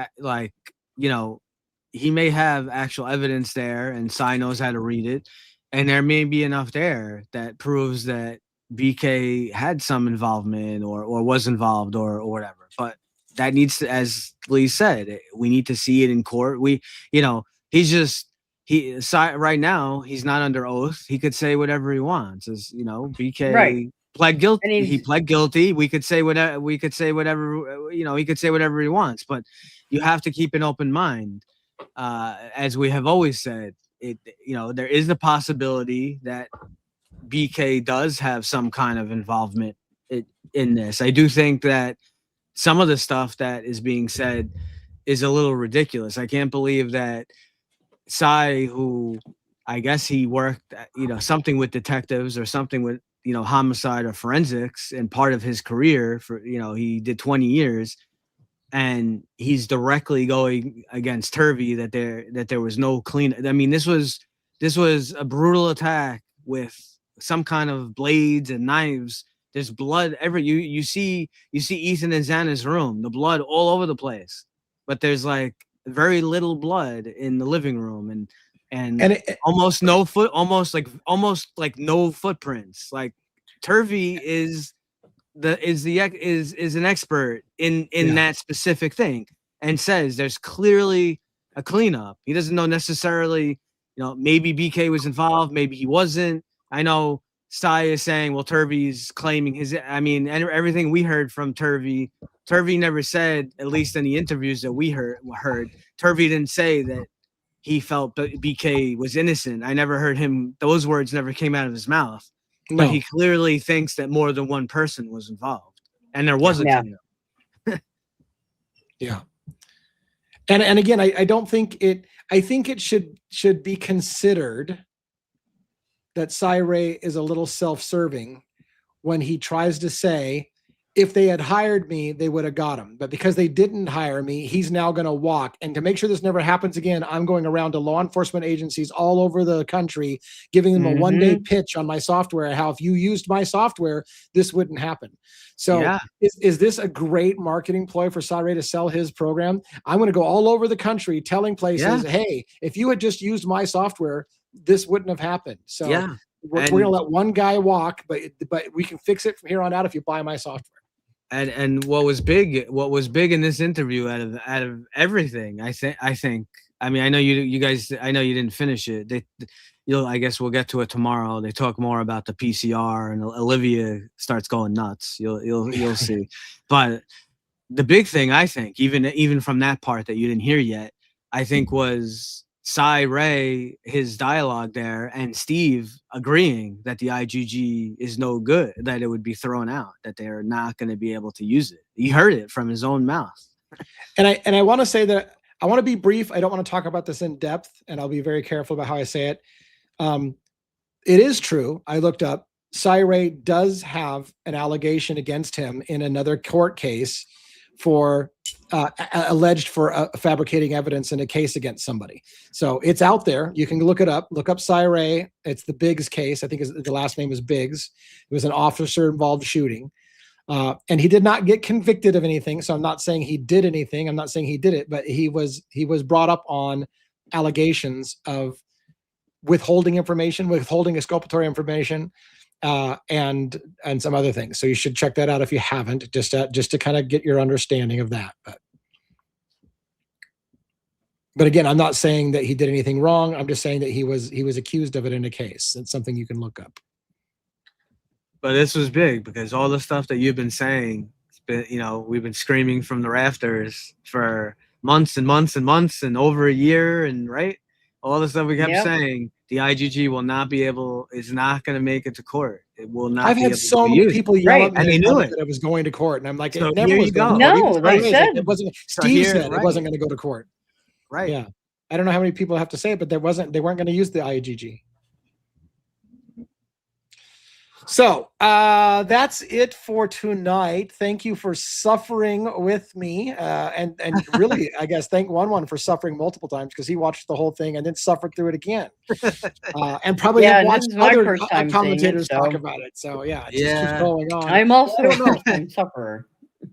he may have actual evidence there, and Cy knows how to read it, and there may be enough there that proves that BK had some involvement or was involved or whatever. But that needs to, as Lee said, we need to see it in court. He's just right now he's not under oath. He could say whatever he wants. As BK Right. pled guilty. And He pled guilty. We could say whatever. He could say whatever he wants. But you have to keep an open mind. As we have always said, there is the possibility that BK does have some kind of involvement in this. I do think that some of the stuff that is being said is a little ridiculous. I can't believe that Cy, who I guess he worked, something with detectives or something with, homicide or forensics, and part of his career for, he did 20 years. And he's directly going against Turvey that there was no clean. I mean, this was a brutal attack with some kind of blades and knives. There's blood you see Ethan and Xana's room, the blood all over the place, but there's like very little blood in the living room and almost no footprints. Like Turvey is an expert in that specific thing, and says there's clearly a cleanup. He doesn't know necessarily, maybe BK was involved, maybe he wasn't. I know Cy is saying, well, Turvey's claiming and everything we heard from Turvey never said, at least in the interviews that we heard, Turvey didn't say that he felt BK was innocent. I never heard him, those words never came out of his mouth. No. But he clearly thinks that more than one person was involved, and there was a cleanup. Yeah. And again, I don't think it. I think it should be considered that Cy Ray is a little self-serving when he tries to say, if they had hired me, they would have got him. But because they didn't hire me, he's now going to walk. And to make sure this never happens again, I'm going around to law enforcement agencies all over the country, giving them a one-day pitch on my software, how if you used my software, this wouldn't happen. So is this a great marketing ploy for Cy Ray to sell his program? I'm going to go all over the country telling places, hey, if you had just used my software, this wouldn't have happened. So we're going to let one guy walk, but we can fix it from here on out if you buy my software. And what was big in this interview out of everything, I think, I mean, I know you guys, I know you didn't finish it. I guess we'll get to it tomorrow. They talk more about the PCR, and Olivia starts going nuts. You'll see. But the big thing, I think, even from that part that you didn't hear yet, I think was Cy Ray, his dialogue there, and Steve agreeing that the IGG is no good, that it would be thrown out, that they're not going to be able to use it. He heard it from his own mouth. And I want to say that I want to be brief. I don't want to talk about this in depth, and I'll be very careful about how I say it. It is true. I looked up. Cy Ray does have an allegation against him in another court case for alleged for fabricating evidence in a case against somebody. So it's out there. You can look it up. Look up Cy Ray. It's the Biggs case. I think the last name is Biggs. It was an officer-involved shooting. And he did not get convicted of anything. So I'm not saying he did anything. I'm not saying he did it, but he was brought up on allegations of withholding exculpatory information, and some other things. So you should check that out if you haven't, just to kind of get your understanding of that. But again, I'm not saying that he did anything wrong. I'm just saying that he was accused of it in a case. It's something you can look up. But this was big because all the stuff that you've been saying, we've been screaming from the rafters for months and months and months and over a year, and all the stuff we kept saying, the IGG is not going to make it to court. It will not. I've had so many people yell at me, and they knew it. That it was going to court, and I'm like, so it never was going. No, they said it wasn't. Steve said it wasn't going to go to court. Right. Yeah. I don't know how many people have to say it, but they weren't going to use the IGG. So that's it for tonight. Thank you for suffering with me, and really, I guess thank One for suffering multiple times, because he watched the whole thing and then suffered through it again, and probably have watched other commentators talk about it. So it just keeps going on. I'm also a first-time sufferer.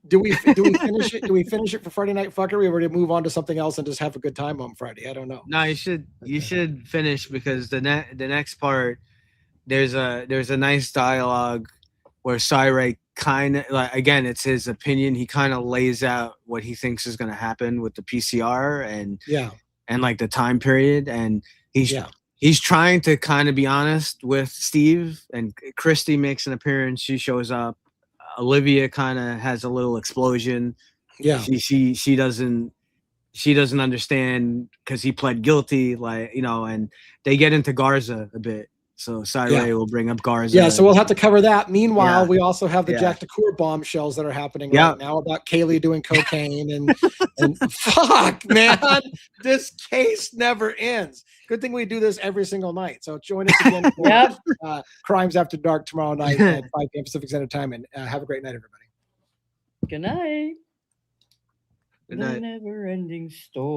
Do we finish it? Do we finish it for Friday Night Fuckery, or do we move on to something else and just have a good time on Friday? I don't know. No, you should finish because the next part there's a nice dialogue where Cyray kind of like, again, it's his opinion. He kind of lays out what he thinks is going to happen with the PCR and like the time period, and he's trying to kind of be honest with Steve. And Christy makes an appearance. She shows up. Olivia kind of has a little explosion. Yeah, she doesn't understand because he pled guilty, like, you know, and they get into Garza a bit. So Cyray will bring up Garza. Yeah, so we'll have to cover that. Meanwhile, we also have the Jack DeCour bombshells that are happening right now about Kaylee doing cocaine and fuck, man, this case never ends. Good thing we do this every single night. So join us again for Crimes After Dark tomorrow night at 5 p.m. Pacific Standard Time, and have a great night, everybody. Good night. Good night. The never-ending story.